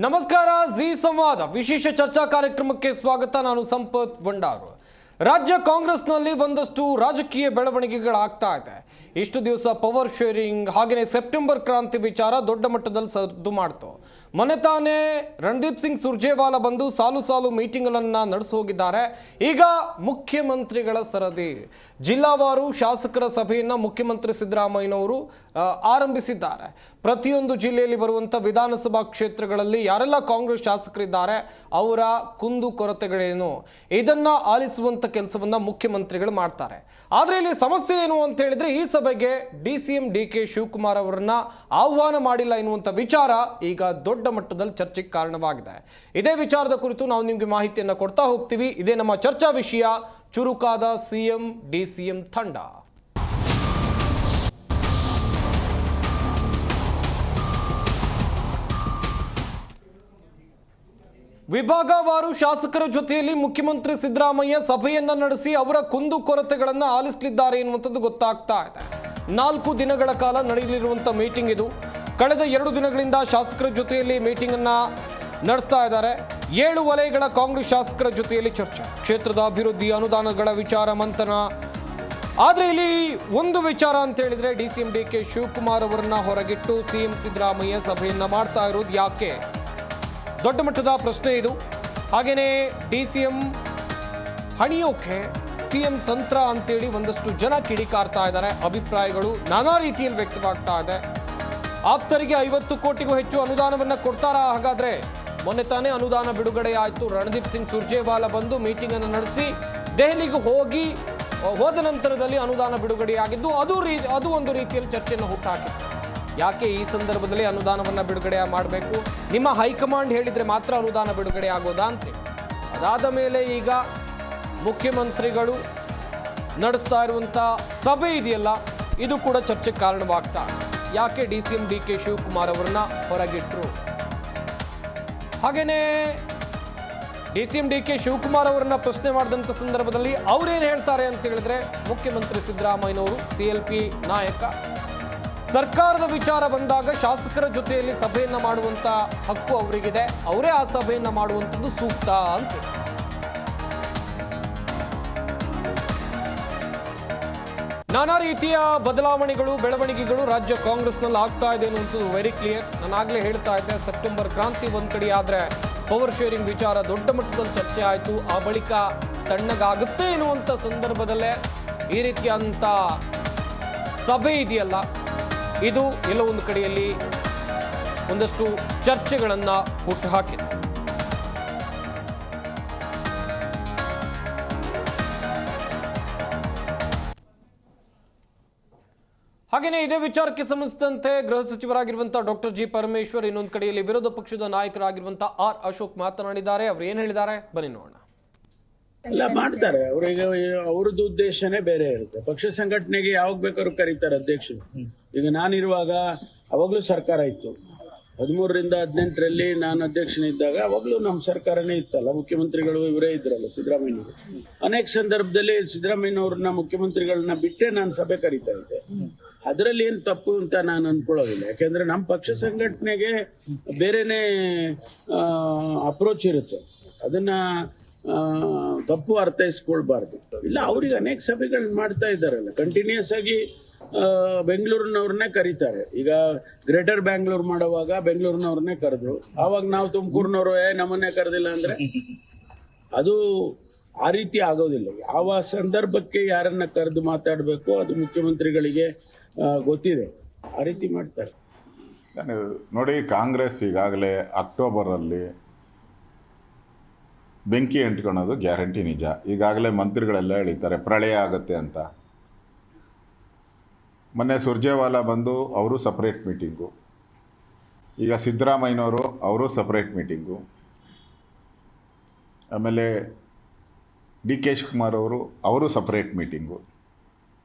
ನಮಸ್ಕಾರ ಜಿ ಸಂವಾದ ವಿಶೇಷ ಚರ್ಚಾ ಕಾರ್ಯಕ್ರಮಕ್ಕೆ ಸ್ವಾಗತ. ನಾನು ಸಂಪತ್ ಭಂಡಾರು. ರಾಜ್ಯ ಕಾಂಗ್ರೆಸ್ನಲ್ಲಿ ಒಂದಷ್ಟು ರಾಜಕೀಯ ಬೆಳವಣಿಗೆಗಳಾಗ್ತಾ ಇದೆ. ಇಷ್ಟು ದಿವಸ ಪವರ್ ಶೇರಿಂಗ್ ಹಾಗೆಯೇ ಸೆಪ್ಟೆಂಬರ್ ಕ್ರಾಂತಿ ವಿಚಾರ ದೊಡ್ಡ ಮಟ್ಟದಲ್ಲಿ ಸದ್ದು ಮಾಡ್ತು. ಮೊನ್ನೆ ತಾನೇ ರಣದೀಪ್ ಸಿಂಗ್ ಸುರ್ಜೇವಾಲಾ ಬಂದು ಸಾಲು ಮೀಟಿಂಗ್ಗಳನ್ನು ನಡೆಸಿ ಹೋಗಿದ್ದಾರೆ. ಈಗ ಮುಖ್ಯಮಂತ್ರಿಗಳ ಸರದಿ ಜಿಲ್ಲಾವಾರು ಶಾಸಕರ ಸಭೆಯನ್ನು ಮುಖ್ಯಮಂತ್ರಿ ಸಿದ್ದರಾಮಯ್ಯನವರು ಆರಂಭಿಸಿದ್ದಾರೆ. ಪ್ರತಿಯೊಂದು ಜಿಲ್ಲೆಯಲ್ಲಿ ಬರುವಂಥ ವಿಧಾನಸಭಾ ಕ್ಷೇತ್ರಗಳಲ್ಲಿ ಯಾರೆಲ್ಲ ಕಾಂಗ್ರೆಸ್ ಶಾಸಕರಿದ್ದಾರೆ ಅವರ ಕುಂದು ಕೊರತೆಗಳೇನು ಇದನ್ನು ಆಲಿಸುವಂಥ ಕೆಲಸವನ್ನು ಮುಖ್ಯಮಂತ್ರಿಗಳು ಮಾಡ್ತಾರೆ. ಆದರೆ ಇಲ್ಲಿ ಸಮಸ್ಯೆ ಏನು ಅಂತ ಹೇಳಿದ್ರೆ, ಈ ಸಭೆಗೆ DCM DK ಶಿವಕುಮಾರ್ ಅವರನ್ನ ಆಹ್ವಾನ ಮಾಡಿಲ್ಲ ಎನ್ನುವಂಥ ವಿಚಾರ ಈಗ ದೊಡ್ಡ ಮಟ್ಟದಲ್ಲಿ ಚರ್ಚೆಗೆ ಕಾರಣವಾಗಿದೆ. ಇದೇ ವಿಚಾರದ ಕುರಿತು ನಾವು ನಿಮಗೆ ಮಾಹಿತಿಯನ್ನು ಕೊಡ್ತಾ ಹೋಗ್ತೀವಿ. ಇದೇ ನಮ್ಮ ಚರ್ಚಾ ವಿಷಯ, ಚುರುಕಾದ CM DCM ತಂಡ. ವಿಭಾಗವಾರು ಶಾಸಕರ ಜೊತೆಯಲ್ಲಿ ಮುಖ್ಯಮಂತ್ರಿ ಸಿದ್ದರಾಮಯ್ಯ ಸಭೆಯನ್ನ ನಡೆಸಿ ಅವರ ಕುಂದು ಕೊರತೆಗಳನ್ನು ಆಲಿಸಲಿದ್ದಾರೆ ಎನ್ನುವಂಥದ್ದು ಗೊತ್ತಾಗ್ತಾ ಇದೆ. 4 ದಿನಗಳ ಕಾಲ ನಡೆಯಲಿರುವಂಥ ಮೀಟಿಂಗ್ ಇದು. ಕಳೆದ 2 ದಿನಗಳಿಂದ ಶಾಸಕರ ಜೊತೆಯಲ್ಲಿ ಮೀಟಿಂಗ್ ಅನ್ನ ನಡೆಸ್ತಾ ಇದ್ದಾರೆ. 7 ವಲಯಗಳ ಕಾಂಗ್ರೆಸ್ ಶಾಸಕರ ಜೊತೆಯಲ್ಲಿ ಚರ್ಚೆ, ಕ್ಷೇತ್ರದ ಅಭಿವೃದ್ಧಿ, ಅನುದಾನಗಳ ವಿಚಾರ ಮಂಥನ. ಆದರೆ ಇಲ್ಲಿ ಒಂದು ವಿಚಾರ ಅಂತ ಹೇಳಿದ್ರೆ, DCM DK ಶಿವಕುಮಾರ್ ಅವರನ್ನ ಹೊರಗಿಟ್ಟು CM ಸಿದ್ದರಾಮಯ್ಯ ಸಭೆಯನ್ನ ಮಾಡ್ತಾ ಇರೋದು ಯಾಕೆ? ದೊಡ್ಡ ಮಟ್ಟದ ಪ್ರಶ್ನೆ ಇದು. ಹಾಗೇನೇ DCM ಹಣಿಯೋಕೆ CM ತಂತ್ರ ಅಂತೇಳಿ ಒಂದಷ್ಟು ಜನ ಕಿಡಿಕಾರ್ತಾ ಇದ್ದಾರೆ. ಅಭಿಪ್ರಾಯಗಳು ನಾನಾ ರೀತಿಯಲ್ಲಿ ವ್ಯಕ್ತವಾಗ್ತಾ ಇದೆ. ಆಪ್ತರಿಗೆ 50 ಕೋಟಿಗೂ ಹೆಚ್ಚು ಅನುದಾನವನ್ನು ಕೊಡ್ತಾರಾ? ಹಾಗಾದ್ರೆ ಮೊನ್ನೆ ತಾನೇ ಅನುದಾನ ಬಿಡುಗಡೆ ಆಯಿತು. ರಣದೀಪ್ ಸಿಂಗ್ ಸುರ್ಜೇವಾಲಾ ಬಂದು ಮೀಟಿಂಗ್ ಅನ್ನು ನಡೆಸಿ ದೆಹಲಿಗೆ ಹೋದ ನಂತರದಲ್ಲಿ ಅನುದಾನ ಬಿಡುಗಡೆಯಾಗಿದ್ದು ಅದು ಒಂದು ರೀತಿಯಲ್ಲಿ ಚರ್ಚೆಯನ್ನು ಹುಟ್ಟಾಕಿತ್ತು. ಯಾಕೆ ಈ ಸಂದರ್ಭದಲ್ಲಿ ಅನುದಾನವನ್ನು ಬಿಡುಗಡೆ ಮಾಡಬೇಕು? ನಿಮ್ಮ ಹೈಕಮಾಂಡ್ ಹೇಳಿದರೆ ಮಾತ್ರ ಅನುದಾನ ಬಿಡುಗಡೆ ಆಗೋದಾ ಅಂತ. ಅದಾದ ಮೇಲೆ ಈಗ ಮುಖ್ಯಮಂತ್ರಿಗಳು ನಡೆಸ್ತಾ ಇರುವಂಥ ಸಭೆ ಇದೆಯಲ್ಲ, ಇದು ಕೂಡ ಚರ್ಚೆಗೆ ಕಾರಣವಾಗ್ತಾ. ಯಾಕೆ DCM DK ಶಿವಕುಮಾರ್ ಅವರನ್ನ ಹೊರಗಿಟ್ರು? ಹಾಗೇನೇ DCM DK ಶಿವಕುಮಾರ್ ಅವರನ್ನ ಪ್ರಶ್ನೆ ಮಾಡಿದಂಥ ಸಂದರ್ಭದಲ್ಲಿ ಅವ್ರೇನು ಹೇಳ್ತಾರೆ ಅಂತ ಹೇಳಿದ್ರೆ, ಮುಖ್ಯಮಂತ್ರಿ ಸಿದ್ದರಾಮಯ್ಯನವರು CLP ನಾಯಕ, ಸರ್ಕಾರದ ವಿಚಾರ ಬಂದಾಗ ಶಾಸಕರ ಜೊತೆಯಲ್ಲಿ ಸಭೆಯನ್ನ ಮಾಡುವಂತ ಹಕ್ಕು ಅವರಿಗಿದೆ, ಅವರೇ ಆ ಸಭೆಯನ್ನ ಮಾಡುವಂಥದ್ದು ಸೂಕ್ತ ಅಂತ. ನಾನಾ ರೀತಿಯ ಬದಲಾವಣೆಗಳು ಬೆಳವಣಿಗೆಗಳು ರಾಜ್ಯ ಕಾಂಗ್ರೆಸ್ನಲ್ಲಿ ಆಗ್ತಾ ಇದೆ ಅನ್ನುವಂಥದ್ದು ವೆರಿ ಕ್ಲಿಯರ್. ನಾನು ಆಗಲೇ ಹೇಳ್ತಾ ಇದ್ದೆ, ಸೆಪ್ಟೆಂಬರ್ ಕ್ರಾಂತಿ ಒಂದ್ ಕಡೆ ಆದರೆ ಪವರ್ ಶೇರಿಂಗ್ ವಿಚಾರ ದೊಡ್ಡ ಮಟ್ಟದಲ್ಲಿ ಚರ್ಚೆ ಆಯಿತು. ಆ ಬಳಿಕ ತಣ್ಣಗಾಗುತ್ತೆ ಎನ್ನುವಂಥ ಸಂದರ್ಭದಲ್ಲೇ ಈ ರೀತಿಯಾದಂಥ ಸಭೆ ಇದೆಯಲ್ಲ, ಇದು ಎಲ್ಲ ಒಂದು ಕಡೆಯಲ್ಲಿ ಒಂದಷ್ಟು ಚರ್ಚೆಗಳನ್ನು ಹುಟ್ಟುಹಾಕಿದೆ. ಹಾಗೆಯೇ ಇದೇ ವಿಚಾರಕ್ಕೆ ಸಂಬಂಧಿಸಿದಂತೆ ಗೃಹ ಸಚಿವರಾಗಿರುವಂತಹ ಡಾಕ್ಟರ್ G ಪರಮೇಶ್ವರ್, ಇನ್ನೊಂದು ಕಡೆಯಲ್ಲಿ ವಿರೋಧ ಪಕ್ಷದ ನಾಯಕರಾಗಿರುವಂತಹ R ಅಶೋಕ್ ಮಾತನಾಡಿದ್ದಾರೆ. ಅವ್ರು ಏನು ಹೇಳಿದ್ದಾರೆ ಬನ್ನಿ ನೋಡೋಣ. ಎಲ್ಲ ಮಾಡ್ತಾರೆ, ಅವರಿಗೆ ಅವ್ರದ್ದು ಉದ್ದೇಶನೇ ಬೇರೆ ಇರುತ್ತೆ. ಪಕ್ಷ ಸಂಘಟನೆಗೆ ಯಾವಾಗ ಬೇಕಾದ್ರೂ ಕರೀತಾರೆ ಅಧ್ಯಕ್ಷರು. ಈಗ ನಾನಿರುವಾಗ ಅವಾಗಲೂ ಸರ್ಕಾರ ಇತ್ತು. 13ರಿಂದ 18ರಲ್ಲಿ ನಾನು ಅಧ್ಯಕ್ಷನಿದ್ದಾಗ ಅವಾಗಲೂ ನಮ್ಮ ಸರ್ಕಾರನೇ ಇತ್ತಲ್ಲ, ಮುಖ್ಯಮಂತ್ರಿಗಳು ಇವರೇ ಇದ್ರಲ್ಲ, ಸಿದ್ದರಾಮಯ್ಯನವರು. ಅನೇಕ ಸಂದರ್ಭದಲ್ಲಿ ಸಿದ್ದರಾಮಯ್ಯನವ್ರನ್ನ ಮುಖ್ಯಮಂತ್ರಿಗಳನ್ನ ಬಿಟ್ಟೆ ನಾನು ಸಭೆ ಕರೀತಾ ಇದ್ದೆ. ಅದರಲ್ಲಿ ಏನು ತಪ್ಪು ಅಂತ ನಾನು ಅನ್ಕೊಳ್ಳೋದಿಲ್ಲ. ಯಾಕೆಂದ್ರೆ ನಮ್ಮ ಪಕ್ಷ ಸಂಘಟನೆಗೆ ಬೇರೆನೆ ಅಪ್ರೋಚ್ ಇರುತ್ತೆ, ಅದನ್ನ ತಪ್ಪು ಅರ್ಥೈಸ್ಕೊಳ್ಬಾರ್ದು. ಇಲ್ಲ, ಅವ್ರಿಗೆ ಅನೇಕ ಸಭೆಗಳನ್ನ ಮಾಡ್ತಾ ಇದ್ದಾರಲ್ಲ, ಕಂಟಿನ್ಯೂಸ್ ಆಗಿ ಬೆಂಗಳೂರಿನವ್ರನ್ನೇ ಕರೀತಾರೆ. ಈಗ ಗ್ರೇಟರ್ ಬ್ಯಾಂಗ್ಳೂರ್ ಮಾಡುವಾಗ ಬೆಂಗಳೂರಿನವ್ರನ್ನೇ ಕರೆದ್ರು. ಆವಾಗ ನಾವು ತುಮಕೂರಿನವರು ನಮ್ಮನ್ನೇ ಕರೆದಿಲ್ಲ ಅಂದ್ರೆ ಅದು ಆ ರೀತಿ ಆಗೋದಿಲ್ಲ. ಯಾವ ಸಂದರ್ಭಕ್ಕೆ ಯಾರನ್ನ ಕರೆದು ಮಾತಾಡಬೇಕು ಅದು ಮುಖ್ಯಮಂತ್ರಿಗಳಿಗೆ ಗೊತ್ತಿದೆ, ಆ ರೀತಿ ಮಾಡ್ತಾರೆ. ನೋಡಿ, ಕಾಂಗ್ರೆಸ್ ಈಗಾಗಲೇ ಅಕ್ಟೋಬರಲ್ಲಿ ಬೆಂಕಿ ಅಂಟ್ಕೊಳ್ಳೋದು ಗ್ಯಾರಂಟಿ ನಿಜ. ಈಗಾಗಲೇ ಮಂತ್ರಿಗಳೆಲ್ಲ ಹೇಳಿದ್ದಾರೆ ಪ್ರಳಯ ಆಗುತ್ತೆ ಅಂತ. ಮೊನ್ನೆ ಸುರ್ಜೇವಾಲಾ ಬಂದು ಅವರು ಸಪ್ರೇಟ್ ಮೀಟಿಂಗು, ಈಗ ಸಿದ್ದರಾಮಯ್ಯನವರು ಅವರು ಸಪ್ರೇಟ್ ಮೀಟಿಂಗು, ಆಮೇಲೆ DK ಶಿವಕುಮಾರ್ ಅವರು ಸಪ್ರೇಟ್ ಮೀಟಿಂಗು.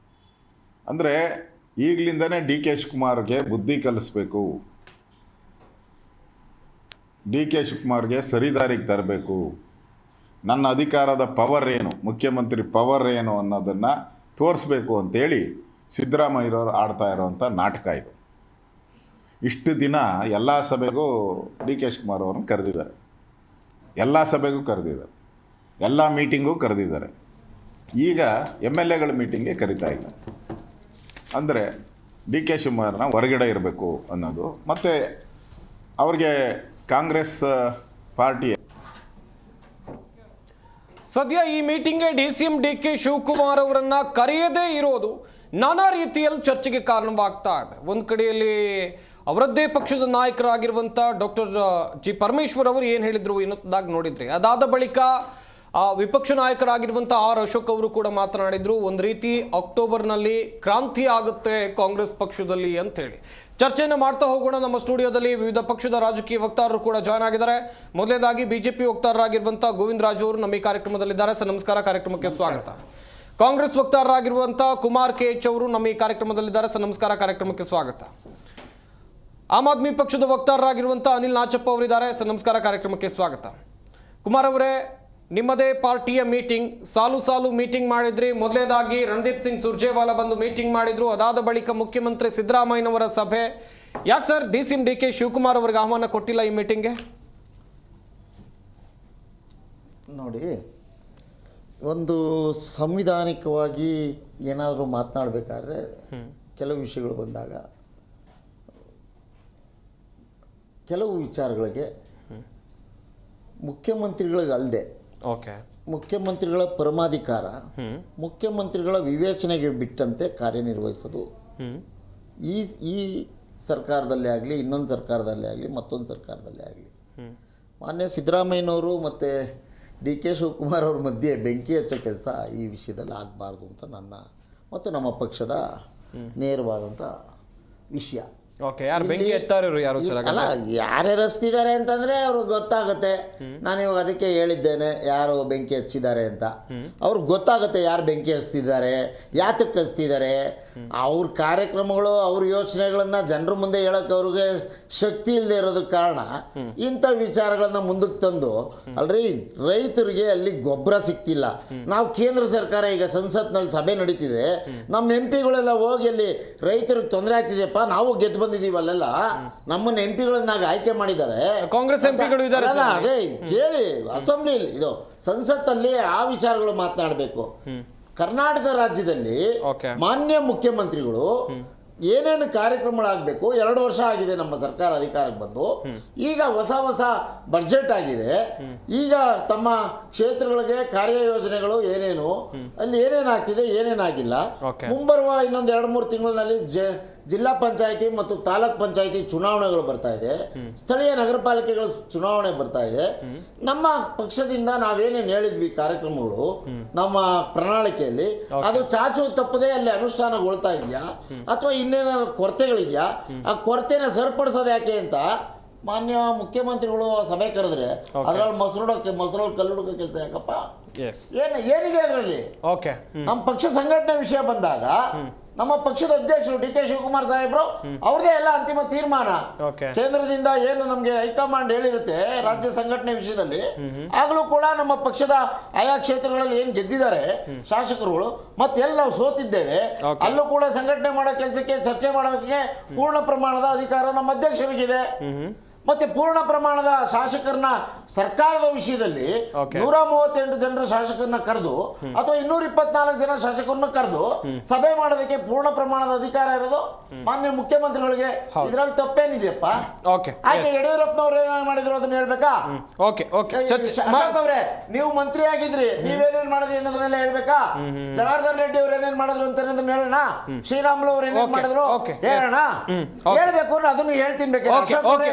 ಅಂದರೆ ಈಗಲಿಂದನೇ DK ಶಿವಕುಮಾರ್ಗೆ ಬುದ್ಧಿ ಕಲಿಸ್ಬೇಕು, DK ಶಿವಕುಮಾರ್ಗೆ ಸರಿದಾರಿಗೆ ತರಬೇಕು. ನನ್ನ ಅಧಿಕಾರದ ಪವರ್ ಏನು, ಮುಖ್ಯಮಂತ್ರಿ ಪವರ್ ಏನು ಅನ್ನೋದನ್ನು ತೋರಿಸ್ಬೇಕು ಅಂತೇಳಿ ಸಿದ್ದರಾಮಯ್ಯರವರು ಆಡ್ತಾ ಇರೋವಂಥ ನಾಟಕ ಇದು. ಇಷ್ಟು ದಿನ ಎಲ್ಲ ಸಭೆಗೂ ಡಿ ಕೆ ಶಿವಕುಮಾರ್ ಅವ್ರನ್ನ ಕರೆದಿದ್ದಾರೆ, ಎಲ್ಲ ಸಭೆಗೂ ಕರೆದಿದ್ದಾರೆ, ಎಲ್ಲ ಮೀಟಿಂಗೂ ಕರೆದಿದ್ದಾರೆ. ಈಗ MLAಗಳ ಮೀಟಿಂಗ್ಗೆ ಕರಿತಾ ಇಲ್ಲ. ಅಂದರೆ ಡಿ ಕೆ ಶಿವಕುಮಾರ್ನ ಹೊರಗಡೆ ಇರಬೇಕು ಅನ್ನೋದು. ಮತ್ತು ಅವ್ರಿಗೆ ಕಾಂಗ್ರೆಸ್ ಪಾರ್ಟಿ ಸದ್ಯ ಈ ಮೀಟಿಂಗ್ಗೆ DCM DK ಶಿವಕುಮಾರ್ ಅವರನ್ನ ಕರೆಯದೇ ಇರೋದು ನಾನಾ ರೀತಿಯಲ್ಲಿ ಚರ್ಚೆಗೆ ಕಾರಣವಾಗ್ತಾ ಇದೆ. ಒಂದು ಕಡೆಯಲ್ಲಿ ಅವರದ್ದೇ ಪಕ್ಷದ ನಾಯಕರಾಗಿರುವಂಥ ಡಾಕ್ಟರ್ ಜಿ ಪರಮೇಶ್ವರ್ ಅವರು ಏನು ಹೇಳಿದ್ರು ಎನ್ನುವುದಾಗಿ ನೋಡಿದ್ರಿ. ಅದಾದ ಬಳಿಕ ವಿಪಕ್ಷ ನಾಯಕರಾಗಿರುವಂಥ ಆರ್ ಅಶೋಕ್ ಅವರು ಕೂಡ ಮಾತನಾಡಿದ್ರು, ಒಂದು ರೀತಿ ಅಕ್ಟೋಬರ್ನಲ್ಲಿ ಕ್ರಾಂತಿ ಆಗುತ್ತೆ ಕಾಂಗ್ರೆಸ್ ಪಕ್ಷದಲ್ಲಿ ಅಂತ ಹೇಳಿ. ಚರ್ಚೆಯನ್ನು ಮಾಡ್ತಾ ಹೋಗೋಣ. ನಮ್ಮ ಸ್ಟುಡಿಯೋದಲ್ಲಿ ವಿವಿಧ ಪಕ್ಷದ ರಾಜಕೀಯ ವಕ್ತಾರರು ಕೂಡ ಜಾಯ್ನ್ ಆಗಿದ್ದಾರೆ. ಮೊದಲನೇದಾಗಿ ಬಿಜೆಪಿ ವಕ್ತಾರರಾಗಿರುವಂಥ ಗೋವಿಂದ ರಾಜು ಅವರು ನಮ್ಮ ಈ ಕಾರ್ಯಕ್ರಮದಲ್ಲಿದ್ದಾರೆ. ಸರ್ ನಮಸ್ಕಾರ, ಕಾರ್ಯಕ್ರಮಕ್ಕೆ ಸ್ವಾಗತ. ಕಾಂಗ್ರೆಸ್ ವಕ್ತಾರರಾಗಿರುವಂಥ ಕುಮಾರ್ KH ಅವರು ನಮ್ಮ ಈ ಕಾರ್ಯಕ್ರಮದಲ್ಲಿದ್ದಾರೆ. ಸರ್ ನಮಸ್ಕಾರ, ಕಾರ್ಯಕ್ರಮಕ್ಕೆ ಸ್ವಾಗತ. ಆಮ್ ಆದ್ಮಿ ಪಕ್ಷದ ವಕ್ತಾರರಾಗಿರುವಂಥ ಅನಿಲ್ ನಾಚಪ್ಪ ಅವರಿದ್ದಾರೆ. ಸರ್ ನಮಸ್ಕಾರ, ಕಾರ್ಯಕ್ರಮಕ್ಕೆ ಸ್ವಾಗತ. ಕುಮಾರ್ ಅವರೇ, ನಿಮ್ಮದೇ ಪಾರ್ಟಿಯ ಮೀಟಿಂಗ್, ಸಾಲು ಮೀಟಿಂಗ್ ಮಾಡಿದ್ರಿ. ಮೊದಲನೇದಾಗಿ ರಣದೀಪ್ ಸಿಂಗ್ ಸುರ್ಜೇವಾಲಾ ಬಂದು ಮೀಟಿಂಗ್ ಮಾಡಿದ್ರು. ಅದಾದ ಬಳಿಕ ಮುಖ್ಯಮಂತ್ರಿ ಸಿದ್ದರಾಮಯ್ಯನವರ ಸಭೆ. ಯಾಕೆ ಸರ್ DCM DK ಶಿವಕುಮಾರ್ ಅವರಿಗೆ ಆಹ್ವಾನ ಕೊಟ್ಟಿಲ್ಲ ಈ ಮೀಟಿಂಗ್ಗೆ? ನೋಡಿ, ಒಂದು ಸಂವಿಧಾನಿಕವಾಗಿ ಏನಾದರೂ ಮಾತನಾಡಬೇಕಾದ್ರೆ ಕೆಲವು ವಿಷಯಗಳು ಬಂದಾಗ ಕೆಲವು ವಿಚಾರಗಳಿಗೆ ಮುಖ್ಯಮಂತ್ರಿಗಳಿಗಲ್ಲದೆ ಮುಖ್ಯಮಂತ್ರಿಗಳ ಪರಮಾಧಿಕಾರ, ಮುಖ್ಯಮಂತ್ರಿಗಳ ವಿವೇಚನೆಗೆ ಬಿಟ್ಟಂತೆ ಕಾರ್ಯನಿರ್ವಹಿಸೋದು ಈ ಸರ್ಕಾರದಲ್ಲೇ ಆಗಲಿ, ಇನ್ನೊಂದು ಸರ್ಕಾರದಲ್ಲೇ ಆಗಲಿ, ಮತ್ತೊಂದು ಸರ್ಕಾರದಲ್ಲೇ ಆಗಲಿ, ಮಾನ್ಯ ಸಿದ್ದರಾಮಯ್ಯನವರು ಮತ್ತು DK ಶಿವಕುಮಾರ್ ಅವ್ರ ಮಧ್ಯೆ ಬೆಂಕಿ ಹಚ್ಚೋ ಕೆಲಸ ಈ ವಿಷಯದಲ್ಲಿ ಆಗಬಾರ್ದು ಅಂತ ನನ್ನ ಮತ್ತು ನಮ್ಮ ಪಕ್ಷದ ನೇರವಾದಂಥ ವಿಷಯ. ಯಾರು ಬೆಂಕಿ ಎತ್ತಾರು? ಯಾರು ಸರ್? ಅಲ್ಲ, ಯಾರ್ಯಾರು ಹಚ್ತಿದ್ದಾರೆ ಅಂತಂದರೆ ಅವ್ರಿಗೆ ಗೊತ್ತಾಗುತ್ತೆ. ನಾನು ಇವಾಗ ಅದಕ್ಕೆ ಹೇಳಿದ್ದೇನೆ, ಯಾರು ಬೆಂಕಿ ಹಚ್ಚಿದ್ದಾರೆ ಅಂತ. ಅವ್ರಿಗೆ ಗೊತ್ತಾಗುತ್ತೆ ಯಾರು ಬೆಂಕಿ ಹಚ್ತಿದ್ದಾರೆ, ಯಾತಕ್ಕೆ ಹಚ್ತಿದ್ದಾರೆ. ಅವ್ರ ಕಾರ್ಯಕ್ರಮಗಳು, ಅವ್ರ ಯೋಚನೆಗಳನ್ನು ಜನರ ಮುಂದೆ ಹೇಳೋಕ್ಕೆ ಅವ್ರಿಗೆ ಶಕ್ತಿ ಇಲ್ಲದೆ ಇರೋದಕ್ಕೆ ಕಾರಣ ಇಂಥ ವಿಚಾರಗಳನ್ನ ಮುಂದಕ್ಕೆ ತಂದು, ಅಲ್ರಿ ರೈತರಿಗೆ ಅಲ್ಲಿ ಗೊಬ್ಬರ ಸಿಗ್ತಿಲ್ಲ. ನಾವು ಕೇಂದ್ರ ಸರ್ಕಾರ ಈಗ ಸಂಸತ್ನಲ್ಲಿ ಸಭೆ ನಡೀತಿದೆ, ನಮ್ಮ MP ಗಳೆಲ್ಲ ಹೋಗಿ ಅಲ್ಲಿ ರೈತರಿಗೆ ತೊಂದರೆ ಆಗ್ತಿದೆಯಪ್ಪ, ನಾವು ಗೆದ್ದು ಬಂದಿದ್ದೀವಲ್ಲೆಲ್ಲ, ನಮ್ಮನ್ನ MP ಆಯ್ಕೆ ಮಾಡಿದ್ದಾರೆ, ಕಾಂಗ್ರೆಸ್ MP ಇದ್ದಾರೆ. ಅದೇ ಕೇಳಿ, ಅಸೆಂಬ್ಲಿಯಲ್ಲಿ ಇದು ಸಂಸತ್ತಲ್ಲಿ ಆ ವಿಚಾರಗಳು ಮಾತನಾಡಬೇಕು. ಕರ್ನಾಟಕ ರಾಜ್ಯದಲ್ಲಿ ಮಾನ್ಯ ಮುಖ್ಯಮಂತ್ರಿಗಳು ಏನೇನು ಕಾರ್ಯಕ್ರಮಗಳಾಗಬೇಕು, 2 ವರ್ಷ ಆಗಿದೆ ನಮ್ಮ ಸರ್ಕಾರ ಅಧಿಕಾರಕ್ಕೆ ಬಂದು. ಈಗ ಹೊಸ ಬಡ್ಜೆಟ್ ಆಗಿದೆ. ಈಗ ತಮ್ಮ ಕ್ಷೇತ್ರಗಳಿಗೆ ಕಾರ್ಯಯೋಜನೆಗಳು ಏನೇನು, ಅಲ್ಲಿ ಏನೇನಾಗ್ತಿದೆ, ಏನೇನಾಗಿಲ್ಲ. ಮುಂಬರುವ ಇನ್ನೊಂದು 2-3 ತಿಂಗಳಿನಲ್ಲಿ ಜಿಲ್ಲಾ ಪಂಚಾಯಿತಿ ಮತ್ತು ತಾಲೂಕ್ ಪಂಚಾಯಿತಿ ಚುನಾವಣೆಗಳು ಬರ್ತಾ ಇದೆ, ಸ್ಥಳೀಯ ನಗರ ಪಾಲಿಕೆಗಳ ಚುನಾವಣೆ ಬರ್ತಾ ಇದೆ. ನಮ್ಮ ಪಕ್ಷದಿಂದ ನಾವೇನೇನು ಹೇಳಿದ್ವಿ ಕಾರ್ಯಕ್ರಮಗಳು ನಮ್ಮ ಪ್ರಣಾಳಿಕೆಯಲ್ಲಿ, ಅದು ಚಾಚು ತಪ್ಪದೆ ಅಲ್ಲಿ ಅನುಷ್ಠಾನಗೊಳ್ತಾ ಇದೆಯಾ ಅಥವಾ ಇನ್ನೇನಾದ್ರು ಕೊರತೆಗಳಿದೆಯಾ, ಆ ಕೊರತೆನ ಸರಿಪಡಿಸೋದು ಯಾಕೆ ಅಂತ ಮಾನ್ಯ ಮುಖ್ಯಮಂತ್ರಿಗಳು ಸಭೆ ಕರೆದ್ರೆ ಅದ್ರಲ್ಲಿ ಮೊಸರಲ್ಲಿ ಕಲ್ಲುಡುಕೋ ಕೆಲಸ ಯಾಕಪ್ಪ? ಏನಿದೆ ಅದರಲ್ಲಿ? ನಮ್ಮ ಪಕ್ಷ ಸಂಘಟನೆ ವಿಷಯ ಬಂದಾಗ ನಮ್ಮ ಪಕ್ಷದ ಅಧ್ಯಕ್ಷರು DK ಶಿವಕುಮಾರ್ ಸಾಹೇಬ್ರು ಅವ್ರದೇ ಎಲ್ಲ ಅಂತಿಮ ತೀರ್ಮಾನ. ಕೇಂದ್ರದಿಂದ ಏನು ನಮ್ಗೆ ಹೈಕಮಾಂಡ್ ಹೇಳಿರುತ್ತೆ ರಾಜ್ಯ ಸಂಘಟನೆ ವಿಷಯದಲ್ಲಿ, ಆಗ್ಲೂ ಕೂಡ ನಮ್ಮ ಪಕ್ಷದ ಆಯಾ ಕ್ಷೇತ್ರಗಳಲ್ಲಿ ಏನ್ ಗೆದ್ದಿದ್ದಾರೆ ಶಾಸಕರುಗಳು, ಮತ್ತೆಲ್ಲ ನಾವು ಸೋತಿದ್ದೇವೆ, ಅಲ್ಲೂ ಕೂಡ ಸಂಘಟನೆ ಮಾಡೋ ಕೆಲಸಕ್ಕೆ, ಚರ್ಚೆ ಮಾಡೋಕೆ ಪೂರ್ಣ ಪ್ರಮಾಣದ ಅಧಿಕಾರ ನಮ್ಮ ಅಧ್ಯಕ್ಷರಿಗಿದೆ. ಮತ್ತೆ ಪೂರ್ಣ ಪ್ರಮಾಣದ ಶಾಸಕರನ್ನ ಸರ್ಕಾರದ ವಿಷಯದಲ್ಲಿ 138 ಜನರ ಶಾಸಕರನ್ನ ಕರೆದು ಅಥವಾ 224 ಜನ ಶಾಸಕರನ್ನ ಕರೆದು ಸಭೆ ಮಾಡೋದಕ್ಕೆ ಪೂರ್ಣ ಪ್ರಮಾಣದ ಅಧಿಕಾರ ಇರೋದು ಮಾನ್ಯ ಮುಖ್ಯಮಂತ್ರಿಗಳಿಗೆ. ಇದರಲ್ಲಿ ತಪ್ಪೇನಿದೆಯಪ್ಪ? ಆಕೆ ಯಡಿಯೂರಪ್ಪನವ್ರು ಏನೇನು ಮಾಡಿದ್ರು ಅದನ್ನ ಹೇಳ್ಬೇಕಾ? ಅವ್ರೆ, ನೀವು ಮಂತ್ರಿ ಆಗಿದ್ರಿ, ನೀವೇನೇನ್ ಮಾಡಿದ್ರಿ ಅನ್ನೋದನ್ನೆಲ್ಲ ಹೇಳ್ಬೇಕಾ? ಜನಾರ್ದನ್ ರೆಡ್ಡಿ ಅವ್ರು ಏನೇನ್ ಮಾಡಿದ್ರು ಅಂತ ಹೇಳೋಣ, ಶ್ರೀರಾಮುಲು ಅವ್ರು ಏನೇನ್ ಮಾಡಿದ್ರು ಹೇಳೋಣ, ಹೇಳ್ಬೇಕು ಅದನ್ನು ಹೇಳ್ತೀನಿ ಬೇಕಾದ್ರೆ.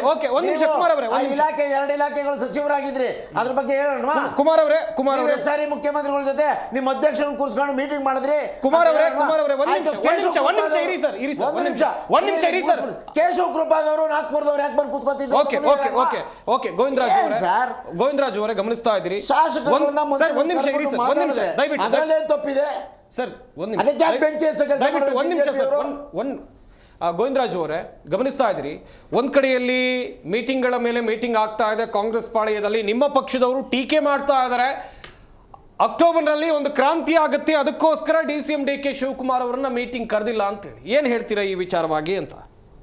ಇಲಾಖೆ 2 ಇಲಾಖೆಗಳು ಸಚಿವರಾಗಿದ್ರಿ, ಅದ್ರ ಬಗ್ಗೆ ಹೇಳೋಣ. ಕುಮಾರ್ ಅವರೇ ಸಾರಿ ಮುಖ್ಯಮಂತ್ರಿಗಳ ಜೊತೆ ನಿಮ್ಮ ಅಧ್ಯಕ್ಷರನ್ನು ಕೂರಿಸ್ಕೊಂಡು ಮೀಟಿಂಗ್ ಮಾಡಿದ್ರಿ. ಕೇಶವ್ ಕೃಪಾದವರು ನಾಗ್ಪುರದವ್ರು ಯಾಕೆ ಬಂದು ಕೂತ್ಕೊತಿದ್ರು? ಗೋವಿಂದರಾಜ್ ಅವರೇ ಗಮನಿಸ್ತಾ ಇದ್ದೀರಿ, ಶಾಸಕರನ್ನ ಒಂದ್ ನಿಮಿಷ ಇರಿ ಸರ್, ಅದರಲ್ಲೇ ತಪ್ಪಿದೆ ಸರ್. ಗೋವಿಂದರಾಜ್ ಅವರೇ ಗಮನಿಸ್ತಾ ಇದ್ದೀರಿ, ಒಂದ್ ಕಡೆಯಲ್ಲಿ ಮೀಟಿಂಗ್ಗಳ ಮೇಲೆ ಮೀಟಿಂಗ್ ಆಗ್ತಾ ಇದೆ ಕಾಂಗ್ರೆಸ್ ಪಾಳೆಯದಲ್ಲಿ, ನಿಮ್ಮ ಪಕ್ಷದವರು ಟೀಕೆ ಮಾಡ್ತಾ ಇದ್ದಾರೆ, ಅಕ್ಟೋಬರ್ನಲ್ಲಿ ಒಂದು ಕ್ರಾಂತಿ ಆಗುತ್ತೆ, ಅದಕ್ಕೋಸ್ಕರ DCM DK ಶಿವಕುಮಾರ್ ಅವರನ್ನ ಮೀಟಿಂಗ್ ಕರೆದಿಲ್ಲ ಅಂತೇಳಿ. ಏನ್ ಹೇಳ್ತೀರಾ ಈ ವಿಚಾರವಾಗಿ ಅಂತ?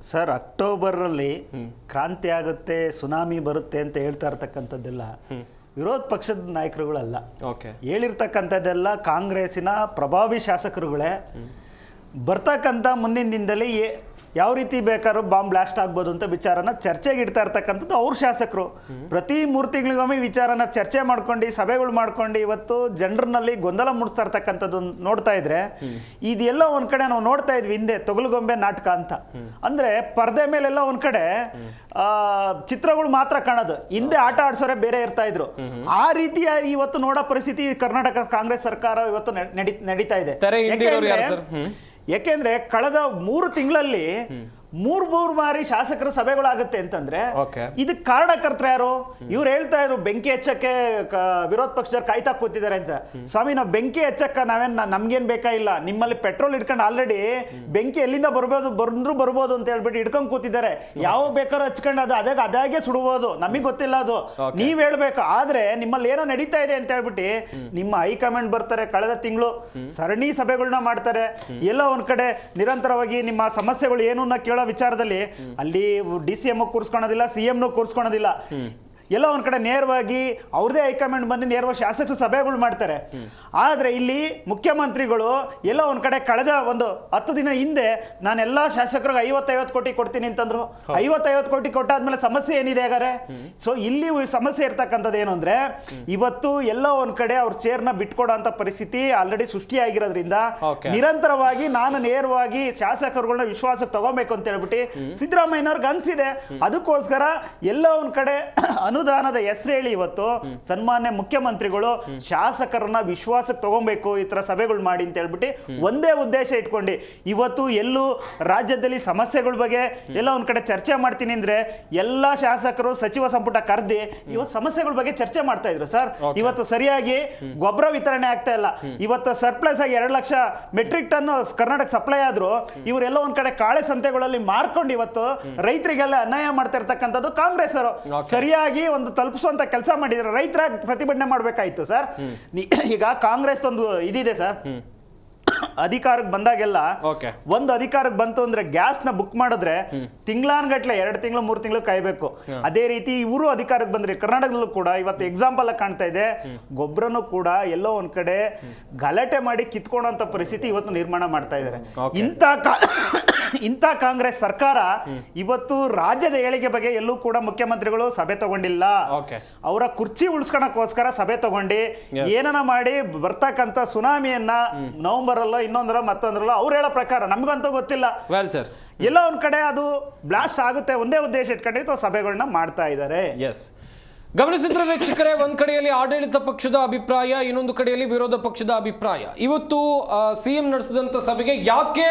ಸರ್, ಅಕ್ಟೋಬರಲ್ಲಿ ಕ್ರಾಂತಿ ಆಗುತ್ತೆ, ಸುನಾಮಿ ಬರುತ್ತೆ ಅಂತ ಹೇಳ್ತಾ ಇರ್ತಕ್ಕಂಥದ್ದೆಲ್ಲ ವಿರೋಧ ಪಕ್ಷದ ನಾಯಕರುಗಳಲ್ಲ. ಹೇಳಿರ್ತಕ್ಕಂಥದ್ದೆಲ್ಲ ಕಾಂಗ್ರೆಸ್ಸಿನ ಪ್ರಭಾವಿ ಶಾಸಕರುಗಳೇ. ಬರ್ತಕ್ಕಂಥ ಮುಂದಿನ ದಿನದಲ್ಲಿ ಯಾವ ರೀತಿ ಬೇಕಾದ್ರೂ ಬಾಂಬ್ ಬ್ಲಾಸ್ಟ್ ಆಗ್ಬೋದು ಅಂತ ವಿಚಾರನ ಚರ್ಚೆಗೆ ಇಡ್ತಾ ಇರ್ತಕ್ಕಂಥದ್ದು ಅವ್ರ ಶಾಸಕರು. ಪ್ರತಿ 3 ತಿಂಗಳಿಗೊಮ್ಮೆ ವಿಚಾರನ ಚರ್ಚೆ ಮಾಡ್ಕೊಂಡು ಸಭೆಗಳು ಮಾಡ್ಕೊಂಡು ಇವತ್ತು ಜನರಲ್ಲಿ ಗೊಂದಲ ಮೂಡಿಸ್ತಾ ಇರ್ತಕ್ಕಂಥದ್ದು ನೋಡ್ತಾ ಇದ್ರೆ, ಇದೆಲ್ಲ ಒಂದ್ ಕಡೆ ನಾವು ನೋಡ್ತಾ ಇದ್ವಿ ಹಿಂದೆ ತೊಗಲುಗೊಂಬೆ ನಾಟಕ ಅಂತ. ಅಂದ್ರೆ ಪರದೆ ಮೇಲೆಲ್ಲ ಒಂದ್ ಕಡೆ ಚಿತ್ರಗಳು ಮಾತ್ರ ಕಾಣೋದು, ಹಿಂದೆ ಆಟ ಆಡ್ಸೋರೆ ಬೇರೆ ಇರ್ತಾ ಇದ್ರು. ಆ ರೀತಿಯ ಇವತ್ತು ನೋಡೋ ಪರಿಸ್ಥಿತಿ ಕರ್ನಾಟಕ ಕಾಂಗ್ರೆಸ್ ಸರ್ಕಾರ ಇವತ್ತು ನಡೀತಾ ಇದೆ. ಯಾಕೆಂದ್ರೆ ಕಳೆದ 3 ತಿಂಗಳಲ್ಲಿ 3 ಬಾರಿ ಶಾಸಕರ ಸಭೆಗಳಾಗುತ್ತೆ ಅಂತಂದ್ರೆ ಇದಕ್ಕೆ ಕಾರಣಕರ್ತರು ಯಾರು? ಇವ್ರು ಹೇಳ್ತಾ ಇದ್ರು ಬೆಂಕಿ ಹಚ್ಚಕ್ಕೆ ವಿರೋಧ ಪಕ್ಷದವ್ರು ಕಾಯ್ತಾ ಕೂತಿದ್ದಾರೆ ಅಂತ. ಸ್ವಾಮಿ, ನಾವು ಬೆಂಕಿ ಹಚ್ಚಕ್ಕ ನಮ್ಗೇನ್ ಬೇಕಾಗಿಲ್ಲ, ನಿಮ್ಮಲ್ಲಿ ಪೆಟ್ರೋಲ್ ಇಟ್ಕೊಂಡು ಆಲ್ರೆಡಿ ಬೆಂಕಿ ಎಲ್ಲಿಂದ ಬರ್ಬೋದು ಅಂತ ಹೇಳ್ಬಿಟ್ಟು ಇಟ್ಕೊಂಡ್ ಕೂತಿದ್ದಾರೆ. ಯಾವ ಬೇಕಾದ್ರೂ ಹಚ್ಕೊಂಡು ಅದಾಗೆ ಸುಡಬಹುದು, ನಮಗ್ ಗೊತ್ತಿಲ್ಲ ಅದು, ನೀವ್ ಹೇಳ್ಬೇಕು. ಆದ್ರೆ ನಿಮ್ಮಲ್ಲಿ ಏನೋ ನಡೀತಾ ಇದೆ ಅಂತ ಹೇಳ್ಬಿಟ್ಟು ನಿಮ್ಮ ಹೈಕಮಾಂಡ್ ಬರ್ತಾರೆ, ಕಳೆದ ತಿಂಗಳು ಸರಣಿ ಸಭೆಗಳನ್ನ ಮಾಡ್ತಾರೆ. ಎಲ್ಲ ಒಂದ್ ಕಡೆ ನಿರಂತರವಾಗಿ ನಿಮ್ಮ ಸಮಸ್ಯೆಗಳು ಏನು ಕೇಳೋ ವಿಚಾರದಲ್ಲಿ ಅಲ್ಲಿ DCM ಕೂರಿಸ್ಕೊಳ್ಳೋದಿಲ್ಲ, CM ಕೂರಿಸ್ಕೊಳ್ಳೋದಿಲ್ಲ. ಎಲ್ಲ ಒಂದ್ ಕಡೆ ನೇರವಾಗಿ ಅವ್ರದೇ ಹೈಕಮಾಂಡ್ ಬಂದು ನೇರವಾಗಿ ಶಾಸಕರು ಸಭೆಗಳು ಮಾಡ್ತಾರೆ. ಆದ್ರೆ ಇಲ್ಲಿ ಮುಖ್ಯಮಂತ್ರಿಗಳು ಎಲ್ಲ ಒಂದ್ ಕಡೆ ಕಳೆದ 10 ದಿನ ಹಿಂದೆ ನಾನೆಲ್ಲ ಶಾಸಕರಿಗೆ 50 ಕೋಟಿ ಕೊಡ್ತೀನಿ ಅಂತಂದ್ರು. 50 ಕೋಟಿ ಕೊಟ್ಟಾದ್ಮೇಲೆ ಸಮಸ್ಯೆ ಏನಿದೆ ಹಾಗಾದ್ರೆ? ಸೊ ಇಲ್ಲಿ ಸಮಸ್ಯೆ ಇರ್ತಕ್ಕಂಥದ್ದು ಏನು ಅಂದ್ರೆ, ಇವತ್ತು ಎಲ್ಲ ಒಂದ್ ಕಡೆ ಅವ್ರ ಚೇರ್ನ ಬಿಟ್ಕೊಡೋ ಅಂತ ಪರಿಸ್ಥಿತಿ ಆಲ್ರೆಡಿ ಸೃಷ್ಟಿಯಾಗಿರೋದ್ರಿಂದ ನಿರಂತರವಾಗಿ ನಾನು ನೇರವಾಗಿ ಶಾಸಕರುಗಳನ್ನ ವಿಶ್ವಾಸಕ್ಕೆ ತಗೋಬೇಕು ಅಂತ ಹೇಳ್ಬಿಟ್ಟು ಸಿದ್ದರಾಮಯ್ಯನವ್ರಿಗೆ ಅನ್ಸಿದೆ. ಅದಕ್ಕೋಸ್ಕರ ಎಲ್ಲ ಒಂದ್ ಕಡೆ ಅನುದಾನದ ಹೆಸರು ಹೇಳಿ ಇವತ್ತು ಸನ್ಮಾನ್ಯ ಮುಖ್ಯಮಂತ್ರಿಗಳು ಶಾಸಕರನ್ನ ವಿಶ್ವಾಸಕ್ಕೆ ತಗೊಬೇಕು, ಈ ತರ ಸಭೆಗಳು ಮಾಡಿ ಅಂತ ಹೇಳ್ಬಿಟ್ಟು ಒಂದೇ ಉದ್ದೇಶ ಇಟ್ಕೊಂಡು ಇವತ್ತು ಎಲ್ಲೂ ರಾಜ್ಯದಲ್ಲಿ ಸಮಸ್ಯೆಗಳ ಬಗ್ಗೆ ಎಲ್ಲ ಒಂದ್ ಕಡೆ ಚರ್ಚೆ ಮಾಡ್ತೀನಿ ಅಂದ್ರೆ ಎಲ್ಲಾ ಶಾಸಕರು ಸಚಿವ ಸಂಪುಟ ಕರೆದಿ ಇವತ್ತು ಸಮಸ್ಯೆಗಳ ಬಗ್ಗೆ ಚರ್ಚೆ ಮಾಡ್ತಾ ಇದ್ರು. ಸರ್, ಇವತ್ತು ಸರಿಯಾಗಿ ಗೊಬ್ಬರ ವಿತರಣೆ ಆಗ್ತಾ ಇಲ್ಲ. ಇವತ್ತು ಸರ್ಪ್ಲಸ್ ಆಗಿ 2 lakh metric ton Karnataka supply ಆದ್ರು, ಇವರೆಲ್ಲ ಒಂದ್ ಕಡೆ ಕಾಳೆ ಸಂತೆಗಳಲ್ಲಿ ಮಾರ್ಕೊಂಡು ಇವತ್ತು ರೈತರಿಗೆಲ್ಲ ಅನ್ಯಾಯ ಮಾಡ್ತಾ ಇರ್ತಕ್ಕಂಥದ್ದು ಕಾಂಗ್ರೆಸ್ ಅವರು. ಸರಿಯಾಗಿ ಒಂದು ತಲುಪಿಸುವಂತ ಕೆಲಸ ಮಾಡಿದ್ರೆ ರೈತರ ಪ್ರತಿಭಟನೆ ಮಾಡ್ಬೇಕಾಯ್ತು ಸರ್. ಈಗ ಕಾಂಗ್ರೆಸ್ ಒಂದು ಇದಿದೆ ಸರ್, ಅಧಿಕಾರಕ್ಕೆ ಬಂದಾಗೆಲ್ಲ ಒಂದು ಅಧಿಕಾರಕ್ಕೆ ಬಂತು ಅಂದ್ರೆ ಗ್ಯಾಸ್ ನ ಬುಕ್ ಮಾಡಿದ್ರೆ ತಿಂಗಳಾನ್ಗಟ್ಲೆ 2 ತಿಂಗಳು 3 ತಿಂಗಳು ಕಾಯ್ಬೇಕು. ಅದೇ ರೀತಿ ಇವರು ಅಧಿಕಾರಕ್ಕೆ ಬಂದ್ರೆ ಕರ್ನಾಟಕದಲ್ಲೂ ಕೂಡ ಇವತ್ತು ಎಕ್ಸಾಂಪಲ್ ಕಾಣ್ತಾ ಇದೆ, ಗೊಬ್ಬರನು ಕೂಡ ಎಲ್ಲೋ ಒಂದ್ ಕಡೆ ಗಲಾಟೆ ಮಾಡಿ ಕಿತ್ಕೊಳ್ಳೋಂತ ಪರಿಸ್ಥಿತಿ ಇವತ್ತು ನಿರ್ಮಾಣ ಮಾಡ್ತಾ ಇದ್ದಾರೆ. ಇಂಥ ಕಾಂಗ್ರೆಸ್ ಸರ್ಕಾರ ಇವತ್ತು ರಾಜ್ಯದ ಏಳಿಗೆ ಬಗ್ಗೆ ಎಲ್ಲೂ ಕೂಡ ಮುಖ್ಯಮಂತ್ರಿಗಳು ಸಭೆ ತಗೊಂಡಿಲ್ಲ. ಅವರ ಕುರ್ಚಿ ಉಳಿಸ್ಕೊಳಕ್ಕೋಸ್ಕರ ಸಭೆ ತಗೊಂಡು ಏನನ ಮಾಡಿ ಬರ್ತಕ್ಕಂಥ ಸುನಾಮಿಯನ್ನ ನವೆಂಬರ್ ಅಲ್ಲೋ ಇನ್ನೊಂದರ ಮತ್ತೊಂದರಲ್ಲೋ ಅವ್ರು ಹೇಳೋ ಪ್ರಕಾರ ನಮ್ಗಂತೂ ಗೊತ್ತಿಲ್ಲ, ಎಲ್ಲ ಒಂದ್ ಕಡೆ ಅದು ಬ್ಲಾಸ್ಟ್ ಆಗುತ್ತೆ ಒಂದೇ ಉದ್ದೇಶ ಇಟ್ಕೊಂಡಿತ್ತು ಸಭೆಗಳನ್ನ ಮಾಡ್ತಾ ಇದ್ದಾರೆ. ಗಮನಿಸಿದ್ರೆ ವೀಕ್ಷಕರೇ, ಒಂದ್ ಕಡೆಯಲ್ಲಿ ಆಡಳಿತ ಪಕ್ಷದ ಅಭಿಪ್ರಾಯ, ಇನ್ನೊಂದು ಕಡೆಯಲ್ಲಿ ವಿರೋಧ ಪಕ್ಷದ ಅಭಿಪ್ರಾಯ. ಇವತ್ತು CM ನಡೆಸಿದಂತ ಸಭೆಗೆ ಯಾಕೆ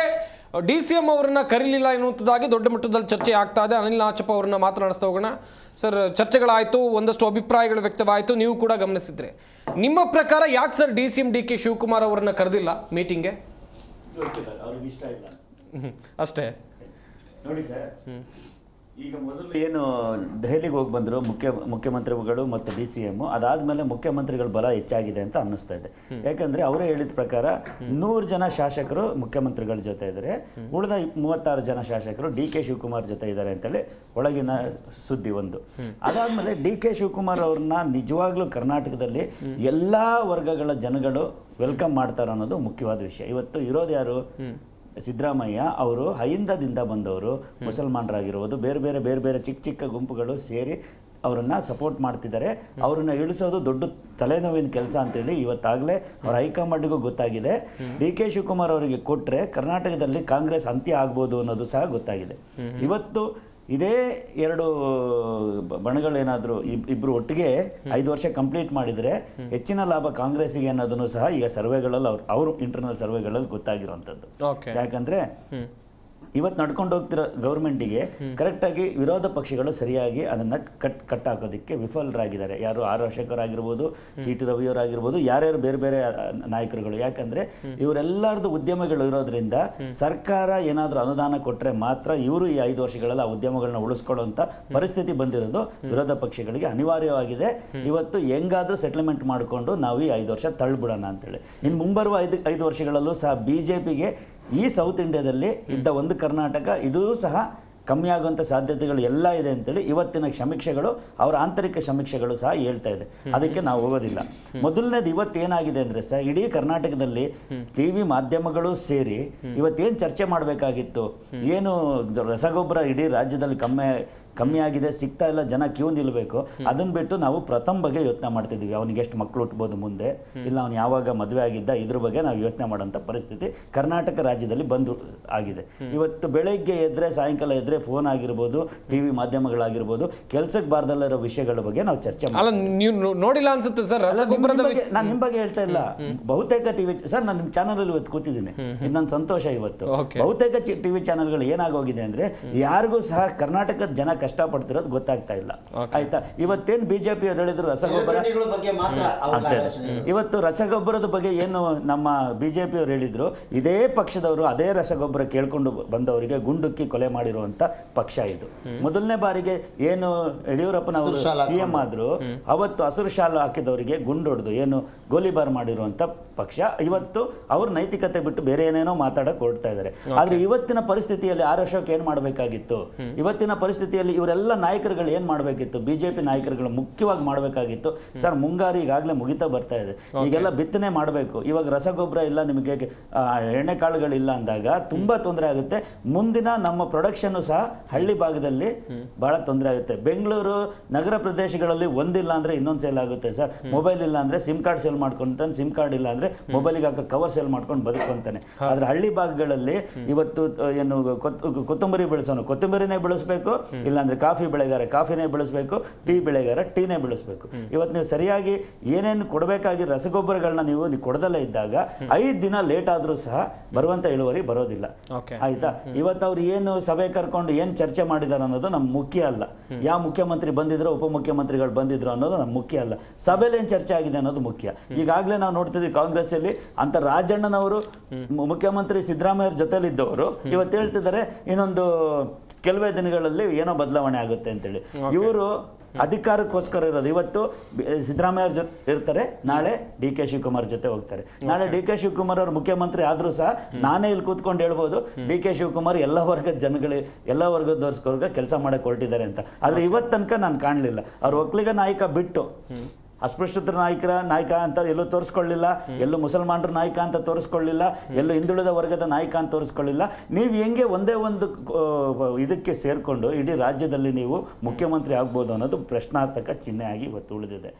DCM ಅವರನ್ನ ಕರೀಲಿಲ್ಲ ಎನ್ನುವಂಥದ್ದಾಗಿ ದೊಡ್ಡ ಮಟ್ಟದಲ್ಲಿ ಚರ್ಚೆ ಆಗ್ತಾ ಇದೆ. ಅನಿಲ್ ನಾಚಪ್ಪ ಅವರನ್ನ ಮಾತನಾಡಿಸ್ತಾ ಹೋಗೋಣ. ಸರ್, ಚರ್ಚೆಗಳಾಯಿತು, ಒಂದಷ್ಟು ಅಭಿಪ್ರಾಯಗಳು ವ್ಯಕ್ತವಾಯಿತು, ನೀವು ಕೂಡ ಗಮನಿಸಿದ್ರೆ. ನಿಮ್ಮ ಪ್ರಕಾರ ಯಾಕೆ ಸರ್ DCM DK ಶಿವಕುಮಾರ್ ಅವರನ್ನ ಕರೆದಿಲ್ಲ ಮೀಟಿಂಗ್ಗೆ? ಅಷ್ಟೇ ನೋಡಿ ಸರ್, ಈಗ ಮೊದಲು ಏನು ದೆಹಲಿಗೆ ಹೋಗಿ ಬಂದರು ಮುಖ್ಯಮಂತ್ರಿಗಳು ಮತ್ತು DCM, ಅದಾದಮೇಲೆ ಮುಖ್ಯಮಂತ್ರಿಗಳ ಬಲ ಹೆಚ್ಚಾಗಿದೆ ಅಂತ ಅನ್ನಿಸ್ತಾ ಇದೆ. ಯಾಕಂದರೆ ಅವರೇ ಹೇಳಿದ ಪ್ರಕಾರ 100 ಜನ ಶಾಸಕರು ಮುಖ್ಯಮಂತ್ರಿಗಳ ಜೊತೆ ಇದ್ದಾರೆ, ಉಳಿದ 36 ಜನ ಶಾಸಕರು DK ಶಿವಕುಮಾರ್ ಜೊತೆ ಇದ್ದಾರೆ ಅಂತೇಳಿ ಒಳಗಿನ ಸುದ್ದಿ ಒಂದು. ಅದಾದಮೇಲೆ DK ಶಿವಕುಮಾರ್ ಅವ್ರನ್ನ ನಿಜವಾಗ್ಲೂ ಕರ್ನಾಟಕದಲ್ಲಿ ಎಲ್ಲ ವರ್ಗಗಳ ಜನಗಳು ವೆಲ್ಕಮ್ ಮಾಡ್ತಾರೆ ಅನ್ನೋದು ಮುಖ್ಯವಾದ ವಿಷಯ. ಇವತ್ತು ಇರೋದು ಯಾರು? ಸಿದ್ದರಾಮಯ್ಯ ಅವರು ಅಹಿಂದದಿಂದ ಬಂದವರು, ಮುಸಲ್ಮಾನರಾಗಿರ್ಬೋದು, ಬೇರೆ ಬೇರೆ ಚಿಕ್ಕ ಗುಂಪುಗಳು ಸೇರಿ ಅವರನ್ನು ಸಪೋರ್ಟ್ ಮಾಡ್ತಿದ್ದಾರೆ. ಅವರನ್ನು ಇಳಿಸೋದು ದೊಡ್ಡ ತಲೆನೋವಿನ ಕೆಲಸ ಅಂತೇಳಿ ಇವತ್ತಾಗಲೇ ಅವ್ರ ಹೈಕಮಾಂಡ್ಗೂ ಗೊತ್ತಾಗಿದೆ. DK ಶಿವಕುಮಾರ್ ಅವರಿಗೆ ಕೊಟ್ಟರೆ ಕರ್ನಾಟಕದಲ್ಲಿ ಕಾಂಗ್ರೆಸ್ ಅಂತ್ಯ ಆಗ್ಬೋದು ಅನ್ನೋದು ಸಹ ಗೊತ್ತಾಗಿದೆ. ಇವತ್ತು ಇದೇ 2 ಬಣಗಳೇನಾದರೂ ಇಬ್ಬರು ಒಟ್ಟಿಗೆ 5 ವರ್ಷ ಕಂಪ್ಲೀಟ್ ಮಾಡಿದರೆ ಹೆಚ್ಚಿನ ಲಾಭ ಕಾಂಗ್ರೆಸ್ಸಿಗೆ ಅನ್ನೋದನ್ನು ಸಹ ಈಗ ಸರ್ವೆಗಳಲ್ಲಿ ಅವರು ಇಂಟರ್ನಲ್ ಸರ್ವೆಗಳಲ್ಲಿ ಗೊತ್ತಾಗಿರುವಂಥದ್ದು. ಯಾಕಂದರೆ ಇವತ್ತು ನಡ್ಕೊಂಡು ಹೋಗ್ತಿರೋ ಗೌರ್ಮೆಂಟಿಗೆ ಕರೆಕ್ಟಾಗಿ ವಿರೋಧ ಪಕ್ಷಗಳು ಸರಿಯಾಗಿ ಅದನ್ನು ಕಟ್ ಹಾಕೋದಕ್ಕೆ ವಿಫಲರಾಗಿದ್ದಾರೆ. ಯಾರು ಆರ್ ಅಶೋಕರಾಗಿರ್ಬೋದು, CT ರವಿಯವರಾಗಿರ್ಬೋದು, ಯಾರ್ಯಾರು ಬೇರೆ ನಾಯಕರುಗಳು. ಯಾಕಂದರೆ ಇವರೆಲ್ಲರದ್ದು ಉದ್ಯಮಗಳು ಇರೋದ್ರಿಂದ ಸರ್ಕಾರ ಏನಾದರೂ ಅನುದಾನ ಕೊಟ್ಟರೆ ಮಾತ್ರ ಇವರು ಈ 5 ವರ್ಷಗಳಲ್ಲಿ ಆ ಉದ್ಯಮಗಳನ್ನ ಉಳಿಸ್ಕೊಳ್ಳೋಂಥ ಪರಿಸ್ಥಿತಿ ಬಂದಿರೋದು ವಿರೋಧ ಪಕ್ಷಗಳಿಗೆ ಅನಿವಾರ್ಯವಾಗಿದೆ. ಇವತ್ತು ಹೆಂಗಾದರೂ ಸೆಟ್ಲ್ಮೆಂಟ್ ಮಾಡಿಕೊಂಡು ನಾವು ಈ 5 ವರ್ಷ ತಳ್ಳಿಬಿಡೋಣ ಅಂತೇಳಿ. ಇನ್ನು ಮುಂಬರುವ 5 ವರ್ಷಗಳಲ್ಲೂ ಸಹ BJPಗೆ ಈ ಸೌತ್ ಇಂಡಿಯಾದಲ್ಲಿ ಇದ್ದ ಒಂದು ಕರ್ನಾಟಕ ಇದೂ ಸಹ ಕಮ್ಮಿ ಆಗುವಂಥ ಸಾಧ್ಯತೆಗಳು ಎಲ್ಲ ಇದೆ ಅಂತೇಳಿ ಇವತ್ತಿನ ಸಮೀಕ್ಷೆಗಳು, ಅವರ ಆಂತರಿಕ ಸಮೀಕ್ಷೆಗಳು ಸಹ ಹೇಳ್ತಾ ಇದೆ. ಅದಕ್ಕೆ ನಾವು ಹೋಗೋದಿಲ್ಲ. ಮೊದಲನೇದು ಇವತ್ತೇನಾಗಿದೆ ಅಂದರೆ ಸರ್, ಇಡೀ ಕರ್ನಾಟಕದಲ್ಲಿ ಟಿ ವಿ ಮಾಧ್ಯಮಗಳು ಸೇರಿ ಇವತ್ತೇನು ಚರ್ಚೆ ಮಾಡಬೇಕಾಗಿತ್ತು, ಏನು ರಸಗೊಬ್ಬರ ಇಡೀ ರಾಜ್ಯದಲ್ಲಿ ಕಮ್ಮಿ ಆಗಿದೆ, ಸಿಗ್ತಾ ಇಲ್ಲ, ಜನ ಕ್ಯೂ ನಿಲ್ಲಬೇಕು, ಅದನ್ನು ಬಿಟ್ಟು ನಾವು ಪ್ರಥಮ ಬಗ್ಗೆ ಯೋಚನೆ ಮಾಡ್ತಿದ್ದೀವಿ. ಅವನಿಗೆ ಎಷ್ಟು ಮಕ್ಕಳು ಹುಟ್ಬೋದು ಮುಂದೆ, ಇಲ್ಲ ಅವ್ನು ಯಾವಾಗ ಮದುವೆ ಆಗಿದ್ದ, ಇದ್ರ ಬಗ್ಗೆ ನಾವು ಯೋಚನೆ ಮಾಡೋಂಥ ಪರಿಸ್ಥಿತಿ ಕರ್ನಾಟಕ ರಾಜ್ಯದಲ್ಲಿ ಬಂದು ಆಗಿದೆ. ಇವತ್ತು ಬೆಳಗ್ಗೆ ಎದ್ರೆ ಸಾಯಂಕಾಲ ಎದ್ರೆ ಫೋನ್ ಆಗಿರ್ಬೋದು, ಟಿ ವಿ ಮಾಧ್ಯಮಗಳಾಗಿರ್ಬೋದು, ಕೆಲ್ಸಕ್ಕೆ ಬಾರ್ದಲ್ಲಿರೋ ವಿಷಯಗಳ ಬಗ್ಗೆ ನಾವು ಚರ್ಚೆ ನೀವು ನೋಡಿಲ್ಲ ಅನ್ಸುತ್ತೆ ಸರ್ ರಸಗೊಬ್ಬರದ ಬಗ್ಗೆ. ನಾನು ನಿಮ್ಮ ಬಗ್ಗೆ ಹೇಳ್ತಾ ಇಲ್ಲ, ಬಹುತೇಕ ಟಿವಿ ಸರ್, ನಾನು ನಿಮ್ಮ ಚಾನಲ್ ಇವತ್ತು ಕೂತಿದ್ದೀನಿ, ಇದು ನನ್ನ ಸಂತೋಷ. ಇವತ್ತು ಬಹುತೇಕ ಟಿವಿ ಚಾನಲ್ಗಳು ಏನಾಗೋಗಿದೆ ಅಂದ್ರೆ ಯಾರಿಗೂ ಸಹ ಕರ್ನಾಟಕದ ಜನ ಕಷ್ಟಪಡ್ತಿರೋದು ಗೊತ್ತಾಗ್ತಾ ಇಲ್ಲ. ಆಯ್ತಾ, ಇವತ್ತೇನು ಬಿಜೆಪಿ ಅವ್ರು ಹೇಳಿದ್ರು ರಸಗೊಬ್ಬರ ಇವತ್ತು ರಸಗೊಬ್ಬರದ ಬಗ್ಗೆ ಏನು ನಮ್ಮ ಬಿಜೆಪಿ ಅವ್ರು ಹೇಳಿದ್ರು, ಇದೇ ಪಕ್ಷದವರು ಅದೇ ರಸಗೊಬ್ಬರ ಕೇಳ್ಕೊಂಡು ಬಂದವರಿಗೆ ಗುಂಡುಕ್ಕಿ ಕೊಲೆ ಮಾಡಿರುವಂತ ಪಕ್ಷ ಇದು. ಮೊದಲನೇ ಬಾರಿಗೆ ಏನು ಯಡಿಯೂರಪ್ಪನವರು ಸಿಎಂ ಆದ್ರು, ಅವತ್ತು ಹಸಿರು ಶಾಲು ಹಾಕಿದವರಿಗೆ ಗುಂಡು ಹೊಡೆದು ಏನು ಗೋಲಿಬಾರ್ ಮಾಡಿರುವಂತ ಪಕ್ಷ. ಇವತ್ತು ಅವ್ರ ನೈತಿಕತೆ ಬಿಟ್ಟು ಬೇರೆ ಏನೇನೋ ಮಾತಾಡಕ್ ಹೊರಡ್ತಾ ಇದ್ದಾರೆ. ಆದ್ರೆ ಇವತ್ತಿನ ಪರಿಸ್ಥಿತಿಯಲ್ಲಿ ಆರ್ ಅಶೋಕ್ ಏನ್ ಮಾಡಬೇಕಾಗಿತ್ತು, ಇವತ್ತಿನ ಪರಿಸ್ಥಿತಿಯಲ್ಲಿ ಇವರೆಲ್ಲ ನಾಯಕರುಗಳು ಏನ್ ಮಾಡಬೇಕಿತ್ತು, ಬಿಜೆಪಿ ನಾಯಕರುಗಳು ಮುಖ್ಯವಾಗಿ ಮಾಡಬೇಕಾಗಿತ್ತು ಸರ್. ಮುಂಗಾರು ಈಗಾಗಲೇ ಮುಗಿತಾ ಬರ್ತಾ ಇದೆ, ಈಗೆಲ್ಲ ಬಿತ್ತನೆ ಮಾಡಬೇಕು. ಇವಾಗ ರಸಗೊಬ್ಬರ ಇಲ್ಲ, ನಿಮಗೆ ಎಣ್ಣೆ ಕಾಳುಗಳಿಲ್ಲ ಅಂದಾಗ ತುಂಬಾ ತೊಂದರೆ ಆಗುತ್ತೆ. ಮುಂದಿನ ನಮ್ಮ ಪ್ರೊಡಕ್ಷನ್ ಸಹ ಹಳ್ಳಿ ಭಾಗದಲ್ಲಿ ಬಹಳ ತೊಂದರೆ ಆಗುತ್ತೆ. ಬೆಂಗಳೂರು ನಗರ ಪ್ರದೇಶಗಳಲ್ಲಿ ಒಂದಿಲ್ಲ ಅಂದ್ರೆ ಇನ್ನೊಂದು ಸೇಲ್ ಆಗುತ್ತೆ ಸರ್. ಮೊಬೈಲ್ ಇಲ್ಲ ಅಂದ್ರೆ ಸಿಮ್ ಕಾರ್ಡ್ ಸೇಲ್ ಮಾಡ್ಕೊಂತಾನೆ, ಸಿಮ್ ಕಾರ್ಡ್ ಇಲ್ಲ ಅಂದ್ರೆ ಮೊಬೈಲ್ಗೆ ಹಾಕೋ ಕವರ್ ಸೇಲ್ ಮಾಡ್ಕೊಂಡು ಬದುಕೊಂತಾನೆ. ಆದ್ರೆ ಹಳ್ಳಿ ಭಾಗಗಳಲ್ಲಿ ಇವತ್ತು ಏನು ಕೊತ್ತಂಬರಿ ಬೆಳೆಸೋನು ಕೊತ್ತಂಬರಿನೇ ಬೆಳೆಸಬೇಕು, ಇಲ್ಲಾಂದ್ರೆ ಕಾಫಿ ಬೆಳೆಗಾರ ಕಾಫಿನೇ ಬೆಳೆಸಬೇಕು, ಟೀ ಬೆಳೆಗಾರ ಟೀನೇ ಬೆಳೆಸಬೇಕು. ಇವತ್ತು ನೀವು ಸರಿಯಾಗಿ ಏನೇನು ಕೊಡಬೇಕಾಗಿ ರಸಗೊಬ್ಬರಗಳನ್ನ ನೀವು ಕೊಡದಲ್ಲೇ ಇದ್ದಾಗ 5 ದಿನ ಲೇಟ್ ಆದ್ರೂ ಸಹ ಬರುವಂತ ಇಳುವರಿ ಬರೋದಿಲ್ಲ. ಆಯ್ತಾ, ಇವತ್ತು ಅವ್ರು ಏನು ಸಭೆ ಕರ್ಕೊಂಡು ಏನ್ ಚರ್ಚೆ ಮಾಡಿದಾರೆ ಅನ್ನೋದು ನಮ್ ಮುಖ್ಯ ಅಲ್ಲ. ಯಾವ ಮುಖ್ಯಮಂತ್ರಿ ಬಂದಿದ್ರು, ಉಪಮುಖ್ಯಮಂತ್ರಿಗಳು ಬಂದಿದ್ರು ಅನ್ನೋದು ನಮ್ ಮುಖ್ಯ ಅಲ್ಲ. ಸಭೆಯಲ್ಲಿ ಏನ್ ಚರ್ಚೆ ಆಗಿದೆ ಅನ್ನೋದು ಮುಖ್ಯ. ಈಗಾಗಲೇ ನಾವು ನೋಡ್ತಿದ್ವಿ ಕಾಂಗ್ರೆಸ್ ಅಲ್ಲಿ ಅಂತ ರಾಜಣ್ಣನವರು ಮುಖ್ಯಮಂತ್ರಿ ಸಿದ್ದರಾಮಯ್ಯ ಜೊತೆಲಿದ್ದವರು ಇವತ್ತು ಹೇಳ್ತಿದ್ದಾರೆ ಇನ್ನೊಂದು ಕೆಲವೇ ದಿನಗಳಲ್ಲಿ ಏನೋ ಬದಲಾವಣೆ ಆಗುತ್ತೆ ಅಂತೇಳಿ. ಇವರು ಅಧಿಕಾರಕ್ಕೋಸ್ಕರ ಇರೋದು. ಇವತ್ತು ಸಿದ್ದರಾಮಯ್ಯ ಅವ್ರ ಜೊತೆ ಇರ್ತಾರೆ, ನಾಳೆ ಡಿ ಕೆ ಶಿವಕುಮಾರ್ ಜೊತೆ ಹೋಗ್ತಾರೆ. ನಾಳೆ ಡಿ ಕೆ ಶಿವಕುಮಾರ್ ಅವರು ಮುಖ್ಯಮಂತ್ರಿ ಆದ್ರೂ ಸಹ ನಾನೇ ಇಲ್ಲಿ ಕೂತ್ಕೊಂಡು ಹೇಳ್ಬೋದು ಡಿ ಕೆ ಶಿವಕುಮಾರ್ ಎಲ್ಲ ವರ್ಗದ ಜನಗಳಿಗೆ, ಎಲ್ಲ ವರ್ಗದವ್ರಿಗೆ ಕೆಲಸ ಮಾಡಕ್ಕೆ ಹೊರಟಿದ್ದಾರೆ ಅಂತ. ಆದ್ರೆ ಇವತ್ತು ತನಕ ನಾನು ಕಾಣಲಿಲ್ಲ. ಅವ್ರ ಒಕ್ಕಲಿಗ ನಾಯಕ ಬಿಟ್ಟು ಅಸ್ಪೃಶ್ಯತರ ನಾಯಕ ಅಂತ ಎಲ್ಲೂ ತೋರಿಸ್ಕೊಳ್ಳಿಲ್ಲ, ಎಲ್ಲೂ ಮುಸಲ್ಮಾನರ ನಾಯಕ ಅಂತ ತೋರಿಸ್ಕೊಳ್ಳಿಲ್ಲ, ಎಲ್ಲೂ ಹಿಂದುಳಿದ ವರ್ಗದ ನಾಯಕ ಅಂತ ತೋರಿಸ್ಕೊಳ್ಳಿಲ್ಲ. ನೀವು ಹೆಂಗೆ ಒಂದೇ ಒಂದು ಇದಕ್ಕೆ ಸೇರ್ಕೊಂಡು ಇಡೀ ರಾಜ್ಯದಲ್ಲಿ ನೀವು ಮುಖ್ಯಮಂತ್ರಿ ಆಗ್ಬೋದು ಅನ್ನೋದು ಪ್ರಶ್ನಾರ್ಥಕ ಚಿಹ್ನೆ ಆಗಿ ಇವತ್ತು ಉಳಿದಿದೆ.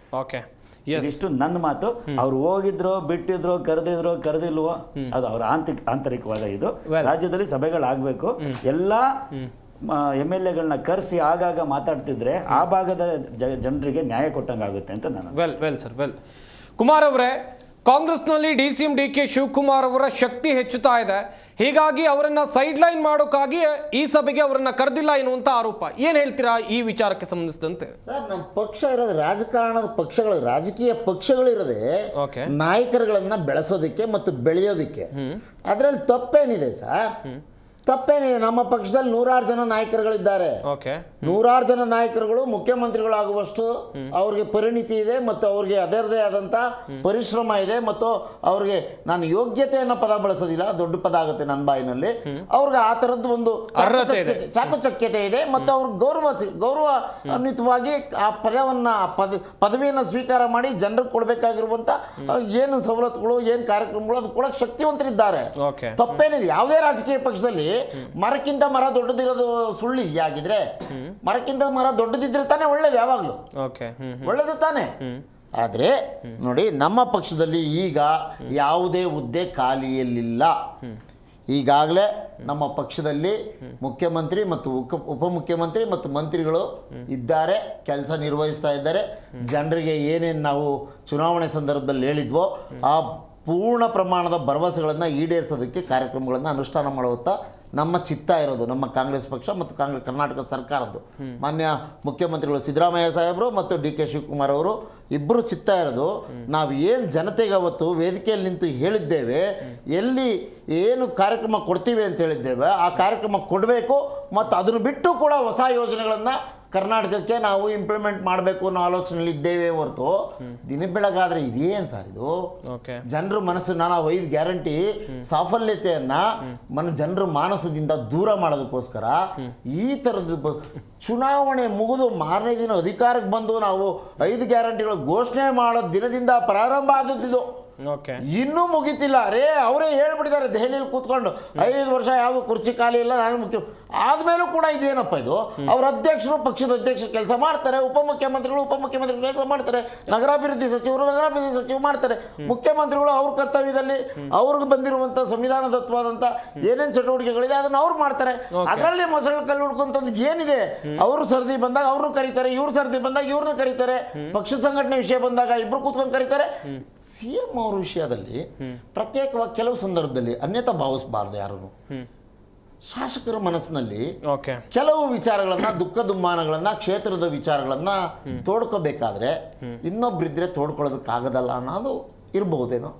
ಇದಿಷ್ಟು ನನ್ನ ಮಾತು. ಅವ್ರು ಹೋಗಿದ್ರು, ಬಿಟ್ಟಿದ್ರು, ಕರೆದಿಲ್ವೋ ಅದು ಅವ್ರ ಆಂತರಿಕವಾದ ಇದು. ರಾಜ್ಯದಲ್ಲಿ ಸಭೆಗಳಾಗಬೇಕು. ಎಲ್ಲ MLAಗಳನ್ನ ಕರೆಸಿ ಆಗಾಗ ಮಾತಾಡ್ತಿದ್ರೆ ಆ ಭಾಗದ ಜನರಿಗೆ ನ್ಯಾಯ ಕೊಟ್ಟಂಗಾಗುತ್ತೆ ಅಂತ ನಾನು. ವೆಲ್ ಕುಮಾರ್ ಅವರೇ, ಕಾಂಗ್ರೆಸ್ನಲ್ಲಿ DCM DK ಶಿವಕುಮಾರ್ ಅವರ ಶಕ್ತಿ ಹೆಚ್ಚುತ್ತಾ ಇದೆ, ಹೀಗಾಗಿ ಅವರನ್ನ ಸೈಡ್ ಲೈನ್ ಮಾಡೋಕ್ಕಾಗಿ ಈ ಸಭೆಗೆ ಅವರನ್ನ ಕರೆದಿಲ್ಲ ಎನ್ನುವಂತ ಆರೋಪ. ಏನ್ ಹೇಳ್ತೀರಾ ಈ ವಿಚಾರಕ್ಕೆ ಸಂಬಂಧಿಸಿದಂತೆ? ಸರ್, ನಮ್ಮ ಪಕ್ಷ ಇರೋದು ರಾಜಕಾರಣದ ಪಕ್ಷಗಳು, ರಾಜಕೀಯ ಪಕ್ಷಗಳಿರೋದೇ ನಾಯಕರುಗಳನ್ನ ಬೆಳೆಸೋದಿಕ್ಕೆ ಮತ್ತು ಬೆಳೆಯೋದಿಕ್ಕೆ. ಅದರಲ್ಲಿ ತಪ್ಪೇನಿದೆ ಸರ್? ತಪ್ಪೇನಿದೆ? ನಮ್ಮ ಪಕ್ಷದಲ್ಲಿ 100 ಜನ ನಾಯಕರುಗಳಿದ್ದಾರೆ. 100 ಜನ ನಾಯಕರುಗಳು ಮುಖ್ಯಮಂತ್ರಿಗಳಾಗುವಷ್ಟು ಅವ್ರಿಗೆ ಪರಿಣಿತಿ ಇದೆ ಮತ್ತು ಅವ್ರಿಗೆ ಅದರದೇ ಆದಂಥ ಪರಿಶ್ರಮ ಇದೆ ಮತ್ತು ಅವ್ರಿಗೆ ನಾನು ಯೋಗ್ಯತೆಯನ್ನ ಪದ ಬಳಸೋದಿಲ್ಲ, ದೊಡ್ಡ ಪದ ಆಗುತ್ತೆ ನನ್ನ ಬಾಯಿನಲ್ಲಿ. ಅವ್ರಿಗೆ ಆ ಥರದ್ದು ಒಂದು ಚಾಕಚಕ್ಯತೆ ಇದೆ ಮತ್ತು ಅವ್ರಿಗೆ ಗೌರವಾನ್ವಿತವಾಗಿ ಆ ಪದವಿಯನ್ನು ಸ್ವೀಕಾರ ಮಾಡಿ ಜನರಿಗೆ ಕೊಡಬೇಕಾಗಿರುವಂಥ ಏನು ಸವಲತ್ತುಗಳು, ಏನು ಕಾರ್ಯಕ್ರಮಗಳು ಅದು ಕೊಡಕ್ಕೆ ಶಕ್ತಿವಂತರಿದ್ದಾರೆ. ತಪ್ಪೇನಿದೆ? ಯಾವುದೇ ರಾಜಕೀಯ ಪಕ್ಷದಲ್ಲಿ ಮರಕ್ಕಿಂತ ಮರ ದೊಡ್ಡದಿರೋದು ಸುಳ್ಳಿದ್ಯಾಗಿದ್ರೆ, ಮರಕ್ಕಿಂತ ಮರ ದೊಡ್ಡದಿದ್ರೆ ತಾನೇ ಒಳ್ಳೇದು, ಯಾವಾಗಲೂ ಒಳ್ಳೇದು ತಾನೇ. ಆದರೆ ನೋಡಿ, ನಮ್ಮ ಪಕ್ಷದಲ್ಲಿ ಈಗ ಯಾವುದೇ ಹುದ್ದೆ ಖಾಲಿಯಲ್ಲಿಲ್ಲ. ಈಗಾಗಲೇ ನಮ್ಮ ಪಕ್ಷದಲ್ಲಿ ಮುಖ್ಯಮಂತ್ರಿ ಮತ್ತು ಉಪಮುಖ್ಯಮಂತ್ರಿ ಮತ್ತು ಮಂತ್ರಿಗಳು ಇದ್ದಾರೆ, ಕೆಲಸ ನಿರ್ವಹಿಸ್ತಾ ಇದ್ದಾರೆ. ಜನರಿಗೆ ಏನೇನು ನಾವು ಚುನಾವಣೆ ಸಂದರ್ಭದಲ್ಲಿ ಹೇಳಿದ್ವೋ ಆ ಪೂರ್ಣ ಪ್ರಮಾಣದ ಭರವಸೆಗಳನ್ನು ಈಡೇರಿಸೋದಕ್ಕೆ ಕಾರ್ಯಕ್ರಮಗಳನ್ನು ಅನುಷ್ಠಾನ ಮಾಡುತ್ತಾ ನಮ್ಮ ಚಿತ್ತ ಇರೋದು ನಮ್ಮ ಕಾಂಗ್ರೆಸ್ ಪಕ್ಷ ಮತ್ತು ಕರ್ನಾಟಕ ಸರ್ಕಾರದ್ದು. ಮಾನ್ಯ ಮುಖ್ಯಮಂತ್ರಿಗಳು ಸಿದ್ದರಾಮಯ್ಯ ಸಾಹೇಬರು ಮತ್ತು DK ಶಿವಕುಮಾರ್ ಅವರು ಇಬ್ಬರು ಚಿತ್ತ ಇರೋದು, ನಾವು ಏನು ಜನತೆಗೆ ಅವತ್ತು ವೇದಿಕೆಯಲ್ಲಿ ನಿಂತು ಹೇಳಿದ್ದೇವೆ, ಎಲ್ಲಿ ಏನು ಕಾರ್ಯಕ್ರಮ ಕೊಡ್ತೀವಿ ಅಂತ ಹೇಳಿದ್ದೇವೆ ಆ ಕಾರ್ಯಕ್ರಮ ಕೊಡಬೇಕು ಮತ್ತು ಅದನ್ನು ಬಿಟ್ಟು ಕೂಡ ಹೊಸ ಯೋಜನೆಗಳನ್ನು ಕರ್ನಾಟಕಕ್ಕೆ ನಾವು ಇಂಪ್ಲಿಮೆಂಟ್ ಮಾಡಬೇಕು ಅನ್ನೋ ಆಲೋಚನೆಯಲ್ಲಿ ಇದ್ದೇವೆ ಹೊರತು ದಿನ ಬೆಳಗಾದ್ರೆ ಇದೇನು ಸರ್ ಇದು? ಜನರ ಮನಸ್ಸನ್ನ ನಾವು 5 ಗ್ಯಾರಂಟಿ ಸಾಫಲ್ಯತೆಯನ್ನ ಜನರ ಮಾನಸದಿಂದ ದೂರ ಮಾಡೋದಕ್ಕೋಸ್ಕರ ಈ ಥರದ ಚುನಾವಣೆ ಮುಗಿದು ಮಾರನೇ ದಿನ ಅಧಿಕಾರಕ್ಕೆ ಬಂದು ನಾವು 5 ಗ್ಯಾರಂಟಿಗಳು ಘೋಷಣೆ ಮಾಡೋ ದಿನದಿಂದ ಪ್ರಾರಂಭ ಆದದ್ದು. ಇನ್ನೂ ಮುಗಿತಿಲ್ಲ ರೇ, ಅವರೇ ಹೇಳ್ಬಿಟ್ಟಿದ್ದಾರೆ ದೆಹಲಿಯಲ್ಲಿ ಕೂತ್ಕೊಂಡು 5 ವರ್ಷ ಯಾವುದು ಕುರ್ಚಿ ಖಾಲಿ ಇಲ್ಲ, ನಾನು ಮುಖ್ಯ ಆದ್ಮೇಲೂ ಕೂಡ ಇದೇನಪ್ಪ ಇದು? ಅವ್ರ ಅಧ್ಯಕ್ಷರು ಪಕ್ಷದ ಅಧ್ಯಕ್ಷರು ಕೆಲಸ ಮಾಡ್ತಾರೆ, ಉಪಮುಖ್ಯಮಂತ್ರಿಗಳು ಕೆಲಸ ಮಾಡ್ತಾರೆ, ನಗರಾಭಿವೃದ್ಧಿ ಸಚಿವರು ಮಾಡ್ತಾರೆ, ಮುಖ್ಯಮಂತ್ರಿಗಳು ಅವ್ರ ಕರ್ತವ್ಯದಲ್ಲಿ ಅವ್ರಿಗೆ ಬಂದಿರುವಂತ ಸಂವಿಧಾನದತ್ವಾದಂತ ಏನೇನು ಚಟುವಟಿಕೆಗಳಿದೆ ಅದನ್ನ ಅವ್ರು ಮಾಡ್ತಾರೆ. ಅದರಲ್ಲಿ ಮೊಸಳೆ ಕಲ್ಲು ಹುಡ್ಕೊಂತದ್ದು ಏನಿದೆ? ಅವರು ಸರ್ದಿ ಬಂದಾಗ ಅವ್ರನ್ನ ಕರೀತಾರೆ, ಇವ್ರು ಸರ್ದಿ ಬಂದಾಗ ಇವ್ರನ್ನ ಕರೀತಾರೆ, ಪಕ್ಷ ಸಂಘಟನೆ ವಿಷಯ ಬಂದಾಗ ಇಬ್ರು ಕೂತ್ಕೊಂಡು ಕರೀತಾರೆ. ಸಿಎಂ ಅವ್ರ ವಿಷಯದಲ್ಲಿ ಪ್ರತ್ಯೇಕವಾಗಿ ಕೆಲವು ಸಂದರ್ಭದಲ್ಲಿ ಅನ್ಯತಾ ಭಾವಿಸಬಾರ್ದು ಯಾರನ್ನು. ಶಾಸಕರ ಮನಸ್ಸಿನಲ್ಲಿ ಕೆಲವು ವಿಚಾರಗಳನ್ನ, ದುಃಖ ದುಮ್ಮಾನಗಳನ್ನ, ಕ್ಷೇತ್ರದ ವಿಚಾರಗಳನ್ನ ತೋಡ್ಕೋಬೇಕಾದ್ರೆ ಇನ್ನೊಬ್ರಿದ್ರೆ ತೋಡ್ಕೊಳ್ಳೋದಕ್ಕಾಗದಲ್ಲ ಅನ್ನೋದು ಇರಬಹುದೇನೋ.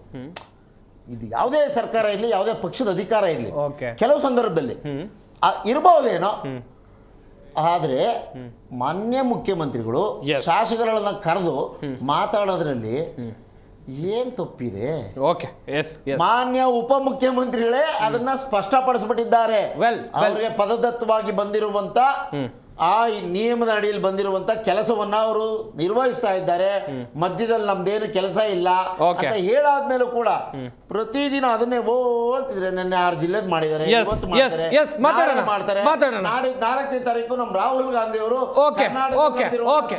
ಇದು ಯಾವುದೇ ಸರ್ಕಾರ ಇರಲಿ, ಯಾವುದೇ ಪಕ್ಷದ ಅಧಿಕಾರ ಇರಲಿ, ಕೆಲವು ಸಂದರ್ಭದಲ್ಲಿ ಇರಬಹುದೇನೋ. ಆದ್ರೆ ಮಾನ್ಯ ಮುಖ್ಯಮಂತ್ರಿಗಳು ಶಾಸಕರನ್ನ ಕರೆದು ಮಾತಾಡೋದ್ರಲ್ಲಿ ಏನ್ ತಪ್ಪಿದೆ? ಮಾನ್ಯ ಉಪಮುಖ್ಯಮಂತ್ರಿಗಳೇ ಅದನ್ನ ಸ್ಪಷ್ಟಪಡಿಸ್ಬಿಟ್ಟಿದ್ದಾರೆ. ಅವರಿಗೆ ಪದದತ್ತವಾಗಿ ಬಂದಿರುವಂತ ಆ ನಿಯಮದ ಅಡಿಯಲ್ಲಿ ಬಂದಿರುವಂತ ಕೆಲಸವನ್ನ ಅವರು ನಿರ್ವಹಿಸ್ತಾ ಇದ್ದಾರೆ. ಮಧ್ಯದಲ್ಲಿ ನಮ್ದೇನು ಕೆಲಸ ಇಲ್ಲ ಅಂತ ಹೇಳಾದ್ಮೇಲೂ ಕೂಡ ಪ್ರತಿದಿನ ಅದನ್ನೇ ಓದ್ತಿದ್ರೆ ನಿನ್ನೆ 6 ಜಿಲ್ಲೆದ್ ಮಾಡಿದ್ದಾರೆ, ಮಾಡ್ತಾರೆ. ನಾಳೆ 4ನೇ ತಾರೀಕು ನಮ್ಮ ರಾಹುಲ್ ಗಾಂಧಿ ಅವರು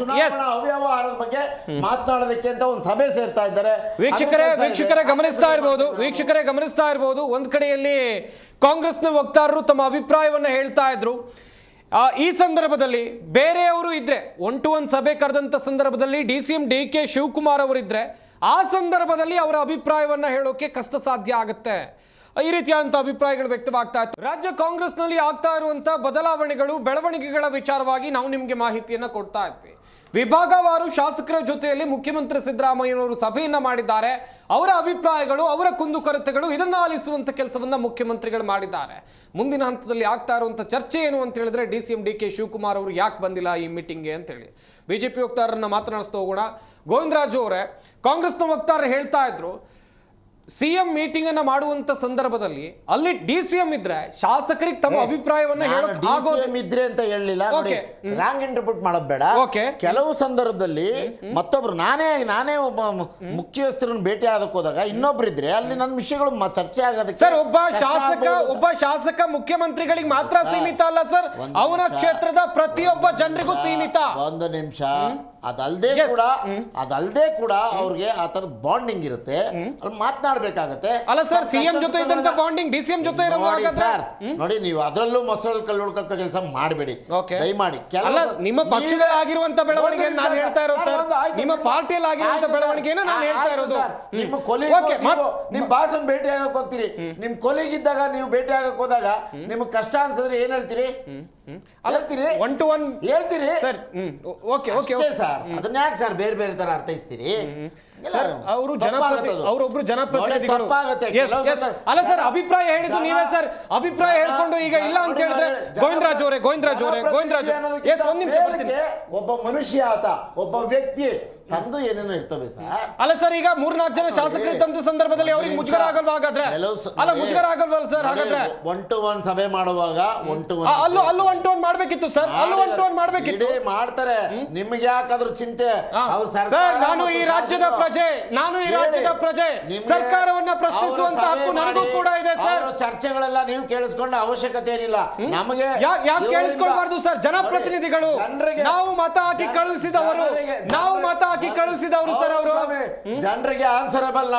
ಚುನಾವಣಾ ಅವ್ಯವಹಾರದ ಬಗ್ಗೆ ಮಾತನಾಡೋದಕ್ಕೆ ಅಂತ ಒಂದು ಸಭೆ ಸೇರ್ತಾ ಇದ್ದಾರೆ. ವೀಕ್ಷಕರೇ ಗಮನಿಸ್ತಾ ಇರಬಹುದು ಒಂದ್ ಕಡೆಯಲ್ಲಿ ಕಾಂಗ್ರೆಸ್ನ ವಕ್ತಾರರು ತಮ್ಮ ಅಭಿಪ್ರಾಯವನ್ನ ಹೇಳ್ತಾ ಇದ್ರು. ಈ ಸಂದರ್ಭದಲ್ಲಿ ಬೇರೆಯವರು ಇದ್ರೆ, 1-to-1 ಸಭೆ ಕರೆದಂತ ಸಂದರ್ಭದಲ್ಲಿ DCM DK ಶಿವಕುಮಾರ್ ಅವರಿದ್ರೆ ಆ ಸಂದರ್ಭದಲ್ಲಿ ಅವರ ಅಭಿಪ್ರಾಯವನ್ನ ಹೇಳೋಕೆ ಕಷ್ಟ ಸಾಧ್ಯ ಆಗುತ್ತೆ. ಈ ರೀತಿಯಾದಂಥ ಅಭಿಪ್ರಾಯಗಳು ವ್ಯಕ್ತವಾಗ್ತಾ ಇತ್ತು. ರಾಜ್ಯ ಕಾಂಗ್ರೆಸ್ನಲ್ಲಿ ಆಗ್ತಾ ಇರುವಂತ ಬದಲಾವಣೆಗಳು, ಬೆಳವಣಿಗೆಗಳ ವಿಚಾರವಾಗಿ ನಾವು ನಿಮಗೆ ಮಾಹಿತಿಯನ್ನ ಕೊಡ್ತಾ ಇದ್ವಿ. ವಿಭಾಗವಾರು ಶಾಸಕರ ಜೊತೆಯಲ್ಲಿ ಮುಖ್ಯಮಂತ್ರಿ ಸಿದ್ದರಾಮಯ್ಯನವರು ಸಭೆಯನ್ನ ಮಾಡಿದ್ದಾರೆ. ಅವರ ಅಭಿಪ್ರಾಯಗಳು, ಅವರ ಕುಂದುಕೊರತೆಗಳು ಇದನ್ನ ಆಲಿಸುವಂತ ಕೆಲಸವನ್ನ ಮುಖ್ಯಮಂತ್ರಿಗಳು ಮಾಡಿದ್ದಾರೆ. ಮುಂದಿನ ಹಂತದಲ್ಲಿ ಆಗ್ತಾ ಇರುವಂತ ಚರ್ಚೆ ಏನು ಅಂತ ಹೇಳಿದ್ರೆ DCM DK ಶಿವಕುಮಾರ್ ಅವರು ಯಾಕೆ ಬಂದಿಲ್ಲ ಈ ಮೀಟಿಂಗ್ಗೆ ಅಂತ ಹೇಳಿ ಬಿಜೆಪಿ ವಕ್ತಾರರನ್ನ ಮಾತನಾಡಿಸ್ತಾ ಹೋಗೋಣ. ಗೋವಿಂದರಾಜು ಅವರೇ, ಕಾಂಗ್ರೆಸ್ನ ವಕ್ತಾರರು ಹೇಳ್ತಾ ಇದ್ರು ಸಿಎಂ ಮೀಟಿಂಗ್ ಅನ್ನ ಮಾಡುವಂತ ಸಂದರ್ಭದಲ್ಲಿ ಅಲ್ಲಿ DCM ಇದ್ರೆ ಶಾಸಕರಿಗೆ ತಮ್ಮ ಅಭಿಪ್ರಾಯವನ್ನ ಇದ್ರೆ ಅಂತ ಹೇಳಲಿಲ್ಲ. ರಾಂಗ್ ಇಂಟರ್ಪ್ರಿಟ್ ಮಾಡೋದು ಬೇಡ. ಕೆಲವು ಸಂದರ್ಭದಲ್ಲಿ ಮತ್ತೊಬ್ರು ನಾನೇ ಒಬ್ಬ ಮುಖ್ಯಸ್ಥರನ್ನು ಭೇಟಿ ಆದಕ್ಕೆ ಹೋದಾಗ ಇನ್ನೊಬ್ರು ಇದ್ರೆ ಅಲ್ಲಿ ನನ್ನ ವಿಷಯಗಳು ಚರ್ಚೆ ಆಗೋದಕ್ಕೆ ಸರ್ ಒಬ್ಬ ಶಾಸಕ ಮುಖ್ಯಮಂತ್ರಿಗಳಿಗೆ ಮಾತ್ರ ಸೀಮಿತ ಅಲ್ಲ ಸರ್, ಅವನ ಕ್ಷೇತ್ರದ ಪ್ರತಿಯೊಬ್ಬ ಜನರಿಗೂ ಸೀಮಿತ. ಒಂದು ನಿಮಿಷ, ಅದಲ್ದೇ ಕೂಡ ಅವ್ರಿಗೆ ಆ ತರದ ಬಾಂಡಿಂಗ್ ಇರುತ್ತೆ, ಅಲ್ಲಿ ಮಾತನಾಡ್ಬೇಕಾಗತ್ತೆ. ಅಲ್ಲ ಸರ್, ಸಿಎಂ ಜೊತೆ ಇದ್ದಂತ ಬಾಂಡಿಂಗ್ DCM ಜೊತೆ ಸರ್ ನೋಡಿ, ನೀವು ಅದರಲ್ಲೂ ಮೊಸರಲ್ಲಿ ಕಲ್ಲು ಹುಡ್ಕೋ ಕೆಲಸ ಮಾಡಬೇಡಿ ದಯಮಾಡಿ. ನಿಮ್ಮ ಪಕ್ಷದಲ್ಲಾಗಿರುವಂತ ಬೆಳವಣಿಗೆ ನಾನು ಹೇಳ್ತಾ ಇರೋದು ಸರ್, ನಿಮ್ಮ ಪಾರ್ಟಿಯಲ್ಲಿ ಆಗಿರುವಂತ ಬೆಳವಣಿಗೆನ ನಾನು ಹೇಳ್ತಾ ಇರೋದು. ನಿಮ್ಮ ನಿಮ್ ಭಾಷಣ ಭೇಟಿ ಆಗಕ್ ಹೋಗ್ತೀರಿ, ನಿಮ್ ಕೊಲಿಗಿದ್ದಾಗ ನೀವು ಭೇಟಿ ಆಗಕ್ ಹೋದಾಗ ನಿಮ್ಗೆ ಕಷ್ಟ ಅನ್ಸಿದ್ರೆ ಏನ್ ಹೇಳ್ತೀರಿ? ಹೇಳ್ತೀರಿ 1-to-1 ಹೇಳ್ತೀರಿ ಸರ್. ಸರ್ ಅದನ್ನ ಯಾಕೆ ಸರ್ ಬೇರೆ ಬೇರೆ ತರ ಅರ್ಥೈಸ್ತೀರಿ? ಅವರೊಬ್ರು ಜನಪ್ರತಿನಿಧಿಗಳು. ಅಲ್ಲ ಸರ್, ಅಭಿಪ್ರಾಯ ಹೇಳಿದ್ದು ನೀವೇ ಸರ್. ಅಭಿಪ್ರಾಯ ಹೇಳ್ಕೊಂಡು ಈಗ ಇಲ್ಲ ಅಂತ ಹೇಳಿದ್ರೆ ಗೋವಿಂದರಾಜ್ ಅವರೇ ಒಂದ್ ನಿಮಿಷ. ಒಬ್ಬ ಮನುಷ್ಯ ಆತ, ಒಬ್ಬ ವ್ಯಕ್ತಿ ತಂದು ಏನೇನೋ ಇರ್ತವೆ ಸರ್. ಅಲ್ಲ ಸರ್, ಈಗ 3-4 ಜನ ಶಾಸಕರು ಇದ್ದಂತ ಸಂದರ್ಭದಲ್ಲಿ ಅವ್ರಿಗೆ ಮುಜುಗರ ಆಗಲ್ವಾ ಹಾಗಾದ್ರೆ? ಮುಜುಗರ ಆಗಲ್ವಲ್ಲ ಸರ್ ಹಾಗಾದ್ರೆ? 1-to-1 ಸಭೆ ಮಾಡುವಾಗ 1-to-1 ಅಲ್ಲೂ 1-to-1 ಮಾಡ್ಬೇಕಿತ್ತು ಸರ್, ಅಲ್ಲೂ 1-to-1 ಮಾಡ್ಬೇಕಿತ್ತು. ಮಾಡ್ತಾರೆ, ನಿಮ್ಗೆ ಯಾಕಾದ್ರೂ ಚಿಂತೆ? ಸರ್, ನಾನು ಈ ರಾಜ್ಯದ ಪ್ರಜೆ, ಸರ್ಕಾರವನ್ನ ಪ್ರಶ್ನಿಸುವಂತ ಹಕ್ಕು ನನಗೂ ಕೂಡ ಇದೆ ಸರ್. ಚರ್ಚೆಗಳೆಲ್ಲ ನೀವು ಕೇಳಿಸ್ಕೊಂಡ ಅವಶ್ಯಕತೆ ಏನಿಲ್ಲ. ನಮಗೆ ಯಾಕೆ ಕೇಳಿಸ್ಕೊಳ್ಬಾರ್ದು ಸರ್? ಜನಪ್ರತಿನಿಧಿಗಳು, ನಾವು ಮತ ಹಾಕಿ ಕಳುಹಿಸಿದವರು ಸರ್ ಅವರು. ಜನರಿಗೆ ಆನ್ಸರಬಲ್.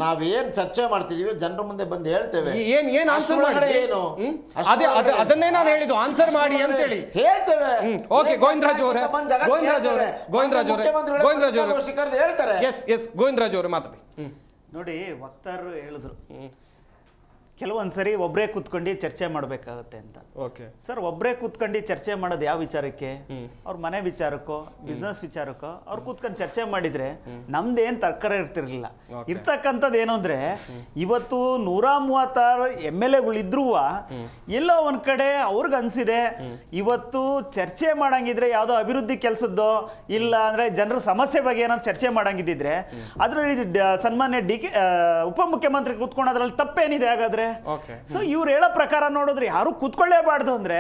ನಾವೇನ್ ಚರ್ಚೆ ಮಾಡ್ತಿದೀವಿ ಜನರ ಮುಂದೆ ಬಂದು ಹೇಳ್ತೇವೆ. ಏನ್ ಆನ್ಸರ್ ಮಾಡಿ ಏನು ಅದನ್ನೇ ನಾನು ಹೇಳಿದ್ದು, ಆನ್ಸರ್ ಮಾಡಿ ಅಂತ ಹೇಳಿ ಹೇಳ್ತೇವೆ. ಓಕೆ, ಗೋವಿಂದರಾಜ್ ಅವರೇ ಹೇಳ್ತಾರೆ. ಗೋವಿಂದರಾಜ್ ಅವರೇ ಮಾತಾಡಿ. ನೋಡಿ, ವಕ್ತಾರರು ಹೇಳಿದ್ರು ಕೆಲವೊಂದ್ಸರಿ ಒಬ್ಬರೇ ಕೂತ್ಕೊಂಡು ಚರ್ಚೆ ಮಾಡಬೇಕಾಗತ್ತೆ ಅಂತ. ಓಕೆ ಸರ್, ಒಬ್ಬರೇ ಕೂತ್ಕೊಂಡು ಚರ್ಚೆ ಮಾಡೋದು ಯಾವ ವಿಚಾರಕ್ಕೆ? ಅವ್ರ ಮನೆ ವಿಚಾರಕ್ಕೋ ಬಿಸ್ನೆಸ್ ವಿಚಾರಕ್ಕೋ ಅವ್ರು ಕೂತ್ಕೊಂಡು ಚರ್ಚೆ ಮಾಡಿದ್ರೆ ನಮ್ದೇನ್ ತರ್ಕರ ಇರ್ತಿರ್ಲಿಲ್ಲ. ಇರ್ತಕ್ಕಂಥದ್ದು ಏನು ಅಂದ್ರೆ ಇವತ್ತು 136 MLA ಇದ್ರೂ ಎಲ್ಲೋ ಒಂದ್ ಕಡೆ ಅವ್ರಿಗೆ ಅನ್ಸಿದೆ ಇವತ್ತು ಚರ್ಚೆ ಮಾಡಂಗಿದ್ರೆ ಯಾವ್ದೋ ಅಭಿವೃದ್ಧಿ ಕೆಲಸದ್ದೋ ಇಲ್ಲ ಅಂದ್ರೆ ಜನರ ಸಮಸ್ಯೆ ಬಗ್ಗೆ ಏನೋ ಚರ್ಚೆ ಮಾಡಂಗಿದ್ರೆ ಅದ್ರಲ್ಲಿ ಸನ್ಮಾನ್ಯ ಉಪಮುಖ್ಯಮಂತ್ರಿ ಕೂತ್ಕೊಂಡೋದ್ರಲ್ಲಿ ತಪ್ಪೇನಿದೆ ಹಾಗಾದ್ರೆ? ಸೊ ಇವ್ರು ಹೇಳೋ ಪ್ರಕಾರ ನೋಡಿದ್ರೆ ಯಾರು ಕೂತ್ಕೊಳ್ಳೇಬಾರ್ದು ಅಂದ್ರೆ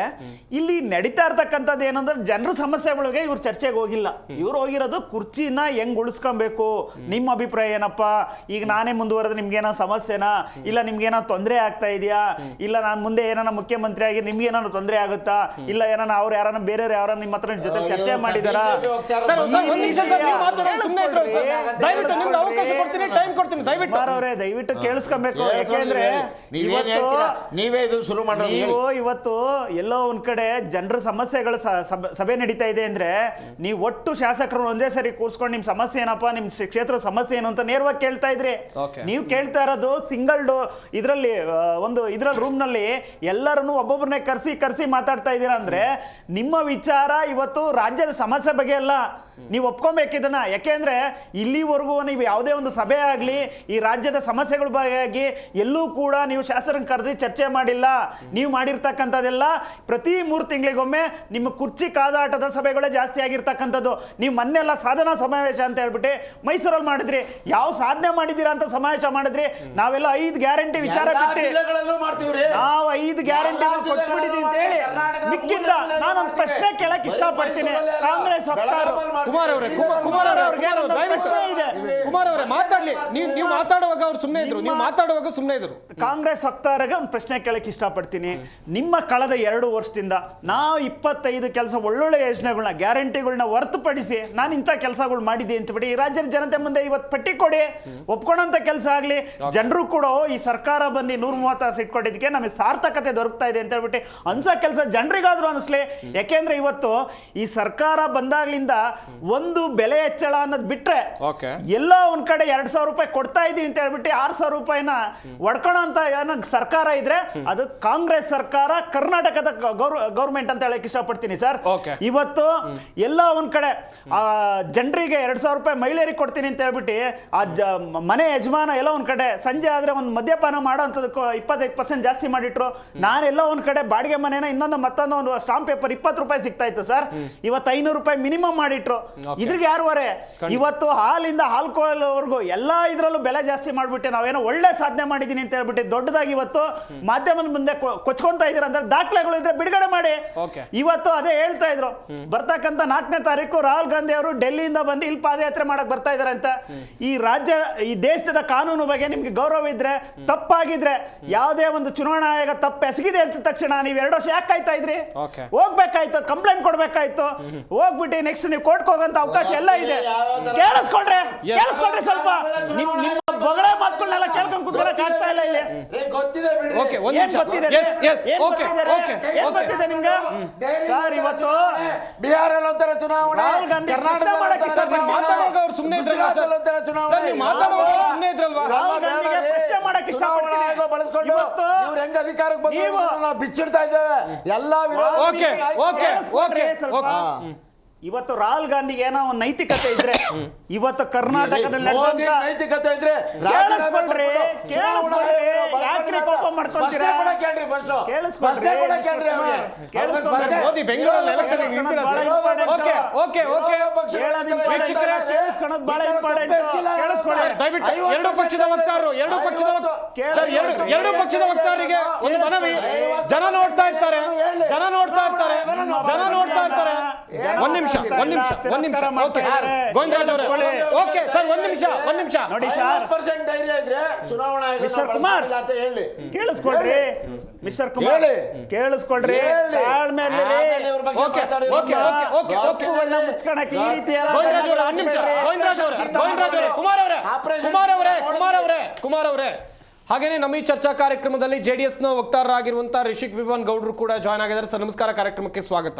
ಇಲ್ಲಿ ನಡೀತಾ ಇರ್ತಕ್ಕಂಥದ್ದು ಏನಂದ್ರೆ ಜನರ ಸಮಸ್ಯೆಗಳಿಗೆ ಇವ್ರು ಚರ್ಚೆಗೆ ಹೋಗಿಲ್ಲ. ಇವ್ರು ಹೋಗಿರೋದು ಕುರ್ಚಿನ ಹೆಂಗ್ ಉಳಿಸ್ಕೊಬೇಕು, ನಿಮ್ಮ ಅಭಿಪ್ರಾಯ ಏನಪ್ಪಾ, ಈಗ ನಾನೇ ಮುಂದುವರೆದ್ರೆ ನಿಮ್ಗೇನೋ ಸಮಸ್ಯೆನಾ, ಇಲ್ಲ ನಿಮ್ಗೇನೋ ತೊಂದರೆ ಆಗ್ತಾ ಇದೆಯಾ, ಇಲ್ಲ ನಾನು ಮುಂದೆ ಏನಾನ ಮುಖ್ಯಮಂತ್ರಿ ಆಗಿ ನಿಮ್ಗೆ ಏನಾದ್ರು ತೊಂದರೆ ಆಗುತ್ತಾ, ಇಲ್ಲ ಏನಾನ ಅವ್ರು ಯಾರನ್ನ ಬೇರೆಯವ್ರು ಯಾರ ನಿಮ್ಮ ಹತ್ರ ಜೊತೆ ಚರ್ಚೆ ಮಾಡಿದಾರಾ? ದಯವಿಟ್ಟು ಕೇಳಿಸ್ಕೊಬೇಕು. ಯಾಕೆಂದ್ರೆ ನೀವು ಇವತ್ತು ಎಲ್ಲೋ ಒಂದ್ ಕಡೆ ಜನರ ಸಮಸ್ಯೆಗಳ ಸಭೆ ನಡೀತಾ ಇದೆ ಅಂದ್ರೆ ನೀವು ಒಟ್ಟು ಶಾಸಕರು ಒಂದೇ ಸರಿ ಕೂರ್ಸ್ಕೊಂಡು ನಿಮ್ ಸಮಸ್ಯೆ ಏನಪ್ಪಾ, ನಿಮ್ ಕ್ಷೇತ್ರ ಸಮಸ್ಯೆ ಏನು ಅಂತ ನೇರವಾಗಿ ಕೇಳ್ತಾ ಇದ್ರಿ. ನೀವು ಕೇಳ್ತಾ ಇರೋದು ಸಿಂಗಲ್ ಇದ್ರಲ್ಲಿ ರೂಮ್ ನಲ್ಲಿ ಎಲ್ಲರನ್ನು ಒಬ್ಬೊಬ್ಬರನ್ನೇ ಕರ್ಸಿ ಮಾತಾಡ್ತಾ ಇದ್ದೀರಾ ಅಂದ್ರೆ ನಿಮ್ಮ ವಿಚಾರ ಇವತ್ತು ರಾಜ್ಯದ ಸಮಸ್ಯೆ ಬಗ್ಗೆ ಅಲ್ಲ. ನೀವು ಒಪ್ಕೊಬೇಕಿದನ್ನ. ಯಾಕೆಂದ್ರೆ ಇಲ್ಲಿವರೆಗೂ ನೀವು ಯಾವುದೇ ಒಂದು ಸಭೆ ಆಗ್ಲಿ ಈ ರಾಜ್ಯದ ಸಮಸ್ಯೆಗಳ ಬಗ್ಗೆ ಎಲ್ಲೂ ಕೂಡ ನೀವು ಶಾಸಕರನ್ನ ಕರೆದು ಚರ್ಚೆ ಮಾಡಿಲ್ಲ. ನೀವು ಮಾಡಿರ್ತಕ್ಕಂಥದ್ದೆಲ್ಲ ಪ್ರತಿ 3 ತಿಂಗಳಿಗೊಮ್ಮೆ ನಿಮ್ಮ ಕುರ್ಚಿ ಕಾದಾಟದ ಸಭೆಗಳೇ ಜಾಸ್ತಿ ಆಗಿರ್ತಕ್ಕಂಥದ್ದು. ನೀವು ಮೊನ್ನೆಲ್ಲ ಸಾಧನಾ ಸಮಾವೇಶ ಅಂತ ಹೇಳ್ಬಿಟ್ಟು ಮೈಸೂರಲ್ಲಿ ಮಾಡಿದ್ರಿ. ಯಾವ ಸಾಧನೆ ಮಾಡಿದ್ದೀರಾ ಅಂತ ಸಮಾವೇಶ ಮಾಡಿದ್ರಿ. ನಾವೆಲ್ಲ 5 ಗ್ಯಾರಂಟಿ ವಿಚಾರ ಬಿಟ್ಟು ನಾವು 5 ಗ್ಯಾರಂಟಿ ಕೊಟ್ಬಿಟ್ಟಿದ್ದೀವಿ ಅಂತ ಹೇಳಿ ಮಿಕ್ಕಿದ್ದ ನಾನೊಂದು ಪ್ರಶ್ನೆ ಕೇಳಕ್ ಇಷ್ಟಪಡ್ತೀನಿ. ಕಾಂಗ್ರೆಸ್ ವಕ್ತಾರರು ಕುಮಾರ್ ಅವರೇ ಮಾತಾಡ್ಲಿ. ನೀವು ಮಾತಾಡುವಾಗ ಅವ್ರು ಸುಮ್ಮನೆ ಇದ್ರು, ನೀವು ಮಾತಾಡುವಾಗ ಸುಮ್ಮನೆ ಇದ್ರು. ಕಾಂಗ್ರೆಸ್ ವಕ್ತಾರರಿಗೆ ಒಂದು ಪ್ರಶ್ನೆ ಕೇಳಕ್ ಇಷ್ಟಪಡ್ತೀನಿ. ನಿಮ್ಮ ಕಳೆದ 2 ವರ್ಷದಿಂದ ನಾವು 25 ಕೆಲಸ ಒಳ್ಳೊಳ್ಳೆ ಯೋಜನೆಗಳನ್ನ ಗ್ಯಾರಂಟಿಗಳನ್ನ ಹೊರತುಪಡಿಸಿ ನಾನು ಇಂಥ ಕೆಲಸಗಳು ಮಾಡಿದ್ದೆ ಅಂತ ಬಿಡಿ ಈ ರಾಜ್ಯದ ಜನತೆ ಮುಂದೆ ಇವತ್ತು ಪಟ್ಟಿ ಕೊಡಿ. ಒಪ್ಕೊಂಡಂತ ಕೆಲಸ ಆಗ್ಲಿ, ಜನರು ಕೂಡ ಈ ಸರ್ಕಾರ ಬಂದು 136 ಸೀಟ್ ಕೊಟ್ಟಿದ್ದಕ್ಕೆ ನಮಗೆ ಸಾರ್ಥಕತೆ ದೊರಕ್ತಾ ಇದೆ ಅಂತ ಹೇಳ್ಬಿಟ್ಟು ಅನ್ಸೋ ಕೆಲಸ ಜನರಿಗಾದ್ರೂ ಅನಿಸ್ಲಿ. ಯಾಕೆಂದ್ರೆ ಇವತ್ತು ಈ ಸರ್ಕಾರ ಬಂದಾಗ್ಲಿಂದ ಒಂದು ಬೆಲೆ ಹೆಚ್ಚಳ ಅನ್ನೋದು ಬಿಟ್ರೆ ಎಲ್ಲ ಒಂದ್ ಕಡೆ 2,000 ರೂಪಾಯಿ ಕೊಡ್ತಾ ಇದೀವಿ ಅಂತ ಹೇಳ್ಬಿಟ್ಟು 6,000 ರೂಪಾಯಿನ ಒಡ್ಕೊಳೋ ಅಂತ ಸರ್ಕಾರ ಇದ್ರೆ ಅದು ಕಾಂಗ್ರೆಸ್ ಸರ್ಕಾರ, ಕರ್ನಾಟಕದ ಗೌರ್ಮೆಂಟ್ ಅಂತ ಹೇಳಕ್ ಇಷ್ಟಪಡ್ತೀನಿ ಸರ್. ಇವತ್ತು ಎಲ್ಲ ಒಂದ್ ಕಡೆ ಜನರಿಗೆ 2,000 ರೂಪಾಯಿ ಮಹಿಳೆಯರಿಗೆ ಕೊಡ್ತೀನಿ ಅಂತ ಹೇಳ್ಬಿಟ್ಟು ಆ ಮನೆ ಯಜಮಾನ ಎಲ್ಲ ಒಂದ್ ಕಡೆ ಸಂಜೆ ಆದ್ರೆ ಒಂದು ಮದ್ಯಪಾನ ಮಾಡೋ ಅಂತದಕ್ಕೂ 25% ಜಾಸ್ತಿ ಮಾಡಿಟ್ರು. ನಾನೆಲ್ಲ ಒಂದ್ ಕಡೆ ಬಾಡಿಗೆ ಮನೇನ ಮತ್ತೊಂದು ಸ್ಟಾಂಪ್ ಪೇಪರ್ 20 ರೂಪಾಯಿ ಸಿಗ್ತಾ ಇತ್ತು ಸರ್. ಇವತ್ತು 500 ರೂಪಾಯಿ ಮಿನಿಮಮ್ ಮಾಡಿಟ್ರು. ಇದ್ರಿಗೆ ಯಾರುವರೆ ಇವತ್ತು ಹಾಲಿಂದ ಹಾಲ್ಕೋವರೆಗೂ ಎಲ್ಲಾ ಇದ್ರಲ್ಲೂ ಬೆಲೆ ಜಾಸ್ತಿ ಮಾಡ್ಬಿಟ್ಟು ನಾವೇನೋ ಒಳ್ಳೆ ಸಾಧನೆ ಮಾಡಿದೀನಿ ಅಂತ ಹೇಳ್ಬಿಟ್ಟು ದೊಡ್ಡದಾಗಿ ಇವತ್ತು ಮಾಧ್ಯಮದ ಮುಂದೆ ಕೊಚ್ಕೊಂತ ಇದೀರ ಅಂದ್ರೆ ದಾಖಲೆಗಳು ಇದ್ರೆ ಬಿಡುಗಡೆ ಮಾಡಿ. ಇವತ್ತು ಅದೇ ಹೇಳ್ತಾ ಇದ್ರು, ಬರ್ತಕ್ಕಂಥ 4ನೇ ತಾರೀಕು ರಾಹುಲ್ ಗಾಂಧಿ ಅವರು ಡೆಲ್ಲಿಯಿಂದ ಬಂದು ಇಲ್ಲಿ ಪಾದಯಾತ್ರೆ ಮಾಡಕ್ ಬರ್ತಾ ಇದಾರೆ ಅಂತ. ಈ ದೇಶದ ಕಾನೂನು ಬಗ್ಗೆ ನಿಮ್ಗೆ ಗೌರವ ಇದ್ರೆ, ತಪ್ಪಾಗಿದ್ರೆ ಯಾವುದೇ ಒಂದು ಚುನಾವಣಾ ಆಯೋಗ ತಪ್ಪು ಎಸಗಿದೆ ಅಂತ ತಕ್ಷಣ ನೀವು 2 ವರ್ಷ ಯಾಕೆ ಕಾಯ್ತಾ ಇದ್ರಿ? ಹೋಗ್ಬೇಕಾಯ್ತು, ಕಂಪ್ಲೇಂಟ್ ಕೊಡ್ಬೇಕಾಯ್ತು, ಹೋಗ್ಬಿಟ್ಟು ನೆಕ್ಸ್ಟ್ ನೀವು ಕೋರ್ಟ್ಗೆ ಹೋಗಂತ ಅವಕಾಶ ಎಲ್ಲ ಇದೆ. ಕೇಳಿಸ್ಕೊಂಡ್ರೆ ಸ್ವಲ್ಪ ನಿಮ್ಮ ಬೊಗಳೆ ಮಾತುಗಳನ್ನೆಲ್ಲ ಕೇಳ್ಕೊಂಡು ಕೂತ್ಕೊಳ್ಳಕ್ ಆಗ್ತಾ ಇಲ್ಲ ಇಲ್ಲಿ. ಗೊತ್ತಿದೆ ನಿಮ್ಗೆ ಸರ್. ಇವತ್ತು ಬಿಹಾರಲ್ಲಿ ಒಂಥರ ಚುನಾವಣೆ, ರಾಹುಲ್ ಗಾಂಧಿ ಪ್ರಶ್ನೆ ಮಾಡಕ್ ಇಷ್ಟಪಡ್ತೀನಿ. ಬಿಚ್ಚಿಡ್ತಾ ಇದ್ದೇವೆ ಎಲ್ಲ. ಇವತ್ತು ರಾಹುಲ್ ಗಾಂಧಿಗೆ ಏನೋ ಒಂದು ನೈತಿಕತೆ ಇದ್ರೆ ಇವತ್ತು ಕರ್ನಾಟಕದಲ್ಲಿ ನೈತಿಕತೆ ಇದ್ರೆ ಮೋದಿ ಬೆಂಗಳೂರಲ್ಲಿ ಎಲೆಕ್ಷನ್ ದಯವಿಟ್ಟು ಎರಡು ಪಕ್ಷದ ವಕ್ತಾರರಿಗೆ ಒಂದು ಮನವಿ. ಜನ ನೋಡ್ತಾ ಇರ್ತಾರೆ. ಒಂದ್ ನಿಮಿಷ ಓಕೆ ಗೋವಿಂದರಾಜ್ ಅವರೇ. ಓಕೆ ಸರ್, ಒಂದ್ ನಿಮಿಷ ನೋಡಿ ಸರ್. ಧೈರ್ಯ ಇದ್ರೆ ಚುನಾವಣಾ ಮಿಸ್ಟರ್ ಕುಮಾರ್ ಕೇಳಿಸ್ಕೊಳ್ರಿ. ಮಿಸ್ಟರ್ ಕುಮಾರ್ ಕೇಳಿಸ್ಕೊಳ್ರಿ. ತಾಳ್ಮೆಯಲ್ಲಿ ಮುಚ್ಕೊಳಕ್ಕೆ ಈ ರೀತಿ ಕುಮಾರ್ ಅವರೇ ಹಾಗೇನೆ ನಮ್ಮ ಈ ಚರ್ಚಾ ಕಾರ್ಯಕ್ರಮದಲ್ಲಿ JDS ನ ವಕ್ತಾರರಾಗಿರುವಂತಹ ರಿಷಿಕ್ ವಿವಾನ್ ಗೌಡ್ರು ಕೂಡ ಜಾಯ್ನ್ ಆಗಿದ್ದಾರೆ. ಸರ್ ನಮಸ್ಕಾರ, ಕಾರ್ಯಕ್ರಮಕ್ಕೆ ಸ್ವಾಗತ.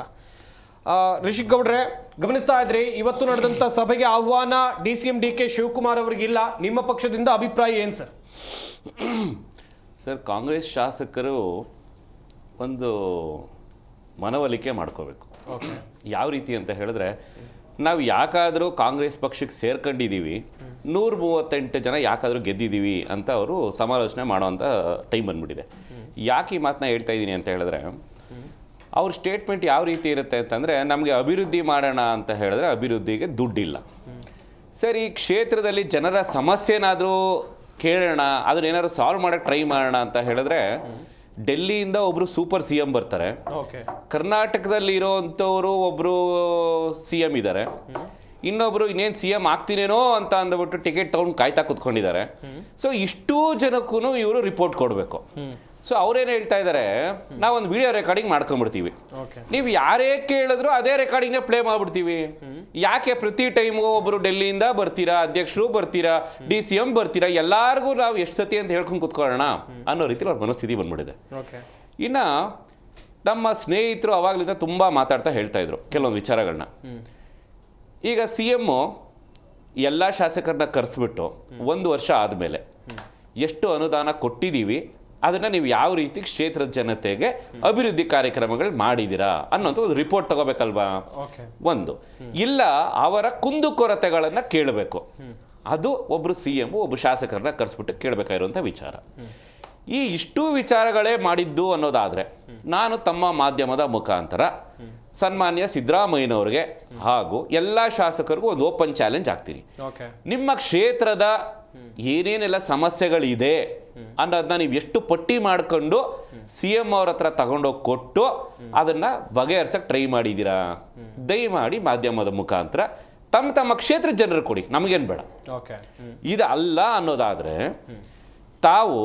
ರಿಷಿಕ್ ಗೌಡ್ರೆ, ಗಮನಿಸ್ತಾ ಇದ್ರಿ ಇವತ್ತು ನಡೆದಂತ ಸಭೆಗೆ ಆಹ್ವಾನ DCM DK ಶಿವಕುಮಾರ್ ಅವರಿಗಿಲ್ಲ. ನಿಮ್ಮ ಪಕ್ಷದಿಂದ ಅಭಿಪ್ರಾಯ ಏನ್ ಸರ್? ಸರ್, ಕಾಂಗ್ರೆಸ್ ಶಾಸಕರು ಒಂದು ಮನವೊಲಿಕೆ ಮಾಡ್ಕೋಬೇಕು. ಯಾವ ರೀತಿ ಅಂತ ಹೇಳಿದ್ರೆ, ನಾವು ಯಾಕಾದರೂ ಕಾಂಗ್ರೆಸ್ ಪಕ್ಷಕ್ಕೆ ಸೇರ್ಕೊಂಡಿದ್ದೀವಿ, 138 ಜನ ಯಾಕಾದರೂ ಗೆದ್ದಿದ್ದೀವಿ ಅಂತ ಅವರು ಸಮಾಲೋಚನೆ ಮಾಡೋವಂಥ ಟೈಮ್ ಬಂದ್ಬಿಟ್ಟಿದೆ. ಯಾಕೆ ಈ ಮಾತನ್ನ ಹೇಳ್ತಾ ಇದ್ದೀನಿ ಅಂತ ಹೇಳಿದ್ರೆ, ಅವ್ರ ಸ್ಟೇಟ್ಮೆಂಟ್ ಯಾವ ರೀತಿ ಇರುತ್ತೆ ಅಂತಂದರೆ, ನಮಗೆ ಅಭಿವೃದ್ಧಿ ಮಾಡೋಣ ಅಂತ ಹೇಳಿದ್ರೆ ಅಭಿವೃದ್ಧಿಗೆ ದುಡ್ಡಿಲ್ಲ. ಸರ್, ಈ ಕ್ಷೇತ್ರದಲ್ಲಿ ಜನರ ಸಮಸ್ಯೆನಾದರೂ ಕೇಳೋಣ, ಅದನ್ನೇನಾದ್ರು ಸಾಲ್ವ್ ಮಾಡೋಕ್ಕೆ ಟ್ರೈ ಮಾಡೋಣ ಅಂತ ಹೇಳಿದ್ರೆ, ಡೆಲ್ಲಿಯಿಂದ ಒಬ್ಬರು ಸೂಪರ್ CM ಬರ್ತಾರೆ, ಕರ್ನಾಟಕದಲ್ಲಿ ಇರೋವಂಥವ್ರು ಒಬ್ಬರು CM ಇದ್ದಾರೆ, ಇನ್ನೊಬ್ರು ಇನ್ನೇನು CM ಆಗ್ತೀನೇನೋ ಅಂತ ಅಂದ್ಬಿಟ್ಟು ಟಿಕೆಟ್ ತೊಗೊಂಡು ಕಾಯ್ತಾ ಕೂತ್ಕೊಂಡಿದ್ದಾರೆ. ಸೊ ಇಷ್ಟೂ ಜನಕ್ಕೂ ಇವರು ರಿಪೋರ್ಟ್ ಕೊಡಬೇಕು. ಸೊ ಅವ್ರೇನು ಹೇಳ್ತಾ ಇದ್ದಾರೆ, ನಾವೊಂದು ವಿಡಿಯೋ ರೆಕಾರ್ಡಿಂಗ್ ಮಾಡ್ಕೊಂಡ್ಬಿಡ್ತೀವಿ, ನೀವು ಯಾರೇ ಕೇಳಿದ್ರು ಅದೇ ರೆಕಾರ್ಡಿಂಗೇ ಪ್ಲೇ ಮಾಡ್ಬಿಡ್ತೀವಿ. ಯಾಕೆ ಪ್ರತಿ ಟೈಮು ಒಬ್ಬರು ಡೆಲ್ಲಿಯಿಂದ ಬರ್ತೀರಾ, ಅಧ್ಯಕ್ಷರು ಬರ್ತೀರಾ, DCM ಬರ್ತೀರಾ, ಎಲ್ಲರಿಗೂ ನಾವು ಎಷ್ಟು ಸತಿ ಅಂತ ಹೇಳ್ಕೊಂಡು ಕೂತ್ಕೊಳ್ಳೋಣ ಅನ್ನೋ ರೀತಿಲಿ ಅವ್ರ ಮನಸ್ಥಿತಿ ಬಂದ್ಬಿಟ್ಟಿದೆ. ಇನ್ನು ನಮ್ಮ ಸ್ನೇಹಿತರು ಅವಾಗಲಿಂದ ತುಂಬ ಮಾತಾಡ್ತಾ ಹೇಳ್ತಾ ಇದ್ರು ಕೆಲವೊಂದು ವಿಚಾರಗಳನ್ನ. ಈಗ CM ಎಲ್ಲ ಶಾಸಕರನ್ನ ಕರೆಸ್ಬಿಟ್ಟು 1 ವರ್ಷ ಆದಮೇಲೆ ಎಷ್ಟು ಅನುದಾನ ಕೊಟ್ಟಿದ್ದೀವಿ, ಅದನ್ನು ನೀವು ಯಾವ ರೀತಿ ಕ್ಷೇತ್ರದ ಜನತೆಗೆ ಅಭಿವೃದ್ಧಿ ಕಾರ್ಯಕ್ರಮಗಳು ಮಾಡಿದ್ದೀರಾ ಅನ್ನೋಂಥ ಒಂದು ರಿಪೋರ್ಟ್ ತಗೋಬೇಕಲ್ವಾ. ಒಂದು ಇಲ್ಲ, ಅವರ ಕುಂದುಕೊರತೆಗಳನ್ನು ಕೇಳಬೇಕು. ಅದು ಒಬ್ಬರು CM ಒಬ್ಬ ಶಾಸಕರನ್ನ ಕರೆಸ್ಬಿಟ್ಟು ಕೇಳಬೇಕಾಗಿರುವಂಥ ವಿಚಾರ. ಈ ಇಷ್ಟೂ ವಿಚಾರಗಳೇ ಮಾಡಿದ್ದು ಅನ್ನೋದಾದರೆ, ನಾನು ತಮ್ಮ ಮಾಧ್ಯಮದ ಮುಖಾಂತರ ಸನ್ಮಾನ್ಯ ಸಿದ್ದರಾಮಯ್ಯನವ್ರಿಗೆ ಹಾಗೂ ಎಲ್ಲ ಶಾಸಕರಿಗೂ ಒಂದು ಓಪನ್ ಚಾಲೆಂಜ್ ಆಗ್ತೀನಿ. ನಿಮ್ಮ ಕ್ಷೇತ್ರದ ಏನೇನೆಲ್ಲ ಸಮಸ್ಯೆಗಳಿದೆ ಅನ್ನೋದನ್ನ ನೀವು ಎಷ್ಟು ಪಟ್ಟಿ ಮಾಡ್ಕೊಂಡು CM ಅವ್ರ ಹತ್ರ ತಗೊಂಡೋಗಿ ಕೊಟ್ಟು ಅದನ್ನು ಬಗೆಹರಿಸಕ್ಕೆ ಟ್ರೈ ಮಾಡಿದ್ದೀರಾ? ದಯಮಾಡಿ ಮಾಧ್ಯಮದ ಮುಖಾಂತರ ತಮ್ಮ ಕ್ಷೇತ್ರ ಜನರು ಕೊಡಿ, ನಮಗೇನು ಬೇಡ. ಇದು ಅಲ್ಲ ಅನ್ನೋದಾದರೆ, ತಾವು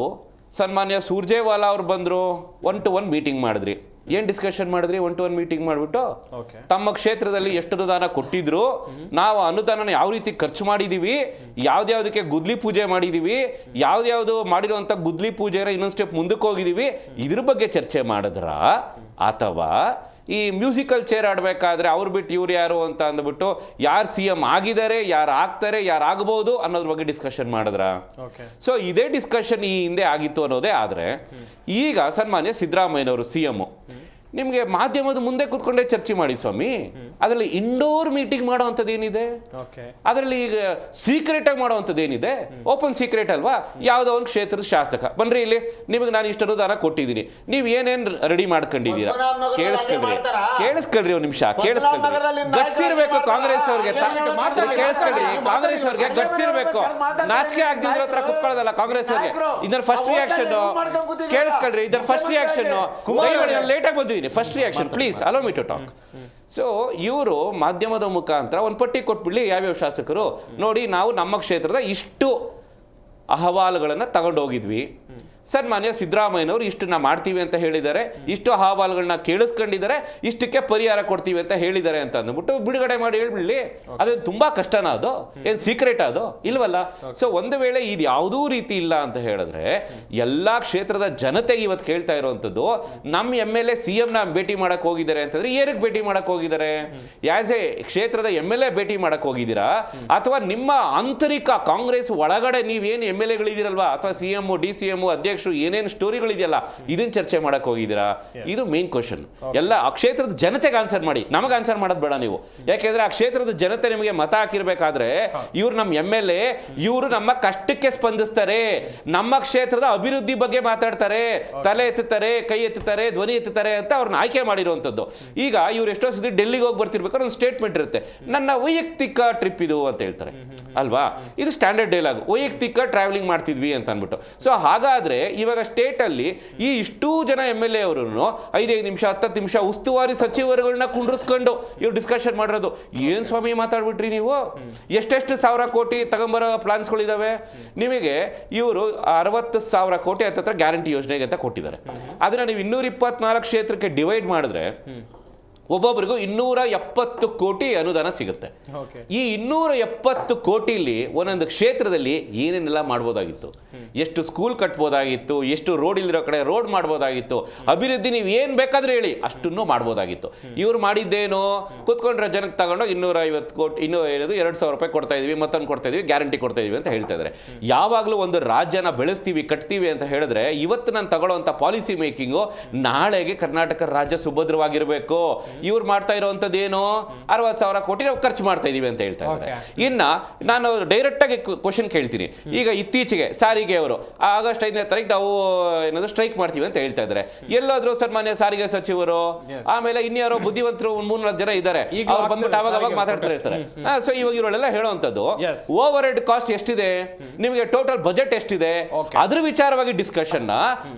ಸನ್ಮಾನ್ಯ ಸುರ್ಜೇವಾಲಾ ಅವ್ರು ಬಂದರು, 1-to-1 ಮೀಟಿಂಗ್ ಮಾಡಿದ್ರಿ. ಏನು ಡಿಸ್ಕಷನ್ ಮಾಡಿದ್ರಿ? 1-to-1 ಮೀಟಿಂಗ್ ಮಾಡಿಬಿಟ್ಟು ತಮ್ಮ ಕ್ಷೇತ್ರದಲ್ಲಿ ಎಷ್ಟು ಅನುದಾನ ಕೊಟ್ಟಿದ್ರು, ನಾವು ಅನುದಾನ ಯಾವ ರೀತಿ ಖರ್ಚು ಮಾಡಿದ್ದೀವಿ, ಯಾವ್ದ್ಯಾವುದಕ್ಕೆ ಗುದ್ಲಿ ಪೂಜೆ ಮಾಡಿದ್ದೀವಿ, ಯಾವ್ದ್ಯಾವುದು ಮಾಡಿರುವಂಥ ಗುದ್ಲಿ ಪೂಜೆನ ಇನ್ನೊಂದು ಸ್ಟೆಪ್ ಮುಂದಕ್ಕೆ ಹೋಗಿದ್ದೀವಿ, ಇದ್ರ ಬಗ್ಗೆ ಚರ್ಚೆ ಮಾಡಿದ್ರ? ಅಥವಾ ಈ ಮ್ಯೂಸಿಕಲ್ ಚೇರ್ ಆಡಬೇಕಾದ್ರೆ ಅವ್ರು ಬಿಟ್ಟು ಇವ್ರು ಯಾರು ಅಂತ ಅಂದ್ಬಿಟ್ಟು ಯಾರು CM ಆಗಿದ್ದಾರೆ, ಯಾರು ಆಗ್ತಾರೆ, ಯಾರು ಆಗ್ಬೋದು ಅನ್ನೋದ್ರ ಬಗ್ಗೆ ಡಿಸ್ಕಷನ್ ಮಾಡಿದ್ರ? ಸೊ ಇದೇ ಡಿಸ್ಕಷನ್ ಈ ಹಿಂದೆ ಆಗಿತ್ತು ಅನ್ನೋದೇ. ಆದರೆ ಈಗ ಸನ್ಮಾನ್ಯ ಸಿದ್ದರಾಮಯ್ಯನವರು CM ನಿಮಗೆ ಮಾಧ್ಯಮದ ಮುಂದೆ ಕೂತ್ಕೊಂಡೇ ಚರ್ಚೆ ಮಾಡಿ ಸ್ವಾಮಿ. ಅದರಲ್ಲಿ ಇಂಡೋರ್ ಮೀಟಿಂಗ್ ಮಾಡೋವಂಥದ್ದು ಏನಿದೆ? ಅದರಲ್ಲಿ ಈಗ ಸೀಕ್ರೆಟ್ ಆಗಿ ಮಾಡೋವಂಥದ್ದು ಏನಿದೆ? ಓಪನ್ ಸೀಕ್ರೆಟ್ ಅಲ್ವಾ? ಯಾವುದೋ ಒಂದು ಕ್ಷೇತ್ರದ ಶಾಸಕ ಬನ್ರಿ, ಇಲ್ಲಿ ನಿಮಗೆ ನಾನು ಇಷ್ಟು ಅನುದಾನ ಕೊಟ್ಟಿದ್ದೀನಿ, ನೀವು ಏನೇನು ರೆಡಿ ಮಾಡ್ಕೊಂಡಿದ್ದೀರಾ? ಕೇಳಿಸ್ಕೊಳ್ರಿ ಒಂದು ನಿಮಿಷ, ಕೇಳಿಸ್ಕೊಳ್ರಿ. ಗಟ್ಸಿರ್ಬೇಕು ಕಾಂಗ್ರೆಸ್ ಅವ್ರಿಗೆ, ಕೇಳಿಸ್ಕೊಳ್ರಿ. ಕಾಂಗ್ರೆಸ್ ಅವ್ರಿಗೆ ಗಟ್ಸಿರ್ಬೇಕು, ನಾಚಿಕೆ ಆಗದಿದ್ರ ಹತ್ರ ಕುತ್ಕೊಳ್ಳೋದಲ್ಲ ಕಾಂಗ್ರೆಸ್ ಅವ್ರಿಗೆ. ಇದರ ಫಸ್ಟ್ ರಿಯಾಕ್ಷನ್ ಕೇಳಿಸ್ಕೊಳ್ರಿ, ಇದರ ಫಸ್ಟ್ ರಿಯಾಕ್ಷನ್. ಲೇಟ್ ಆಗಿ ಬಂದಿದ್ದೀನಿ, first reaction please allow me to talk. So ಇವರು ಮಾಧ್ಯಮದ ಮುಖಾಂತರ ಒಂದು ಪಟ್ಟಿ ಕೊಟ್ಬಿಡ್ಲಿ, ಯಾವ್ಯಾವ ಶಾಸಕರು ನೋಡಿ, ನಾವು ನಮ್ಮ ಕ್ಷೇತ್ರದ ಇಷ್ಟು ಅಹವಾಲುಗಳನ್ನು ತಗೊಂಡೋಗಿದ್ವಿ, ಸನ್ಮಾನ್ಯ ಸಿದ್ದರಾಮಯ್ಯನವರು ಇಷ್ಟನ್ನ ಮಾಡ್ತೀವಿ ಅಂತ ಹೇಳಿದ್ದಾರೆ, ಇಷ್ಟು ಅಹವಾಲುಗಳನ್ನ ಕೇಳಿಸ್ಕೊಂಡಿದ್ದಾರೆ, ಇಷ್ಟಕ್ಕೆ ಪರಿಹಾರ ಕೊಡ್ತೀವಿ ಅಂತ ಹೇಳಿದ್ದಾರೆ ಅಂತ ಅಂದ್ಬಿಟ್ಟು ಬಿಡುಗಡೆ ಮಾಡಿ ಹೇಳ್ಬಿಡ್ಲಿ. ಅದು ತುಂಬಾ ಕಷ್ಟನಾ? ಅದು ಏನು ಸೀಕ್ರೆಟ್ ಅದು? ಇಲ್ವಲ್ಲ. ಸೊ ಒಂದು ವೇಳೆ ಇದು ಯಾವುದೂ ರೀತಿ ಇಲ್ಲ ಅಂತ ಹೇಳಿದ್ರೆ, ಎಲ್ಲ ಕ್ಷೇತ್ರದ ಜನತೆಗೆ ಇವತ್ತು ಕೇಳ್ತಾ ಇರುವಂಥದ್ದು, ನಮ್ಮ MLA CM ಭೇಟಿ ಮಾಡಕ್ ಹೋಗಿದ್ದಾರೆ ಅಂತಂದ್ರೆ ಏನಕ್ಕೆ ಭೇಟಿ ಮಾಡಕ್ ಹೋಗಿದ್ದಾರೆ? ಆಸ್ ಎ ಕ್ಷೇತ್ರದ MLA ಭೇಟಿ ಮಾಡಕ್ ಹೋಗಿದ್ದೀರಾ, ಅಥವಾ ನಿಮ್ಮ ಆಂತರಿಕ ಕಾಂಗ್ರೆಸ್ ಒಳಗಡೆ ನೀವೇನು MLAಗಳಿದ್ದೀರಲ್ವಾ, ಅಥವಾ CM DCM ಅಧ್ಯಕ್ಷರು ಏನೇನು ಸ್ಟೋರಿಗಳಿದೆಯಲ್ಲ, ಇದನ್ನ ಚರ್ಚೆ ಮಾಡಕ್ ಹೋಗಿದ್ದೀರಾ? ಇದು ಮೇನ್ ಕ್ವಶನ್. ಎಲ್ಲ ಆ ಕ್ಷೇತ್ರದ ಜನತೆಗೆ ಆನ್ಸರ್ ಮಾಡಿ, ನಮಗೆ ಆನ್ಸರ್ ಮಾಡೋದು ಬೇಡ ನೀವು. ಯಾಕೆಂದ್ರೆ ಆ ಕ್ಷೇತ್ರದ ಜನತೆ ನಿಮಗೆ ಮತ ಹಾಕಿರ್ಬೇಕಾದ್ರೆ, ಇವ್ರು ನಮ್ಮ MLA, ಇವರು ನಮ್ಮ ಕಷ್ಟಕ್ಕೆ ಸ್ಪಂದಿಸ್ತಾರೆ, ನಮ್ಮ ಕ್ಷೇತ್ರದ ಅಭಿವೃದ್ಧಿ ಬಗ್ಗೆ ಮಾತಾಡ್ತಾರೆ, ತಲೆ ಎತ್ತುತ್ತಾರೆ, ಕೈ ಎತ್ತುತ್ತಾರೆ, ಧ್ವನಿ ಎತ್ತುತ್ತಾರೆ ಅಂತ ಅವ್ರನ್ನ ಆಯ್ಕೆ ಮಾಡಿರುವಂಥದ್ದು. ಈಗ ಇವ್ರು ಎಷ್ಟೋ ಸತಿ ಡೆಲ್ಲಿಗೆ ಹೋಗಿ ಬರ್ತಿರ್ಬೇಕಾದ್ರೆ ಒಂದು ಸ್ಟೇಟ್ಮೆಂಟ್ ಇರುತ್ತೆ, ನನ್ನ ವೈಯಕ್ತಿಕ ಟ್ರಿಪ್ ಇದು ಅಂತ ಹೇಳ್ತಾರೆ ಅಲ್ವಾ. ಇದು ಸ್ಟ್ಯಾಂಡರ್ಡ್ ಡೈಲಾಗ್, ವೈಯಕ್ತಿಕ ಟ್ರಾವೆಲಿಂಗ್ ಮಾಡ್ತಿದ್ವಿ ಅಂತ ಅಂದ್ಬಿಟ್ಟು. ಸೊ ಹಾಗಾದ್ರೆ ಇವಾಗ ಸ್ಟೇಟಲ್ಲಿ ಈ ಇಷ್ಟೂ ಜನ MLA ಅವರನ್ನು 5 ನಿಮಿಷ 10 ನಿಮಿಷ ಉಸ್ತುವಾರಿ ಸಚಿವರುಗಳನ್ನ ಕುಂಡ್ರಿಸ್ಕೊಂಡು ಇವ್ರು ಡಿಸ್ಕಷನ್ ಮಾಡಿರೋದು. ಏನ್ ಸ್ವಾಮಿ ಮಾತಾಡ್ಬಿಟ್ರಿ ನೀವು? ಎಷ್ಟೆಷ್ಟು ಸಾವಿರ ಕೋಟಿ ತಗೊಂಬರೋ ಪ್ಲಾನ್ಸ್ಗಳಿದಾವೆ ನಿಮಗೆ. ಇವರು 60,000 ಕೋಟಿ ಹತ್ತತ್ರ ಗ್ಯಾರಂಟಿ ಯೋಜನೆಗೆ ಅಂತ ಕೊಟ್ಟಿದ್ದಾರೆ. ಅದನ್ನ ನೀವು 224 ಕ್ಷೇತ್ರಕ್ಕೆ ಡಿವೈಡ್ ಮಾಡಿದ್ರೆ ಒಬ್ಬೊಬ್ಬರಿಗೂ 270 ಕೋಟಿ ಅನುದಾನ ಸಿಗುತ್ತೆ. ಈ 270 ಕೋಟಿಲಿ ಒಂದೊಂದು ಕ್ಷೇತ್ರದಲ್ಲಿ ಏನೇನೆಲ್ಲ ಮಾಡ್ಬೋದಾಗಿತ್ತು, ಎಷ್ಟು ಸ್ಕೂಲ್ ಕಟ್ಬೋದಾಗಿತ್ತು, ಎಷ್ಟು ರೋಡ್ ಇಲ್ಲಿರೋ ಕಡೆ ರೋಡ್ ಮಾಡ್ಬೋದಾಗಿತ್ತು, ಅಭಿವೃದ್ಧಿ ನೀವು ಏನು ಬೇಕಾದ್ರೂ ಹೇಳಿ ಅಷ್ಟನ್ನು ಮಾಡ್ಬೋದಾಗಿತ್ತು. ಇವ್ರು ಮಾಡಿದ್ದೇನೋ ಕೂತ್ಕೊಂಡ್ರೆ ಜನಕ್ಕೆ ತಗೊಂಡೋಗಿ 250 ಕೋಟಿ, ಇನ್ನೂ ಏನದು 2,000 ರೂಪಾಯಿ ಕೊಡ್ತಾ ಇದೀವಿ, ಮತ್ತೊಂದು ಕೊಡ್ತಾ ಇದೀವಿ, ಗ್ಯಾರಂಟಿ ಕೊಡ್ತಾ ಇದೀವಿ ಅಂತ ಹೇಳ್ತಾ ಇದ್ದಾರೆ. ಯಾವಾಗಲೂ ಒಂದು ರಾಜ್ಯನ ಬೆಳೆಸ್ತೀವಿ ಕಟ್ತೀವಿ ಅಂತ ಹೇಳಿದ್ರೆ ಇವತ್ತು ನಾನು ತಗೊಳ್ಳೋಂಥ ಪಾಲಿಸಿ ಮೇಕಿಂಗು ನಾಳೆಗೆ ಕರ್ನಾಟಕ ರಾಜ್ಯ ಸುಭದ್ರವಾಗಿರಬೇಕು. ಇವ್ರು ಮಾಡ್ತಾ ಇರುವಂತದ್ದು ಏನು 60,000 ಕೋಟಿ ನಾವು ಖರ್ಚು ಮಾಡ್ತಾ ಇದೀವಿ ಅಂತ ಹೇಳ್ತಾ ಇದ್ದಾರೆ. ಇನ್ನ ನಾನು ಡೈರೆಕ್ಟ್ ಆಗಿ ಕ್ವಶನ್ ಕೇಳ್ತೀನಿ. ಈಗ ಇತ್ತೀಚೆಗೆ ಸಾರಿಗೆ ಅವರು ಆಗಸ್ಟ್ 5ನೇ ತಾರೀಕು ನಾವು ಏನಾದ್ರು ಸ್ಟ್ರೈಕ್ ಮಾಡ್ತೀವಿ ಅಂತ ಹೇಳ್ತಾ ಇದ್ದಾರೆ. ಎಲ್ಲಾದ್ರೂ ಸನ್ಮಾನ್ಯ ಸಾರಿಗೆ ಸಚಿವರು ಆಮೇಲೆ ಇನ್ಯಾರೋ ಬುದ್ಧಿವಂತರು 3-4 ಜನ ಇದ್ದಾರೆ, ಅವ್ರು ಬಂದ್ಬಿಟ್ಟು ಅವಾಗ ಮಾತಾಡ್ತಾ ಇರ್ತಾರೆ. ಸೊ ಇವಾಗ ಇವರೆಲ್ಲ ಹೇಳುವಂತದ್ದು ಓವರ್ ಹೆಡ್ ಕಾಸ್ಟ್ ಎಷ್ಟಿದೆ, ನಿಮಗೆ ಟೋಟಲ್ ಬಜೆಟ್ ಎಷ್ಟಿದೆ, ಅದ್ರ ವಿಚಾರವಾಗಿ ಡಿಸ್ಕಷನ್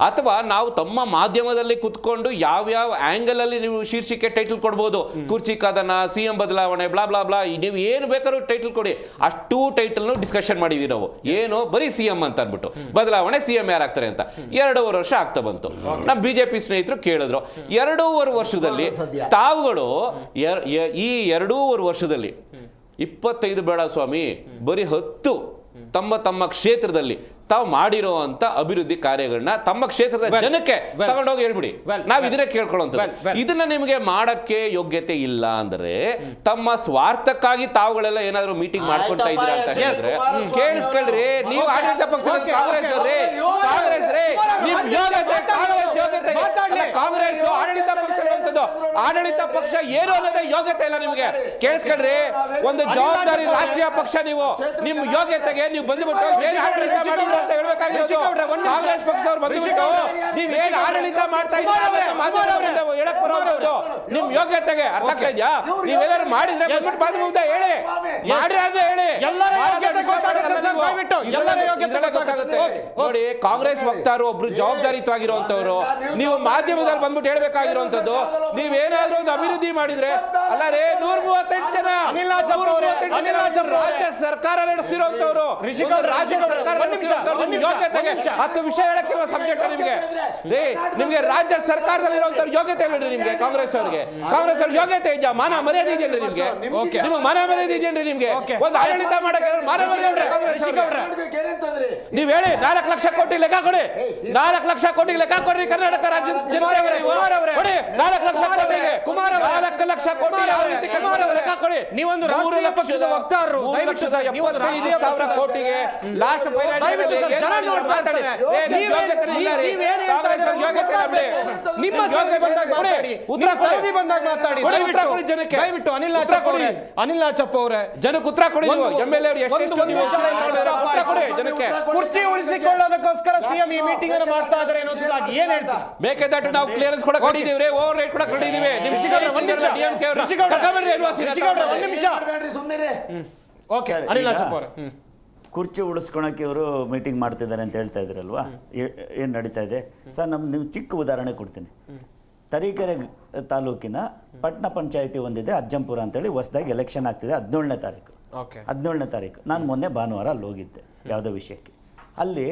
ಅಥವಾ ನಾವು ತಮ್ಮ ಮಾಧ್ಯಮದಲ್ಲಿ ಕುತ್ಕೊಂಡು ಯಾವ್ಯಾವ ಆಂಗಲ್ ಅಲ್ಲಿ ನೀವು ಶೀರ್ಷಿಕೆ ಟೈಟಲ್ ಕೊಡ್ಬೋದು, ಕುರ್ಚಿ ಕದನ, ಸಿಎಂ ಬದಲಾವಣೆ, ಬ್ಲಾ ಬ್ಲಾ ಬ್ಲಾ, ನೀವು ಏನು ಬೇಕಾದ್ರೂ ಟೈಟಲ್ ಕೊಡಿ, ಅಷ್ಟು ಟೈಟಲ್ ಡಿಸ್ಕಷನ್ ಮಾಡಿದೀವಿ ನಾವು. ಏನು ಬರೀ ಸಿಎಂ ಅಂತ ಅನ್ಬಿಟ್ಟು ಬದಲಾವಣೆ ಸಿಎಂ ಯಾರಾಗ್ತಾರೆ ಅಂತ 2.5 ವರ್ಷ ಆಗ್ತಾ ಬಂತು. ನಮ್ಮ ಬಿಜೆಪಿ ಸ್ನೇಹಿತರು ಕೇಳಿದ್ರು 2.5 ವರ್ಷದಲ್ಲಿ ತಾವುಗಳು ಈ 2.5 ವರ್ಷದಲ್ಲಿ 25 ಬೇಡ ಸ್ವಾಮಿ, ಬರೀ 10 ತಮ್ಮ ಕ್ಷೇತ್ರದಲ್ಲಿ ತಾವು ಮಾಡಿರೋ ಅಂತ ಅಭಿವೃದ್ಧಿ ಕಾರ್ಯಗಳನ್ನ ತಮ್ಮ ಕ್ಷೇತ್ರದ ಜನಕ್ಕೆ ತಗೊಂಡೋಗಿ ಹೇಳ್ಬಿಡಿ. ನಾವ್ ಇದನ್ನೇ ಕೇಳ್ಕೊಳ್ಳುವಂತ. ಇದನ್ನ ನಿಮಗೆ ಮಾಡಕ್ಕೆ ಯೋಗ್ಯತೆ ಇಲ್ಲ ಅಂದ್ರೆ ತಮ್ಮ ಸ್ವಾರ್ಥಕ್ಕಾಗಿ ತಾವುಗಳೆಲ್ಲ ಏನಾದ್ರು ಮೀಟಿಂಗ್ ಮಾಡ್ಕೊಳ್ತಾ ಇದ್ದೀರಾ ಅಂತ ಹೇಳಿದ್ರೆ ಕೇಳಿಸ್ಕೊಳ್ರಿ. ನೀವು ಆಡಳಿತ ಪಕ್ಷ ಕಾಂಗ್ರೆಸ್ ಅವ್ರಿ, ಕಾಂಗ್ರೆಸ್ ರೇ ನಿಮ್ ಯೋಗ್ಯತೆ, ಕಾಂಗ್ರೆಸ್ ಯೋಗ್ಯತೆ, ಕಾಂಗ್ರೆಸ್ ಆಡಳಿತ ಪಕ್ಷ ಇರುವಂತದ್ದು, ಆಡಳಿತ ಪಕ್ಷ ಏನು ಅನ್ನೋದೇ ಯೋಗ್ಯತೆ ಇಲ್ಲ ನಿಮ್ಗೆ. ಕೇಳಿಸ್ಕೊಳ್ರಿ, ಒಂದು ಜವಾಬ್ದಾರಿ ರಾಷ್ಟ್ರೀಯ ಪಕ್ಷ ನೀವು, ನಿಮ್ ಯೋಗ್ಯತೆಗೆ ನೀವು ಬಂದ್ಬಿಟ್ಟು ಏನ್ ಆಡಳಿತ ಮಾಡಿದ್ರು ಅಂತ ಹೇಳ್ಬೇಕಾಗಿರೋದು. ಕಾಂಗ್ರೆಸ್ ಪಕ್ಷದವ್ರು ಬಂದ್ಬಿಟ್ಟು ನೀವೇನ್ ಆಡಳಿತ ಮಾಡ್ತಾ ಇದ್ದೀರಾ ಹೇಳಕ್ ಬರೋದು ನಿಮ್ ಯೋಗ್ಯತೆಗೆ ಅರ್ಥ ಆಗ್ತಾ ಇದೆಯಾ? ನೀವೇನಾದ್ರು ಮಾಡಿದ್ರೆ ಬಂದ್ಬಿಟ್ಟು ಬಾದ ಮುಂದೆ ಹೇಳಿ, ಮಾಡ್ರಿ ಅಂತ ಹೇಳಿ. ನೋಡಿ, ಕಾಂಗ್ರೆಸ್ ವಕ್ತಾರು ಒಬ್ರು ಜವಾಬ್ದಾರಿಯುತವಾಗಿರುವಂತವ್ರು, ನೀವು ಮಾಧ್ಯಮದಲ್ಲಿ ಬಂದ್ಬಿಟ್ಟು ಹೇಳ್ಬೇಕಾಗಿರುವಂತದ್ದು, ನೀವೇನಾದ್ರೂ ಒಂದು ಅಭಿವೃದ್ಧಿ ಮಾಡಿದ್ರೆ ಅಲ್ಲ ರೇ 138 ಜನ ರಾಜ್ಯ ಸರ್ಕಾರ ನಡೆಸ್ತಿರೋಂಥವ್ರು, ರಾಜ್ಯ ಸರ್ಕಾರ ಯೋಗ್ಯತೆಗೆ 10 ವಿಷಯ ಹೇಳಕ್ಕಿರುವ ಸಬ್ಜೆಕ್ಟ್ ನಿಮ್ಗೆ ನಿಮ್ಗೆ ರಾಜ್ಯ ಸರ್ಕಾರದಲ್ಲಿರುವಂತವ್ರ ಯೋಗ್ಯತೆ ನೋಡಿ ನಿಮ್ಗೆ. ಕಾಂಗ್ರೆಸ್ ಅವ್ರಿಗೆ ಯೋಗ್ಯತೆ ಇದೆಯಾ? ಮಾನ ಮರ್ಯಾದೆ ಇದೆಯೇನ್ರಿ ನಿಮ್ಗೆ? ನಿಮ್ಗೆ ಮಾನ ಮರ್ಯಾದೆ ಇದೆಯೇನ್ರಿ ನಿಮ್ಗೆ? ಒಂದು ಆಡಳಿತ ಮಾಡಕ್ಕೆ ಮಾನ ಮರ್ಯಾದೆ ಕಾಂಗ್ರೆಸ್ ನೀವ್ ಹೇಳಿ. 4 ಲಕ್ಷ ಕೋಟಿ ಲೆಕ್ಕ ಕೊಡಿ, 4 ಲಕ್ಷ ಕೋಟಿ ಲೆಕ್ಕ ಕೊಡ್ರಿ ಕರ್ನಾಟಕ ರಾಜ್ಯದ ಜನತೆ. 4 ಲಕ್ಷ ಕೋಟಿಗೆ 4 ಲಕ್ಷ ಕೋಟಿ ಯಾವ ರೀತಿ ಲೆಕ್ಕ ಕೊಡಿ. ನೀವೊಂದು ರಾಷ್ಟ್ರೀಯ ಪಕ್ಷದ ವಕ್ತಾರರು, 75,000 ಕೋಟಿಗೆ ಲಾಸ್ಟ್ ಅನಿಲ್ ನಾಚಪ್ಪ ಅವರೇ ಜನಕ್ಕೆ ಉತ್ತರ ಕೊಡಿ. ಕುರ್ಚಿ ಉಳಿಸಿಕೊಳ್ಳೋದಕ್ಕೋಸ್ಕರ ಸಿಎಂ ಈ ಮೀಟಿಂಗ್ ಅನ್ನು ಮಾಡ್ತಾ ಇದ್ದಾರೆ ಅನ್ನೋದಾಗಿ ಏನ್ ಹೇಳ್ತಾರೆ? ಬೇಕಾದಟ್ಟು ನಾವು ಕ್ಲಿಯರೆನ್ಸ್ ಕೂಡ ಕೊಟ್ಟಿದ್ದೀವಿ, ಓವರ್ ರೈಟ್ ಕೂಡ ಕೊಟ್ಟಿದ್ದೀವಿ. ಅನಿಲ್ ನಾಚಪ್ಪ ಅವರೇ, ಕುರ್ಚಿ ಉಳಿಸ್ಕೊಳಕ್ಕೆ ಇವರು ಮೀಟಿಂಗ್ ಮಾಡ್ತಿದ್ದಾರೆ ಅಂತ ಹೇಳ್ತಾ ಇದ್ರಲ್ವಾ, ಏನು ನಡೀತಾ ಇದೆ ಸರ್? ನೀವು ಚಿಕ್ಕ ಉದಾಹರಣೆ ಕೊಡ್ತೀನಿ. ತರೀಕೆರೆ ತಾಲೂಕಿನ ಪಟ್ಟಣ ಪಂಚಾಯಿತಿ ಒಂದಿದೆ, ಅಜ್ಜಂಪುರ ಅಂತೇಳಿ ಹೊಸದಾಗಿ ಎಲೆಕ್ಷನ್ ಆಗ್ತಿದೆ 17ನೇ ತಾರೀಕು. 17ನೇ ತಾರೀಕು ನಾನು ಮೊನ್ನೆ ಭಾನುವಾರ ಅಲ್ಲಿ ಹೋಗಿದ್ದೆ ಯಾವುದೋ ವಿಷಯಕ್ಕೆ. ಅಲ್ಲಿ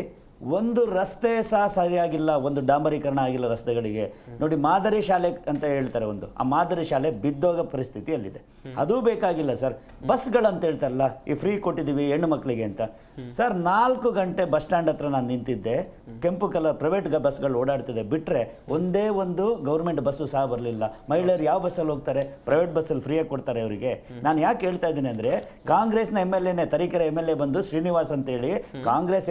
ಒಂದು ರಸ್ತೆ ಸಹ ಸರಿಯಾಗಿಲ್ಲ, ಒಂದು ಡಾಂಬರೀಕರಣ ಆಗಿಲ್ಲ ರಸ್ತೆಗಳಿಗೆ. ನೋಡಿ, ಮಾದರಿ ಶಾಲೆ ಅಂತ ಹೇಳ್ತಾರೆ ಒಂದು, ಆ ಮಾದರಿ ಶಾಲೆ ಬಿದ್ದೋಗೋ ಪರಿಸ್ಥಿತಿಯಲ್ಲಿದೆ. ಅದೂ ಬೇಕಾಗಿಲ್ಲ ಸರ್. ಬಸ್ಗಳಂತ ಹೇಳ್ತಾರಲ್ಲ, ಈ ಫ್ರೀ ಕೊಟ್ಟಿದ್ದೀವಿ ಹೆಣ್ಣು ಮಕ್ಕಳಿಗೆ ಅಂತ. ಸರ್ 4 ಗಂಟೆ ಬಸ್ ಸ್ಟ್ಯಾಂಡ್ ಹತ್ರ ನಾನು ನಿಂತಿದ್ದೆ, ಕೆಂಪು ಕಲರ್ ಪ್ರೈವೇಟ್ ಬಸ್ಗಳು ಓಡಾಡ್ತಿದೆ, ಬಿಟ್ಟರೆ ಒಂದೇ ಒಂದು ಗೌರ್ಮೆಂಟ್ ಬಸ್ಸು ಸಹ ಬರಲಿಲ್ಲ. ಮಹಿಳೆಯರು ಯಾವ ಬಸ್ಸಲ್ಲಿ ಹೋಗ್ತಾರೆ? ಪ್ರೈವೇಟ್ ಬಸ್ಸಲ್ಲಿ ಫ್ರೀಯಾಗಿ ಕೊಡ್ತಾರೆ ಅವರಿಗೆ. ನಾನು ಯಾಕೆ ಹೇಳ್ತಾ ಇದ್ದೀನಿ ಅಂದರೆ, ಕಾಂಗ್ರೆಸ್ನ MLA ತರೀಕೆರೆ MLA ಬಂದು ಶ್ರೀನಿವಾಸ್ ಅಂತೇಳಿ ಕಾಂಗ್ರೆಸ್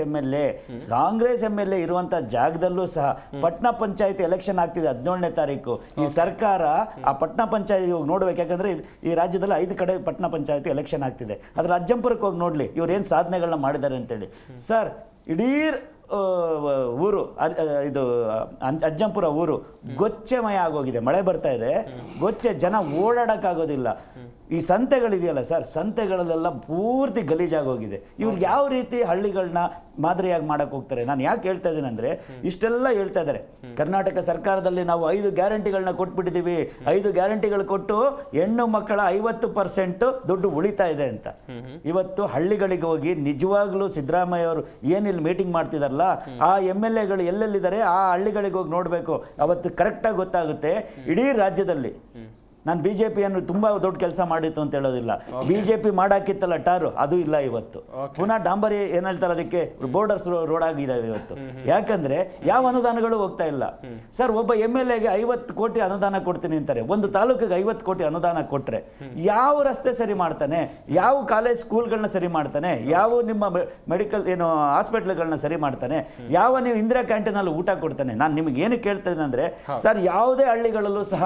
MLA ಇರುವಂಥ ಜಾಗದಲ್ಲೂ ಸಹ ಪಟ್ಟಣ ಪಂಚಾಯತಿ ಎಲೆಕ್ಷನ್ ಆಗ್ತಿದೆ 17ನೇ ತಾರೀಕು. ಈ ಸರ್ಕಾರ ಆ ಪಟ್ಟಣ ಪಂಚಾಯತಿ ಹೋಗಿ ನೋಡ್ಬೇಕು, ಯಾಕಂದರೆ ಈ ರಾಜ್ಯದಲ್ಲಿ 5 ಕಡೆ ಪಟ್ಟಣ ಪಂಚಾಯತಿ ಎಲೆಕ್ಷನ್ ಆಗ್ತಿದೆ. ಅದ್ರ ಅಜ್ಜಂಪುರಕ್ಕೆ ಹೋಗಿ ನೋಡಲಿ ಇವ್ರು ಏನು ಸಾಧನೆಗಳನ್ನ ಮಾಡಿದ್ದಾರೆ ಅಂತೇಳಿ. ಸರ್, ಇಡೀ ಊರು ಇದು ಅಜ್ಜಂಪುರ ಊರು ಗೊಚ್ಚೆಮಯ ಆಗೋಗಿದೆ. ಮಳೆ ಬರ್ತಾ ಇದೆ, ಗೊಚ್ಚೆ, ಜನ ಓಡಾಡೋಕ್ಕಾಗೋದಿಲ್ಲ. ಈ ಸಂತೆಗಳಿದೆಯಲ್ಲ ಸರ್, ಸಂತೆಗಳಲ್ಲೆಲ್ಲ ಪೂರ್ತಿ ಗಲೀಜಾಗೋಗಿದೆ. ಇವ್ರು ಯಾವ ರೀತಿ ಹಳ್ಳಿಗಳನ್ನ ಮಾದರಿಯಾಗಿ ಮಾಡಕ್ಕೆ ಹೋಗ್ತಾರೆ? ನಾನು ಯಾಕೆ ಹೇಳ್ತಾ ಇದ್ದೀನಿ ಅಂದರೆ, ಇಷ್ಟೆಲ್ಲ ಹೇಳ್ತಾ ಇದ್ದಾರೆ. ಕರ್ನಾಟಕ ಸರ್ಕಾರದಲ್ಲಿ ನಾವು 5 ಗ್ಯಾರಂಟಿಗಳನ್ನ ಕೊಟ್ಬಿಟ್ಟಿದ್ದೀವಿ, 5 ಗ್ಯಾರಂಟಿಗಳು ಕೊಟ್ಟು ಹೆಣ್ಣು ಮಕ್ಕಳ 50% ದುಡ್ಡು ಉಳಿತಾ ಇದೆ ಅಂತ. ಇವತ್ತು ಹಳ್ಳಿಗಳಿಗೆ ಹೋಗಿ ನಿಜವಾಗ್ಲೂ ಸಿದ್ದರಾಮಯ್ಯ ಅವರು ಏನಿಲ್ಲಿ ಮೀಟಿಂಗ್ ಮಾಡ್ತಿದಾರಲ್ಲ, ಆ MLAಗಳು ಎಲ್ಲೆಲ್ಲಿದ್ದಾರೆ ಆ ಹಳ್ಳಿಗಳಿಗೆ ಹೋಗಿ ನೋಡಬೇಕು. ಅವತ್ತು ಕರೆಕ್ಟಾಗಿ ಗೊತ್ತಾಗುತ್ತೆ. ಇಡೀ ರಾಜ್ಯದಲ್ಲಿ ನಾನು ಬಿಜೆಪಿಯನ್ನು ತುಂಬಾ ದೊಡ್ಡ ಕೆಲಸ ಮಾಡಿತ್ತು ಅಂತ ಹೇಳೋದಿಲ್ಲ. ಬಿಜೆಪಿ ಮಾಡಾಕಿತ್ತಲ್ಲ ಟಾರು, ಅದು ಇಲ್ಲ ಇವತ್ತು. ಪುನಃ ಡಾಂಬರಿ ಏನ್ ಹೇಳ್ತಾರೆ ಅದಕ್ಕೆ ಬೋರ್ಡರ್ಸ್ ರೋಡ್ ಆಗಿದ್ದಾವೆ ಇವತ್ತು. ಯಾಕಂದ್ರೆ ಯಾವ ಅನುದಾನಗಳು ಹೋಗ್ತಾ ಇಲ್ಲ ಸರ್. ಒಬ್ಬ MLAಗೆ 50 ಕೋಟಿ ಅನುದಾನ ಕೊಡ್ತೀನಿ ಅಂತಾರೆ. ಒಂದು ತಾಲೂಕಿಗೆ 50 ಕೋಟಿ ಅನುದಾನ ಕೊಟ್ರೆ ಯಾವ ರಸ್ತೆ ಸರಿ ಮಾಡ್ತಾನೆ, ಯಾವ ಕಾಲೇಜ್ ಸ್ಕೂಲ್ಗಳನ್ನ ಸರಿ ಮಾಡ್ತಾನೆ, ಯಾವ ನಿಮ್ಮ ಮೆಡಿಕಲ್ ಏನು ಹಾಸ್ಪಿಟ್ಲ್ಗಳನ್ನ ಸರಿ ಮಾಡ್ತಾನೆ, ಯಾವ ನೀವು ಇಂದಿರಾ ಕ್ಯಾಂಟೀನ್ ಅಲ್ಲಿ ಊಟ ಕೊಡ್ತಾನೆ. ನಾನು ನಿಮ್ಗೆ ಏನು ಕೇಳ್ತೇನೆ ಅಂದ್ರೆ ಸರ್, ಯಾವುದೇ ಹಳ್ಳಿಗಳಲ್ಲೂ ಸಹ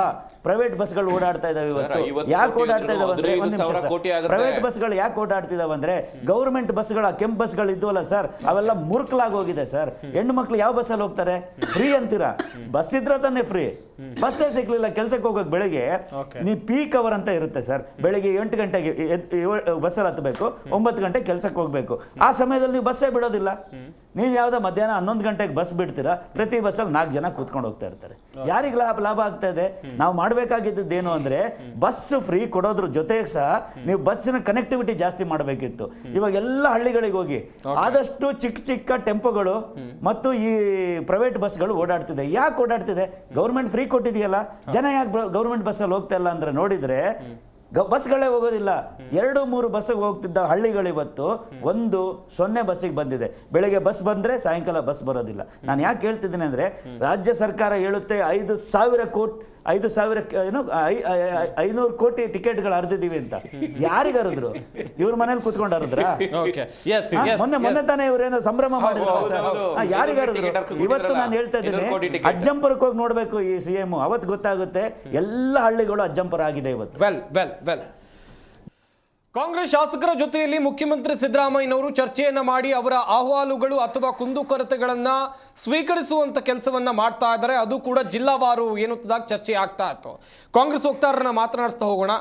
ಪ್ರೈವೇಟ್ ಬಸ್ಗಳು ಓಡಾಡ್ತಾ ಇದಾವೆ ಇವತ್ತು. ಯಾಕೆ ಓಡಾಡ್ತಾ ಇದಾವೆ ಅಂದ್ರೆ, ಪ್ರೈವೇಟ್ ಬಸ್ಗಳು ಯಾಕೆ ಓಡಾಡ್ತಿದಾವೆ ಅಂದ್ರೆ ಗೌರ್ಮೆಂಟ್ ಬಸ್ಗಳು, ಕೆಂಪು ಬಸ್ಗಳು ಇದ್ವಲ್ಲ ಸರ್, ಅವೆಲ್ಲ ಮುರುಕಲಾಗಿ ಹೋಗಿದೆ ಸರ್. ಹೆಣ್ಣು ಮಕ್ಳು ಯಾವ ಬಸ್ಸಲ್ಲಿ ಹೋಗ್ತಾರೆ? ಫ್ರೀ ಅಂತೀರಾ? ಬಸ್ ಇದ್ರೆ ತಾನೇ ಫ್ರೀ. ಬಸ್ಸೇ ಸಿಗ್ಲಿಲ್ಲ ಕೆಲ್ಸಕ್ಕೆ ಹೋಗೋಕೆ. ಬೆಳಿಗ್ಗೆ ನೀವು ಪೀಕ್ ಅವರ್ ಅಂತ ಇರುತ್ತೆ ಸರ್. ಬೆಳಿಗ್ಗೆ 8 ಗಂಟೆಗೆ ಬಸ್ಸಲ್ಲಿ ಹತ್ತಬೇಕು, 9 ಗಂಟೆಗೆ ಕೆಲ್ಸಕ್ಕೆ ಹೋಗ್ಬೇಕು. ಆ ಸಮಯದಲ್ಲಿ ನೀವು ಬಸ್ಸೇ ಬಿಡೋದಿಲ್ಲ. ನೀವು ಯಾವ್ದೋ ಮಧ್ಯಾಹ್ನ 11 ಗಂಟೆಗೆ ಬಸ್ ಬಿಡ್ತೀರಾ, ಪ್ರತಿ ಬಸ್ಸಲ್ಲಿ 4 ಜನ ಕೂತ್ಕೊಂಡು ಹೋಗ್ತಾ ಇರ್ತಾರೆ. ಯಾರಿಗೆ ಲಾಭ ಆಗ್ತಾ ಇದೆ? ನಾವು ಮಾಡಬೇಕಾಗಿದ್ದೇನು ಅಂದ್ರೆ ಬಸ್ ಫ್ರೀ ಕೊಡೋದ್ರ ಜೊತೆಗೆ ಸಹ ನೀವು ಬಸ್ಸಿನ ಕನೆಕ್ಟಿವಿಟಿ ಜಾಸ್ತಿ ಮಾಡಬೇಕಿತ್ತು. ಇವಾಗ ಎಲ್ಲ ಹಳ್ಳಿಗಳಿಗೆ ಹೋಗಿ ಆದಷ್ಟು ಚಿಕ್ಕ ಟೆಂಪೋಗಳು ಮತ್ತು ಈ ಪ್ರೈವೇಟ್ ಬಸ್ಗಳು ಓಡಾಡ್ತಿದೆ. ಯಾಕೆ ಓಡಾಡ್ತಿದೆ? ಗೌರ್ಮೆಂಟ್ ಫ್ರೀ ಕೊಟ್ಟಿದೆಯಲ್ಲ, ಜನ ಯಾಕೆ ಗೌರ್ಮೆಂಟ್ ಬಸ್ಸಲ್ಲಿ ಹೋಗ್ತಾ ಇಲ್ಲ ಅಂದ್ರೆ ನೋಡಿದ್ರೆ ಬಸ್ಗಳೇ ಹೋಗೋದಿಲ್ಲ. 2-3 ಬಸ್ಸಿಗೆ ಹೋಗ್ತಿದ್ದ ಹಳ್ಳಿಗಳು ಇವತ್ತು 1-0 ಬಸ್ಸಿಗೆ ಬಂದಿದೆ. ಬೆಳಗ್ಗೆ ಬಸ್ ಬಂದ್ರೆ ಸಾಯಂಕಾಲ ಬಸ್ ಬರೋದಿಲ್ಲ. ನಾನು ಯಾಕೆ ಹೇಳ್ತಿದ್ದೀನಿ ಅಂದ್ರೆ, ರಾಜ್ಯ ಸರ್ಕಾರ ಹೇಳುತ್ತೆ 5,000 ಏನು 500 ಕೋಟಿ ಟಿಕೆಟ್ಗಳು ಹರಿದಿದ್ದೀವಿ ಅಂತ. ಯಾರಿಗೆ ಹರಿದ್ರು? ಇವ್ರ ಮನೇಲಿ ಕೂತ್ಕೊಂಡು ಹರಿದ್ರಾ? ಮೊನ್ನೆ ತಾನೇ ಇವ್ರೇನೋ ಸಂಭ್ರಮ ಮಾಡಿದ್ರು. ಯಾರಿಗೆ ಹರಿದ್ರು? ಇವತ್ತು ನಾನು ಹೇಳ್ತಾ ಇದ್ದೀನಿ, ಅಜ್ಜಂಪುರಕ್ಕೆ ಹೋಗಿ ನೋಡ್ಬೇಕು ಈ CM, ಅವತ್ತು ಗೊತ್ತಾಗುತ್ತೆ ಎಲ್ಲ ಹಳ್ಳಿಗಳು ಅಜ್ಜಂಪುರ ಆಗಿದೆ ಇವತ್ತು. ವೆಲ್ ಕಾಂಗ್ರೆಸ್ ಶಾಸಕರ ಜೊತೆಯಲ್ಲಿ ಮುಖ್ಯಮಂತ್ರಿ ಸಿದ್ದರಾಮಯ್ಯನವರು ಚರ್ಚೆಯನ್ನ ಮಾಡಿ ಅವರ ಅಹವಾಲುಗಳು ಅಥವಾ ಕುಂದುಕೊರತೆಗಳನ್ನ ಸ್ವೀಕರಿಸುವಂತ ಕೆಲಸವನ್ನ ಮಾಡ್ತಾ ಇದ್ದಾರೆ. ಅದು ಕೂಡ ಜಿಲ್ಲಾವಾರು ಏನಂತದಾಗ ಚರ್ಚೆ ಆಗ್ತಾ ಇತ್ತು. ಕಾಂಗ್ರೆಸ್ ವಕ್ತಾರರನ್ನ ಮಾತನಾಡಿಸ್ತಾ ಹೋಗೋಣ.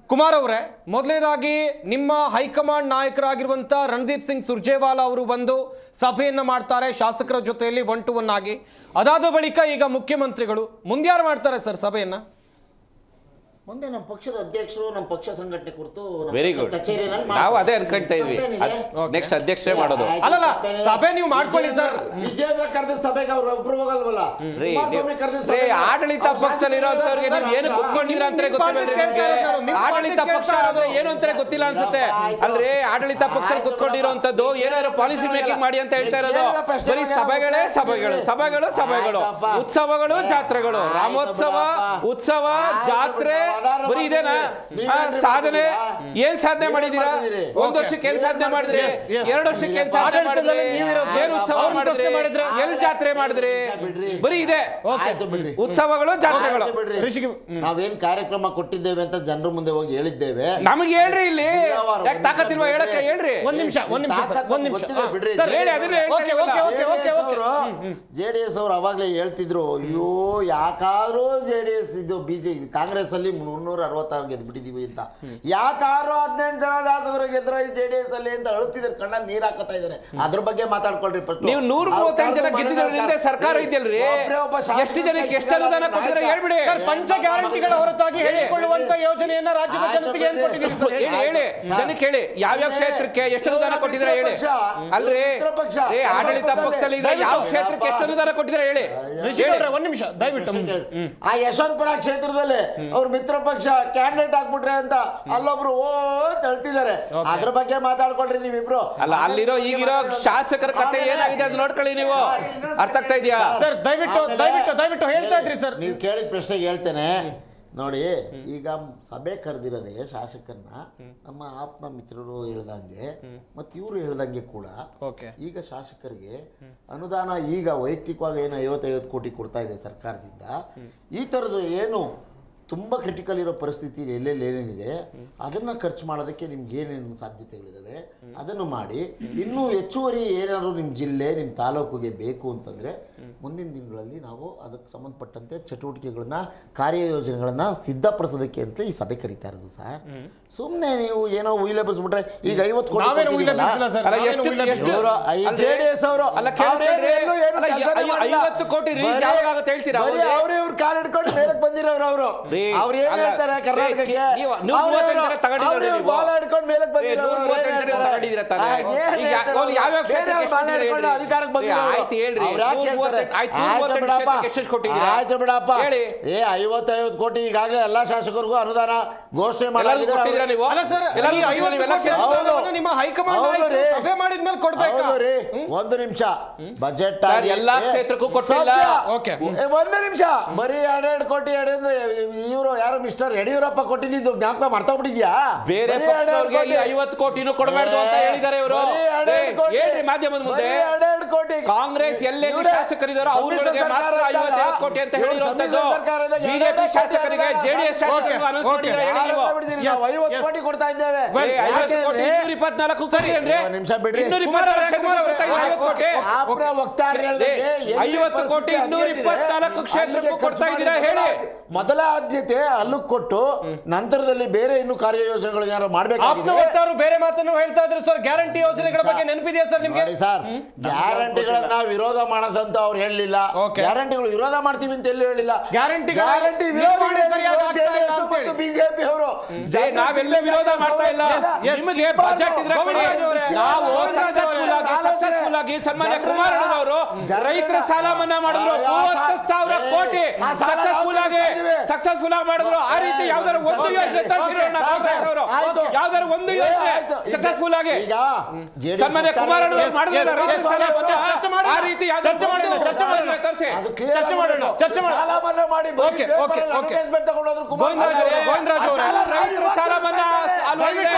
ಕುಮಾರ್ ಅವರೇ, ಮೊದಲನೇದಾಗಿ ನಿಮ್ಮ ಹೈಕಮಾಂಡ್ ನಾಯಕರಾಗಿರುವಂಥ ರಣದೀಪ್ ಸಿಂಗ್ ಸುರ್ಜೇವಾಲಾ ಅವರು ಬಂದು ಸಭೆಯನ್ನ ಮಾಡ್ತಾರೆ ಶಾಸಕರ ಜೊತೆಯಲ್ಲಿ 1-to-1 ಆಗಿ. ಅದಾದ ಬಳಿಕ ಈಗ ಮುಖ್ಯಮಂತ್ರಿಗಳು ಮುಂದ್ಯಾರು ಮಾಡ್ತಾರೆ ಸರ್ ಸಭೆಯನ್ನ? ಮುಂದೆ ನಮ್ಮ ಪಕ್ಷದ ಅಧ್ಯಕ್ಷರು, ನಮ್ಮ ಪಕ್ಷ ಸಂಘಟನೆ ಕುರಿತು ವೆರಿ ಗುಡ್. ನಾವು ಅದೇ ಅನ್ಕೊಂತಾ ಇದ್ವಿ, ನೆಕ್ಸ್ಟ್ ಅಧ್ಯಕ್ಷರೇ ಮಾಡೋದು. ಅಲ್ಲಲ್ಲ, ಸಭೆ ನೀವು ಮಾಡ್ಕೊಳ್ಳಿ ಸರ್. ವಿಜೇಂದ್ರ ಕರೆದ ಸಭೆಗೆ ಅವ್ರು ಒಬ್ರು ಹೋಗಲ್ವಲ್ಲ. ಆಡಳಿತ ಪಕ್ಷದಲ್ಲಿ ಇರೋಂಥವ್ರಿಗೆ ನೀವು ಏನು ಕುತ್ಕೊಂಡಿದ್ರ ಅಂತ ಗೊತ್ತಿಲ್ಲ. ಆಡಳಿತ ಪಕ್ಷ ಏನು ಅಂತ ಗೊತ್ತಿಲ್ಲ ಅನ್ಸುತ್ತೆ ಅಲ್ರಿ. ಆಡಳಿತ ಪಕ್ಷದಲ್ಲಿ ಕುತ್ಕೊಂಡಿರೋಂಥದ್ದು ಏನಾದ್ರು ಪಾಲಿಸಿ ಮೇಕಿಂಗ್ ಮಾಡಿ ಅಂತ ಹೇಳ್ತಾ ಇರೋದು. ಬರೀ ಸಭೆಗಳು, ಉತ್ಸವಗಳು, ಜಾತ್ರೆಗಳು, ರಾಮೋತ್ಸವ, ಉತ್ಸವ, ಜಾತ್ರೆ, ಬರೀ ಇದೇನಾ ಸಾಧನೆ? ಏನ್ ಸಾಧನೆ ಮಾಡಿದೀರಾ? 1 ವರ್ಷಕ್ಕೆ ಏನ್ ಸಾಧನೆ ಮಾಡಿದ್ರಿ? 2 ವರ್ಷಕ್ಕೆ ಏನ್ ಸಾಧನೆ ಮಾಡಿದ್ರಿ? ಏನ್ ಉತ್ಸವ ಮಾಡಿದ್ರಿ? ಎಲ್ಲಿ ಜಾತ್ರೆ ಮಾಡಿದ್ರಿ? ಬರೀ ಇದೆ ಉತ್ಸವಗಳು, ಜಾತ್ರೆಗಳು. ನಾವೇನ್ ಕಾರ್ಯಕ್ರಮ ಕೊಟ್ಟಿದ್ದೇವೆ ಅಂತ ಜನರ ಮುಂದೆ ಹೋಗಿ ಹೇಳಿದ್ದೇವೆ. ನಮಗೆ ಹೇಳ್ರಿ, ಇಲ್ಲಿ ಯಾಕೆ ತಾಕತ್ತಿಲ್ವಾ ಹೇಳಕ್ಕೆ? ಹೇಳ್ರಿ. ಒಂದ್ ನಿಮಿಷ JDS ಅವರು ಅವಾಗ್ಲೇ ಹೇಳ್ತಿದ್ರು, ಅಯ್ಯೋ ಯಾಕಾದ್ರೂ JDS ಇದು ಬಿಜೆಪಿ ಕಾಂಗ್ರೆಸ್ ಅಲ್ಲಿ 366 ಗೆದ್ದು ಬಿಟ್ಟಿದೀವಿ ಅಂತ. ಯಾಕಾದ್ರೂ 18 ಜನ ಶಾಸಕರು ಗೆದ್ರ JDS ಅಲ್ಲಿ ಅಂತ ಅಳುತ್ತಿದ್ದಾರೆ, ಕಣ್ಣಲ್ಲಿ ನೀರ್ ಹಾಕತಾ ಇದಾರೆ. ಅದ್ರ ಬಗ್ಗೆ ಮಾತಾಡ್ಕೊಳ್ರಿ. ನೀವು 138 ಜನ ಗೆದ್ದಿದ್ರಿಂದ ಸರ್ಕಾರ ಇದೆಯಲ್ರಿ, ಎಷ್ಟು ಜನಕ್ಕೆ ಎಷ್ಟು ಅನುದಾನ ಕೊಟ್ಟಿದ್ರೆ ಹೇಳ್ಬಿಡಿ. ಪಂಚ ಗ್ಯಾರಂಟಿಗಳ ಹೊರತಾಗಿ ಹೇಳಿಕೊಳ್ಳುವಂತ ಯೋಜನೆಯನ್ನ ರಾಜ್ಯದ ಜನತೆಗೆ ಏನ್ ಕೊಟ್ಟಿದ್ದೀರಿ ಸರ್? ಹೇಳಿ ಜನಕ್ಕೆ ಹೇಳಿ, ಯಾವ್ಯಾವ ಕ್ಷೇತ್ರಕ್ಕೆ ಎಷ್ಟು ಅನುದಾನ ಕೊಟ್ಟಿದ್ರೆ ಹೇಳಿ. ಅಲ್ರಿ, ಆಡಳಿತ ಪಕ್ಷದಲ್ಲಿ ಯಾವ ಕ್ಷೇತ್ರಕ್ಕೆ ಎಷ್ಟು ಅನುದಾನ ಕೊಟ್ಟಿದ್ರೆ ಹೇಳಿ. ಒಂದ್ ನಿಮಿಷ ದಯವಿಟ್ಟು. ಆ ಯಶವಂತಪುರ ಕ್ಷೇತ್ರದಲ್ಲಿ ಅವ್ರ ಮಿತ್ರ ಪಕ್ಷ ಕ್ಯಾಂಡಿಡೇಟ್ ಆಗ್ಬಿಟ್ರೆ ಅಂತ ಅಲ್ಲೊಬ್ರು ಹೇಳ್ತಿದ್ದಾರೆ. ಅದ್ರ ಬಗ್ಗೆ ಮಾತಾಡ್ಕೊಳ್ರಿ ನೀವಿಬ್ರು. ಅಲ್ಲ, ಅಲ್ಲಿರೋ ಈಗಿರೋ ಶಾಸಕರ ಕತೆ ಏನಾಗಿದೆ ಅದು ನೋಡ್ಕೊಳ್ಳಿ ನೀವು. ಅರ್ಥ ಆಗ್ತಾ ಇದೆಯಾ ಸರ್? ದಯವಿಟ್ಟು ಹೇಳ್ತಾ ಇದ್ರಿ ಸರ್. ನೀವು ಕೇಳಿದ ಪ್ರಶ್ನೆಗೆ ಹೇಳ್ತೇನೆ ನೋಡಿ. ಈಗ ಸಭೆ ಕರೆದಿರೋದೇ ಶಾಸಕರನ್ನ ನಮ್ಮ ಆತ್ಮ ಮಿತ್ರರು ಹೇಳ್ದಂಗೆ ಮತ್ತು ಇವರು ಹೇಳ್ದಂಗೆ ಕೂಡ ಈಗ ಶಾಸಕರಿಗೆ ಅನುದಾನ ಈಗ ವೈಯಕ್ತಿಕವಾಗಿ ಏನು 50 ಕೋಟಿ ಕೊಡ್ತಾ ಇದೆ ಸರ್ಕಾರದಿಂದ. ಈ ಥರದ್ದು ಏನು ತುಂಬ ಕ್ರಿಟಿಕಲ್ ಇರೋ ಪರಿಸ್ಥಿತಿ ಎಲ್ಲೆಲ್ಲಿ ಏನೇನಿದೆ ಅದನ್ನು ಖರ್ಚು ಮಾಡೋದಕ್ಕೆ ನಿಮ್ಗೆ ಏನೇನು ಸಾಧ್ಯತೆಗಳಿದ್ದಾವೆ ಅದನ್ನು ಮಾಡಿ. ಇನ್ನೂ ಹೆಚ್ಚುವರಿ ಏನಾದರೂ ನಿಮ್ಮ ಜಿಲ್ಲೆ, ನಿಮ್ಮ ತಾಲೂಕಿಗೆ ಬೇಕು ಅಂತಂದರೆ ಮುಂದಿನ ದಿನಗಳಲ್ಲಿ ನಾವು ಅದಕ್ಕೆ ಸಂಬಂಧಪಟ್ಟಂತೆ ಚಟುವಟಿಕೆಗಳನ್ನ, ಕಾರ್ಯಯೋಜನೆಗಳನ್ನ ಸಿದ್ಧಪಡಿಸೋದಕ್ಕೆ ಅಂತ ಈ ಸಭೆ ಕರೀತಾ ಇರೋದು ಸರ್. ಸುಮ್ಮನೆ ನೀವು ಏನೋ ಉಯಿಲೆ ಬಸ್ಬಿಟ್ರೆ ಈಗ 50 ಕೋಟಿ JDS ಅವರು 50 ಕೋಟಿ ಅವ್ರೇ ಇವ್ರು ಕಾಲ್ ಹಿಡ್ಕೊಂಡು ಮೇಲಕ್ಕೆ ಬಂದಿರೋರು. ಅವರು ಅವ್ರು ಏನ್ ಹೇಳ್ತಾರೆ ಕರ್ನಾಟಕಕ್ಕೆ? ಬಾಲ ಹಿಡ್ಕೊಂಡು ಮೇಲಕ್ಕೆ ಬಂದಿರೋರು ಅಧಿಕಾರಕ್ಕೆ ಬಂದಿರೋರು. ಆಯ್ತು, ಆಯ್ತು ಬಿಡಪ್ಪ, ಎಷ್ಟು ಕೊಟ್ಟಿದ್ದೀರಾ? ಆಯ್ತು ಬಿಡಪ್ಪ. ಹೇಳಿ. 50 ಕೋಟಿ ಈಗಾಗಲೇ ಎಲ್ಲಾ ಶಾಸಕರಿಗೂ ಅನುದಾನ ಘೋಷಣೆ ಎಲ್ಲರಿಗೂ ಕೊಟ್ಟಿದ್ದೀರಾ ನೀವು? ಅಲ್ಲ ಸರ್, ಎಲ್ಲರಿಗೂ ಈ 50 ಕೊಟ್ಟಿದ್ದೀರಾ? ಕೋಟಿ ಅನುದಾನವನ್ನು ನಿಮ್ಮ ಹೈಕಮಾಂಡ್ ಹೌದು ನಾಯಕರು ರೀ. ಸಭೆ ಮಾಡಿದ್ಮೇಲೆ ಕೊಡ್ಬೇಕಾ? ಹೌದು ರೀ. ಒಂದು ನಿಮಿಷ, ಬಜೆಟ್ ಸರ್, ಆಗಿ ಎಲ್ಲಾ ಕ್ಷೇತ್ರಕ್ಕೂ ಕೊಟ್ಟಿಲ್ಲ. ಓಕೆ. ಒಂದು ನಿಮಿಷ, ಬರೀ 2 ಕೋಟಿ ಇವರು ಯಾರು ಮಿಸ್ಟರ್ ಯಡಿಯೂರಪ್ಪ ಕೊಟ್ಟಿದ್ದು ಜ್ಞಾಪಕ ಮಾಡ್ತಾಬಿಟ್ಟಿದ್ಯಾ? ಬೇರೆ ಪಕ್ಷದವ್ರಿಗೆ ಇಲ್ಲಿ 50 ಕೋಟಿನೂ ಕೊಡಬಾರ್ದು ಅಂತ ಹೇಳಿದ್ದಾರೆ ಇವರು. ಹೇಳ್ರಿ ಮಾಧ್ಯಮದ ಮುಂದೆ. 2 ಕೋಟಿ ಕಾಂಗ್ರೆಸ್ ಎಲ್ಲೆಲ್ಲಿ ಶಾಸಕರಿದ್ದಾರೋ ಅವ್ರಗಳಿಗೆ ಮಾತ್ರ 50 ಕೋಟಿ ಅಂತ ಹೇಳಿರುವಂತದ್ದು. ಬಿಜೆಪಿ ಶಾಸಕರಿಗೆ ಜೆಡಿಎಸ್ ಶಾಸಕರಿಗೆ ಅನೌನ್ಸ್ ಮಾಡಿದ್ರೆ ಹೇಳಿ ನೀವು. 50 ಕೋಟಿ ಕೊಡ್ತಾ ಇದ್ದೇವೆ. 50 ಕೋಟಿ 224 ಸರಿ ಅಂದ್ರೆ ನಿಮಿಷ ಬಿಡ್ರಿ. 224 ಕ್ಷೇತ್ರಕ್ಕೆ 50 ಕೋಟಿ. ಆಪ್ರ ವಕ್ತಾರ ಹೇಳ್ದಂಗೆ 50 ಕೋಟಿ 224 ಕ್ಷೇತ್ರಕ್ಕೂ ಕೊಡ್ತಾ ಇದ್ದೀರಾ ಹೇಳಿ. ಮೊದಲ ಆದ್ಯತೆ ಅಲ್ಲೂ ಕೊಟ್ಟು ನಂತರದಲ್ಲಿ ಬೇರೆ ಇನ್ನು ಕಾರ್ಯಯೋಜನೆಗಳು ಯಾರು ಆಪ್ತ ಮಾಡ್ಬೇಕಾಗಿದೆ. ವಕ್ತಾರರು ಬೇರೆ ಮಾತನ್ನು ಹೇಳ್ತಾ ಇದ್ರು ಸರ್. ಗ್ಯಾರಂಟಿ ಯೋಜನೆಗಳ ಬಗ್ಗೆ ನೆನಪಿದೆಯಾ ಸರ್ ನಿಮ್ಗೆ? ನೋಡಿ ಸರ್, ಗ್ಯಾರಂಟಿಗಳನ್ನ ವಿರೋಧ ಮಾಡೋದಂತ ಅವ್ರು ಹೇಳಲಿಲ್ಲ. ಗ್ಯಾರಂಟಿಗಳು ವಿರೋಧ ಮಾಡ್ತೀವಿ ಅಂತ ಎಲ್ಲೂ ಹೇಳಿಲ್ಲ. ಗ್ಯಾರಂಟಿ ಮತ್ತು ಬಿಜೆಪಿ ಅವರು ನಾವೆಲ್ಲ ವಿರೋಧ ಮಾಡ್ತಾ ಇಲ್ಲ. ನಿಮಗೆ ಬಜೆಟ್ ಇದ್ರೆ ಕೊಡಿ. ನಾವು ಸಕ್ಸಸ್ಫುಲ್ ಆಗಿ ಸನ್ಮಾನ್ಯ ಕುಮಾರಣ್ಣನವರು ರೈತರ ಸಾಲ ಮನ್ನಾ ಮಾಡಿದ್ರು 30,000 ಕೋಟಿ ಸಕ್ಸಸ್ಫುಲ್ ಆಗಿ ಮಾಡಿದ್ರು. ಆ ರೀತಿ ಯಾವ್ದಾರು ಒಂದು ಯೋಜನೆ ತರಿಸಿರೋಣ ಕಾಂಗ್ರೆಸ್ನವರು. ಯಾವ್ದಾರು ಒಂದು ಯೋಜನೆ ಸಕ್ಸಸ್ಫುಲ್ ಆಗಿ ಸನ್ಮಾನ್ಯ ಕುಮಾರಣ್ಣನವರು ಮಾಡಿದ್ರು ರೈತರ ಸಾಲ ಮನ್ನಾ. ಆ ರೀತಿ ಚರ್ಚೆ ಮಾಡೋಣ. ಸಾಲ ಮನ್ನಾ ಮಾಡಿ ಅಡ್ವರ್ಟೈಸ್ಮೆಂಟ್ ತಗೊಂಡೋದ್ರು ಗೋವಿಂದರಾಜ್ ಅವರೇ, ರೈತರ ಸಾಲ ಮನ್ನಾ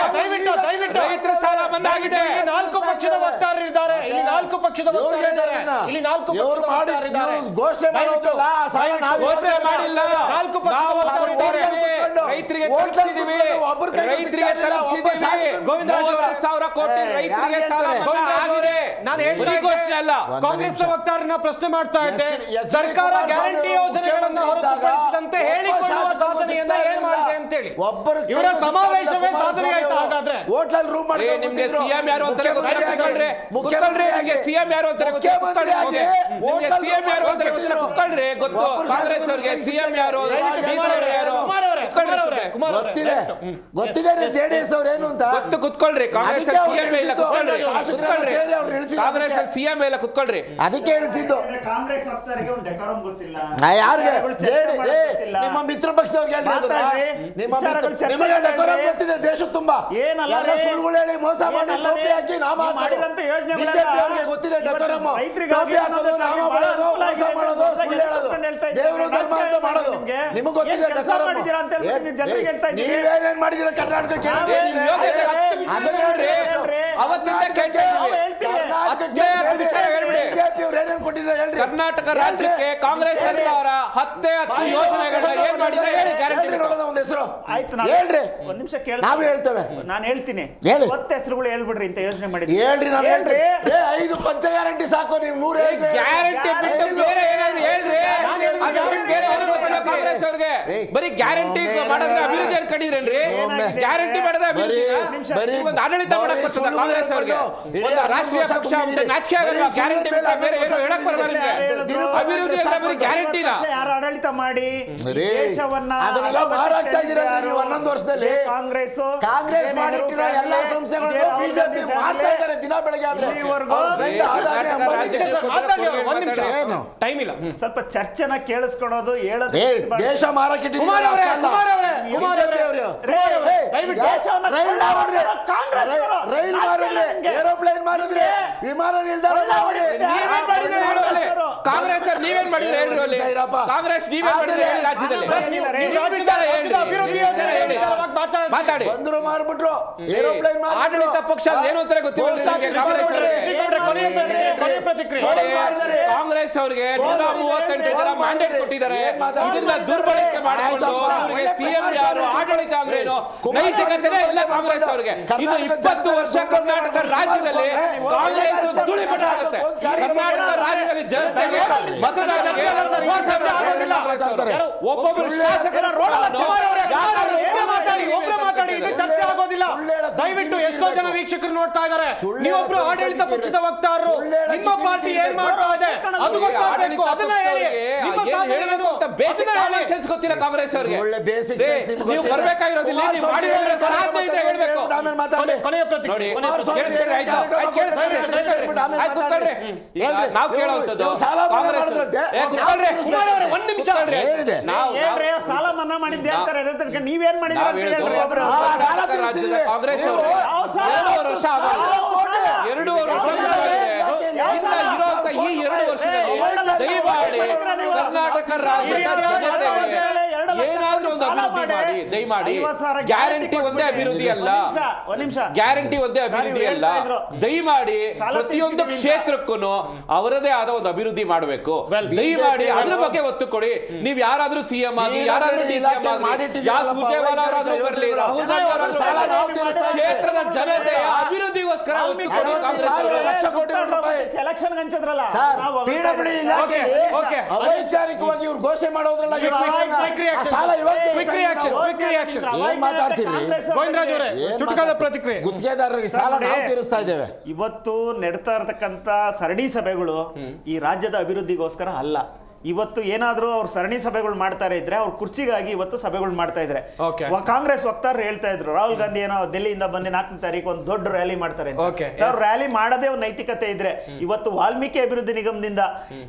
ರೈತರ ಸಾಲ ಮನ್ನಾ ಆಗಿದೆ. 4 ಪಕ್ಷದ ವಕ್ತಾರರು ಇದ್ದಾರೆ. ಇಲ್ಲಿ 4 ಪಕ್ಷದ ವಕ್ತಾರರು ಇದ್ದಾರೆ. ಇಲ್ಲಿ 4 ಪಕ್ಷದ ವಕ್ತಾರರು ಇದ್ದಾರೆ. ಘೋಷಣೆ ಮಾಡೋದಿಲ್ಲ. ಘೋಷಣೆ ಮಾಡಿಲ್ಲ. 4 ಪಕ್ಷದ ವಕ್ತಾರರು ಇದ್ದಾರೆ. ರೈತರಿಗೆ ತಲುಪಿಸಿದೀವಿ. ಗೋವಿಂದರಾಜ್ 30,000 ಕೋಟಿ ರೈತರಿಗೆ ಸಾಲ ಮನ್ನಾ ಆಗಿದೆ. ನಾನು ಹೇಳ್ತಾ ಘೋಷಣೆ ಅಲ್ಲ. ಕಾಂಗ್ರೆಸ್ನ ವಕ್ತಾರರನ್ನ ಪ್ರಶ್ನೆ ಮಾಡ್ತಾ ಇದ್ದೆ. ಸರ್ಕಾರ ಗ್ಯಾರಂಟಿ ಯೋಜನೆಗಳನ್ನು ಹೊರತುಪಡಿಸಿದಂತೆ ಹೇಳಿಕೊಳ್ಳುವ ಸಾಧನೆಯನ್ನ ಏನ್ ಮಾಡಿದೆ ಅಂತ ಹೇಳಿ. ಇವರ ಸಮಾವೇಶವೇ ಸಾಧನೆ ಆಯ್ತು. ಹಾಗಾದ್ರೆ ಹೋಟ್ಲಲ್ಲಿ ರೂಮ್ ಮಾಡಿ ನಿಮ್ಗೆ ಸಿಎಂ ಯಾರು ಅಂತಾರೆ ಗೊತ್ತಿಲ್ಲ. ಕುತ್ಕೊಳ್ರಿ. ನಿಮ್ಗೆ ಸಿಎಂ ಯಾರು ಅಂತಾರೆ ಗೊತ್ತಿಲ್ಲ. ನಿಮ್ಗೆ ಸಿಎಂ ಯಾರು ಅಂತಾರೆ ಗೊತ್ತಿಲ್ಲ. ಕುತ್ಕೊಳ್ರಿ. ಗೊತ್ತು ಕಾಂಗ್ರೆಸ್ ಅವರಿಗೆ ಸಿಎಂ ಯಾರು ಗೊತ್ತಿದೆ. ಜೆಡಿಎಸ್ ಅವ್ರು ಏನು ಅಂತ ಗೊತ್ತು. ಕುತ್ಕೊಳ್ರಿ. ಕಾಂಗ್ರೆಸ್ ಸಿಎಂ ಇಲ್ಲ. ಕುತ್ಕೊಳ್ರಿ. ಕಾಂಗ್ರೆಸ್ ಸಿಎಂ ಇಲ್ಲ. ಕುತ್ಕೊಳ್ರಿ. ಅದಕ್ಕೆ ಹೇಳಿಸಿದ್ದು. ಕಾಂಗ್ರೆಸ್ ವಕ್ತಾರರಿಗೆ ಒಂದು ಡೆಕೋರಂ ಗೊತ್ತಿಲ್ಲ. ಯಾರಿಗೆ? ನಿಮ್ಮ ಮಿತ್ರ ಪಕ್ಷದವ್ರಿಗೆ ಡೆಕೋರಂ ಗೊತ್ತಿದೆ. ದೇಶ ತುಂಬಾ ಎಲ್ಲ ಸುಳ್ಳುಗಳು ಹೇಳಿ ಮೋಸ ಮಾಡಿ ಟೋಪಿ ಹಾಕಿ ನಾಮ ಮಾಡಿದಂತ ಯೋಜನೆಗಳ ಗೊತ್ತಿದೆ. ಡೆಕೋರಂ ಟೋಪಿ ಹಾಕೋದು, ನಾಮ ಮಾಡೋದು, ಮೋಸ ಮಾಡೋದು, ಸುಳ್ಳು ಹೇಳೋದು, ದೇವರು ಧರ್ಮ ಅಂತ ಮಾಡೋದು ನಿಮಗೆ ಗೊತ್ತಿದೆ. ಡೆಕೋರಂ ನೀವೇನೇನ್ ಮಾಡಿದಿರ ಕರ್ನಾಟಕಕ್ಕೆ? ಕರ್ನಾಟಕ ರಾಜ್ಯಕ್ಕೆ ಕಾಂಗ್ರೆಸ್ ಸರ್ಕಾರ 10 ಯೋಜನೆಗಳನ್ನ ಏನ್ ಮಾಡಿದ್ರೆ ಹೇಳಿ. ಗ್ಯಾರಂಟಿ ಒಂದು ಹೆಸರು ಆಯ್ತು. ಹೇಳ್ರಿ. ಒಂದ್ ನಿಮಿಷ ಕೇಳಿ. ನಾವು ಹೇಳ್ತೇವೆ. ನಾನು ಹೇಳ್ತೀನಿ. ಹೇಳಿ. 10 ಹೆಸರುಗಳು ಹೇಳ್ಬಿಡ್ರಿ ಇಂತ ಯೋಜನೆ ಮಾಡಿದ್ರಿ. ಹೇಳ್ರಿ. ನಾವು ಹೇಳ್ರಿ. 5 ಪಂಚ ಗ್ಯಾರಂಟಿ ಸಾಕು. ನೀವು 100 ಗ್ಯಾರಂಟಿ ಬಿಟ್ಟು ಬೇರೆ ಏನಾದ್ರು ಹೇಳ್ರಿ. ಕಾಂಗ್ರೆಸ್ ಅವ್ರಿಗೆ ಬರೀ ಗ್ಯಾರಂಟಿ ಮಾಡಿದ್ರೆ ಅಭಿವೃದ್ಧಿ ಅನ್ಕೊಂಡಿದ್ರೇನ್ರಿ? ಗ್ಯಾರಂಟಿ ಮಾಡಿದ್ರೆ ಅಭಿವೃದ್ಧಿ ಒಂದು ಆಡಳಿತ ಮಾಡಕ್ ಬರ್ತದ ಕಾಂಗ್ರೆಸ್ ಅವ್ರಿಗೆ? ಒಂದು ರಾಷ್ಟ್ರೀಯ ಪಕ್ಷ ನಾಚಿಕೆ ಆಗಲ್ವಾ? ಗ್ಯಾರಂಟಿ ಬಿಟ್ಟು ಬೇರೆ ಏನು ಹೇಳಕ್ ಬರಲ್ಲ ನಿಮ್ಗೆ? ಅಭಿವೃದ್ಧಿ ಅಂತ ಬರೀ ಗ್ಯಾರಂಟಿನ ಯಾರು ಆಡಳಿತ ಮಾಡಿ ದೇಶವನ್ನ ಅದನ್ನೆಲ್ಲ ಮಾರಾಕ್ತಾ ಇದ್ದೀರಾ ನೀವು 11 ವರ್ಷದಲ್ಲಿ. ಕಾಂಗ್ರೆಸ್ ಮಾಡಿಟ್ಟಿರೋ ಎಲ್ಲಾ ಸಂಸ್ಥೆಗಳನ್ನು ಬಿಜೆಪಿ ಮಾಡ್ತಾ ಇದ್ದಾರೆ ದಿನ ಬೆಳಗ್ಗೆ. ಆದ್ರೆ ಟೈಮ್ ಇಲ್ಲ. ಸ್ವಲ್ಪ ಚರ್ಚೆನ ಕೇಳಿಸ್ಕೊಳೋದು ಹೇಳೋದು. ದೇಶ ಮಾರಾಕಿಟ್ಟಿದ್ದಾರೆ. ರೈಲ್ ಮಾರಿದ್ರೆ, ಏರೋಪ್ಲೇನ್ ಮಾರಿದ್ರೆ, ವಿಮಾನ ನಿಲ್ದಾಣ ಕಾಂಗ್ರೆಸ್ ನೀವೇನ್ ಮಾಡಿದ್ರೆ ಹೇಳ್ರಿ ಅಲ್ಲಿ. ಕಾಂಗ್ರೆಸ್ ನೀವೇನ್ ಮಾಡಿದ್ರೆ ಹೇಳಿ ರಾಜ್ಯದಲ್ಲಿ. ಮಾತಾಡಿ. ಬಂದ್ರು ಮಾರ್ಬಿಟ್ರು, ಏರೋಪ್ಲೇನ್ ಆಡಳಿತ ಪಕ್ಷ ಏನು ಅಂತಾರೆ ಗೊತ್ತಿಲ್ಲ. ಕಾಂಗ್ರೆಸ್ ಅವರಿಗೆ 138 ಜನ ಮ್ಯಾಂಡೇಟ್ ಕೊಟ್ಟಿದ್ದಾರೆ. ಇದನ್ನ ದುರ್ಬಳಕೆ ಮಾಡಿಕೊಂಡು ಅವರಿಗೆ ಸಿಎಂ ಯಾರು, ಆಡಳಿತ ಅಂದ್ರೇನು, ನೈತಿಕತೆ ಇಲ್ಲ ಕಾಂಗ್ರೆಸ್ ಅವರಿಗೆ. ಇನ್ನು 20 ವರ್ಷ ಕರ್ನಾಟಕ ರಾಜ್ಯದಲ್ಲಿ ಕಾಂಗ್ರೆಸ್ ಧೂಳಿಪಟ ಆಗುತ್ತೆ. ಕರ್ನಾಟಕ ರಾಜ್ಯದಲ್ಲಿ ಜನತೆಗೆ ಮತದಾರರಿಗೆ ಒಬ್ಬೊಬ್ಬರು ಶಾಸಕರ ಚರ್ಚೆ ಆಗೋದಿಲ್ಲ. ದಯವಿಟ್ಟು ಎಷ್ಟೋ ಜನ ವೀಕ್ಷಕರು ನೋಡ್ತಾ ಇದ್ದಾರೆ. ನೀವೊಬ್ರು ಆಡಳಿತ ಪಕ್ಷದ ವಕ್ತಾರರು, ನಿಮ್ಮ ಪಾರ್ಟಿ ಏನ್ ಮಾಡ್ತಾ ಇದೆ? ಅದು ಗೊತ್ತಾಗ್ಬೇಕು, ಅದನ್ನ ಹೇಳಿ. ನಿಮ್ಮ ಸಾಧನೆ ಏನು? ಬೇಸಿಕ್ ಅದನ್ನ ಕಾಮನ್ ಹೇಳಿ. ಸೆನ್ಸ್ ಗೊತ್ತಿಲ್ಲ ಕಾಂಗ್ರೆಸ್ ಅವರಿಗೆ. ಒಳ್ಳೆ basic ಏ, sense ನಿಮ್ಗೆ ನೀವು ಗೊತ್ತಿಲ್ಲ. ಬರ್ಬೇಕಾಗಿರೋದಿಲ್ಲ, ನೀವು ಮಾಡಿರೋ ಸಾಧನೆ ಇದೆ ಹೇಳ್ಬೇಕು. ಆಮೇಲೆ ಮಾತಾಡಿ. ಕೊನೆಯ ಪ್ರತಿಕ್ರಿಯೆ. ನೋಡಿ, ಕೇಳಿಸ್ಕೊಳ್ರಿ, ಆಯ್ತು. ಆಯ್ತು, ಕೇಳಿಸ್ಕೊಳ್ರಿ, ಆಯ್ತು, ಕೂತ್ಕೊಳ್ರಿ. ಈಗ ನಾವು ಕೇಳೋವಂಥದ್ದು ಕಾಂಗ್ರೆಸ್. ಏ, ಕೂತ್ಕೊಳ್ರಿ. ಕುಮಾರ್ ಅವರೇ, ಒಂದ್ ನಿಮಿಷ. ಹೇಳಿದೆ. ಹೇಳ್ರಿ, ಸಾಲ ಮನ್ನಾ ಮಾಡಿದ್ದೆ ಹೇಳ್ತಾರೆ, ಅದೇ ತನಕ ನೀವೇನ್ ಮಾಡಿದ್ರಿ ಅಂತ ಹೇಳ್ರಿ ಒಬ್ರು. ಕರ್ನಾಟಕ ರಾಜ್ಯದ ಕಾಂಗ್ರೆಸ್ ಅವರು 2 ವರ್ಷ ಆಗೋಗಿದೆ. 2 ವರ್ಷ ಆಗೋಗಿದೆ. ಇನ್ನ ಇರುವಂತ ಈ 2 ವರ್ಷದಲ್ಲಿ ದಯಮಾಡಿ ಕರ್ನಾಟಕ ರಾಜ್ಯದ ಜನತೆಗೆ ಏನಾದ್ರೂ ಒಂದು ಅಭಿವೃದ್ಧಿ ಮಾಡಿ, ದಯಮಾಡಿ. ಗ್ಯಾರಂಟಿ ಒಂದೇ ಅಭಿವೃದ್ಧಿ ಅಲ್ಲ, ಗ್ಯಾರಂಟಿ ಒಂದೇ ಅಭಿವೃದ್ಧಿ ಅಲ್ಲ, ದಯಮಾಡಿ ಪ್ರತಿಯೊಂದು ಕ್ಷೇತ್ರಕ್ಕೂ ಅವರದೇ ಆದ ಒಂದು ಅಭಿವೃದ್ಧಿ ಮಾಡಬೇಕು. ದಯಮಾಡಿ ಅದ್ರ ಬಗ್ಗೆ ಒತ್ತು ಕೊಡಿ. ನೀವ್ ಯಾರಾದ್ರೂ ಸಿಎಂ ಆಗಿ, ಯಾರಾದ್ರೂ ಡಿಸಿಎಂ ಆಗಿ, ಸುರ್ಜೇವಾಲಾ ಅವರಾದ್ರೂ ಬರಲಿ, ರಾಹುಲ್ ಗಾಂಧಿ ಅವರಾದ್ರೂ ಕ್ಷೇತ್ರದ ಜನತೆಯ ಅಭಿವೃದ್ಧಿಗೋಸ್ಕರ ಒತ್ತು ಕೊಡಿ. ಕಾಂಗ್ರೆಸ್ ಎಲೆಕ್ಷನ್ ಹಂಚದ್ರಲ್ಲ, ಅವೈಚಾರಿಕವಾಗಿ ಇವ್ರು ಘೋಷಣೆ ಮಾಡೋದ್ರಲ್ಲ, ಗುತ್ತಿಗೆದಾರರಿಗೆ ಸಾಲ ನಾವು ತೀರಿಸ್ತಾ ಇದ್ದೇವೆ. ಇವತ್ತು ನಡೀತಾ ಇರತಕ್ಕಂತ ಸರಣಿ ಸಭೆಗಳು ಈ ರಾಜ್ಯದ ಅಭಿವೃದ್ಧಿಗೋಸ್ಕರ ಅಲ್ಲ. ಇವತ್ತು ಏನಾದ್ರೂ ಅವ್ರು ಸರಣಿ ಸಭೆಗಳು ಮಾಡ್ತಾರೆ ಇದ್ರೆ ಅವ್ರ ಕುರ್ಚಿಗಾಗಿ ಇವತ್ತು ಸಭೆಗಳು ಮಾಡ್ತಾ ಇದ್ರೆ. ಕಾಂಗ್ರೆಸ್ ವಕ್ತಾರರು ಹೇಳ್ತಾ ಇದ್ರು, ರಾಹುಲ್ ಗಾಂಧಿ ಏನೋ ಡೆಲ್ಲಿಯಿಂದ ಬಂದು 4ನೇ ತಾರೀಕು ಒಂದು ದೊಡ್ಡ ರ್ಯಾಲಿ ಮಾಡ್ತಾರೆ. ರ್ಯಾಲಿ ಮಾಡದೇ ಒಂದು ನೈತಿಕತೆ ಇದ್ರೆ ಇವತ್ತು ವಾಲ್ಮೀಕಿ ಅಭಿವೃದ್ಧಿ ನಿಗಮದಿಂದ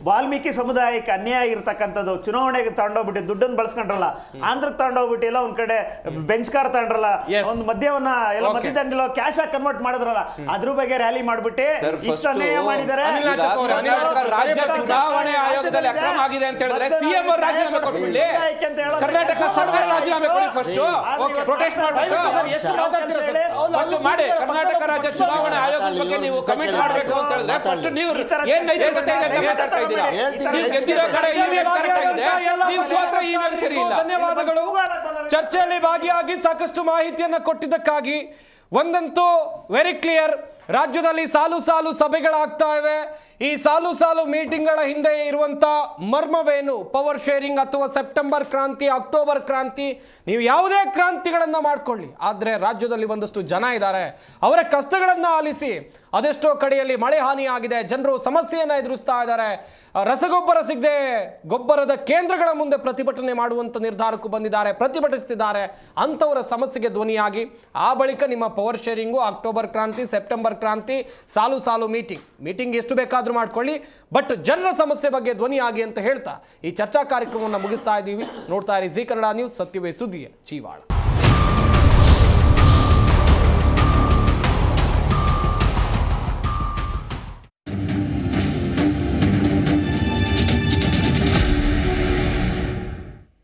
ವಾಲ್ಮೀಕಿ ಸಮುದಾಯಕ್ಕೆ ಅನ್ಯಾಯ ಆಗಿರ್ತಕ್ಕಂಥದ್ದು, ಚುನಾವಣೆಗೆ ತಗೊಂಡೋಗ್ಬಿಟ್ಟು ದುಡ್ಡನ್ನು ಬಳಸ್ಕೊಂಡ್ರಲ್ಲ, ಆಂಧ್ರಕ್ಕೆ ತಗೊಂಡೋಗ್ಬಿಟ್ಟು ಎಲ್ಲ ಒಂದ್ ಕಡೆ ಬೆಂಚ್ ಕಾರ್ ತಗೊಂಡ್ರಲ್ಲ, ಒಂದು ಮದ್ಯವನ್ನ ಎಲ್ಲ ಮಧ್ಯದಂಡಿಲ್ಲ ಕ್ಯಾಶ್ ಆಗಿ ಕನ್ವರ್ಟ್ ಮಾಡಿದ್ರಲ್ಲ, ಅದ್ರ ಬಗ್ಗೆ ರ್ಯಾಲಿ ಮಾಡ್ಬಿಟ್ಟು ಇಷ್ಟು ಅನ್ಯಾಯ ಮಾಡಿದ್ದಾರೆ. ರಾಜ್ಯ ಚುನಾವಣೆ ಆಯೋಗದಲ್ಲಿ ಅಕ್ರಮ ಆಗಿದೆ ಅಂತ ಹೇಳಿದ್ರೆ ಸಿಎಂ ಅವರು ರಾಜೀನಾಮೆ ಕೊಟ್ಬಿಡಿ. ಕರ್ನಾಟಕ ಸರ್ಕಾರ ರಾಜೀನಾಮೆ ಕೊಡಿ ಫಸ್ಟ್. ಪ್ರೊಟೆಸ್ಟ್ ಮಾಡಿ. ಕರ್ನಾಟಕ ರಾಜ್ಯ ಚುನಾವಣಾ ಆಯೋಗದ ಬಗ್ಗೆ ನೀವು ಕಮೆಂಟ್ ಮಾಡಬೇಕು ಅಂತ ಹೇಳಿದ್ರೆ ಫಸ್ಟ್ ನೀವು ಏನ್ ನೈತಿಕತೆ ಇದೆ ಮಾತಾಡ್ತಾ ಇದ್ದೀರಾ? ನೀವು ಗೆದ್ದಿರೋ ಕಡೆ ಈವೆಂಟ್ ಕರೆಕ್ಟ್ ಆಗಿದೆ, ನೀವು ಸೋತ್ರ ಈವೆಂಟ್ ಸರಿ ಇಲ್ಲ. ಧನ್ಯವಾದಗಳು. ಚರ್ಚೆಯಲ್ಲಿ ಭಾಗಿಯಾಗಿ ಸಾಕಷ್ಟು ಮಾಹಿತಿಯನ್ನ ಕೊಟ್ಟಿದ್ದಕ್ಕಾಗಿ. ಒಂದಂತೂ ವೆರಿ ಕ್ಲಿಯರ್, ರಾಜ್ಯದಲ್ಲಿ ಸಾಲು ಸಾಲು ಸಭೆಗಳಾಗ್ತಾ ಇವೆ. ಈ ಸಾಲು ಸಾಲು ಮೀಟಿಂಗ್ಗಳ ಹಿಂದೆ ಇರುವಂಥ ಮರ್ಮವೇನು? ಪವರ್ ಶೇರಿಂಗ್ ಅಥವಾ ಸೆಪ್ಟೆಂಬರ್ ಕ್ರಾಂತಿ, ಅಕ್ಟೋಬರ್ ಕ್ರಾಂತಿ, ನೀವು ಯಾವುದೇ ಕ್ರಾಂತಿಗಳನ್ನು ಮಾಡಿಕೊಳ್ಳಿ, ಆದರೆ ರಾಜ್ಯದಲ್ಲಿ ಒಂದಷ್ಟು ಜನ ಇದ್ದಾರೆ, ಅವರ ಕಷ್ಟಗಳನ್ನು ಆಲಿಸಿ. ಅದೆಷ್ಟೋ ಕಡೆಯಲ್ಲಿ ಮಳೆ ಹಾನಿಯಾಗಿದೆ, ಜನರು ಸಮಸ್ಯೆಯನ್ನು ಎದುರಿಸ್ತಾ ಇದ್ದಾರೆ, ರಸಗೊಬ್ಬರ ಸಿಗದೆ ಗೊಬ್ಬರದ ಕೇಂದ್ರಗಳ ಮುಂದೆ ಪ್ರತಿಭಟನೆ ಮಾಡುವಂಥ ನಿರ್ಧಾರಕ್ಕೂ ಬಂದಿದ್ದಾರೆ, ಪ್ರತಿಭಟಿಸ್ತಿದ್ದಾರೆ. ಅಂಥವರ ಸಮಸ್ಯೆಗೆ ಧ್ವನಿಯಾಗಿ ಆ ಬಳಿಕ ನಿಮ್ಮ ಪವರ್ ಶೇರಿಂಗು, ಅಕ್ಟೋಬರ್ ಕ್ರಾಂತಿ, ಸೆಪ್ಟೆಂಬರ್ ಕ್ರಾಂತಿ, ಸಾಲು ಸಾಲು ಮೀಟಿಂಗ್ ಎಷ್ಟು ಬೇಕಾದರೂ ಮಾಡ್ಕೊಳ್ಳಿ, ಬಟ್ ಜನರ ಸಮಸ್ಯೆ ಬಗ್ಗೆ ಧ್ವನಿಯಾಗಿ ಅಂತ ಹೇಳ್ತಾ ಈ ಚರ್ಚಾ ಕಾರ್ಯಕ್ರಮವನ್ನು ಮುಗಿಸ್ತಾ ಇದ್ದೀವಿ. ನೋಡ್ತಾ ಇರಿ ಜೀ ಕನ್ನಡ ನ್ಯೂಸ್, ಸತ್ಯವೇ ಸುದ್ದಿಯ ಜೀವಾಳ.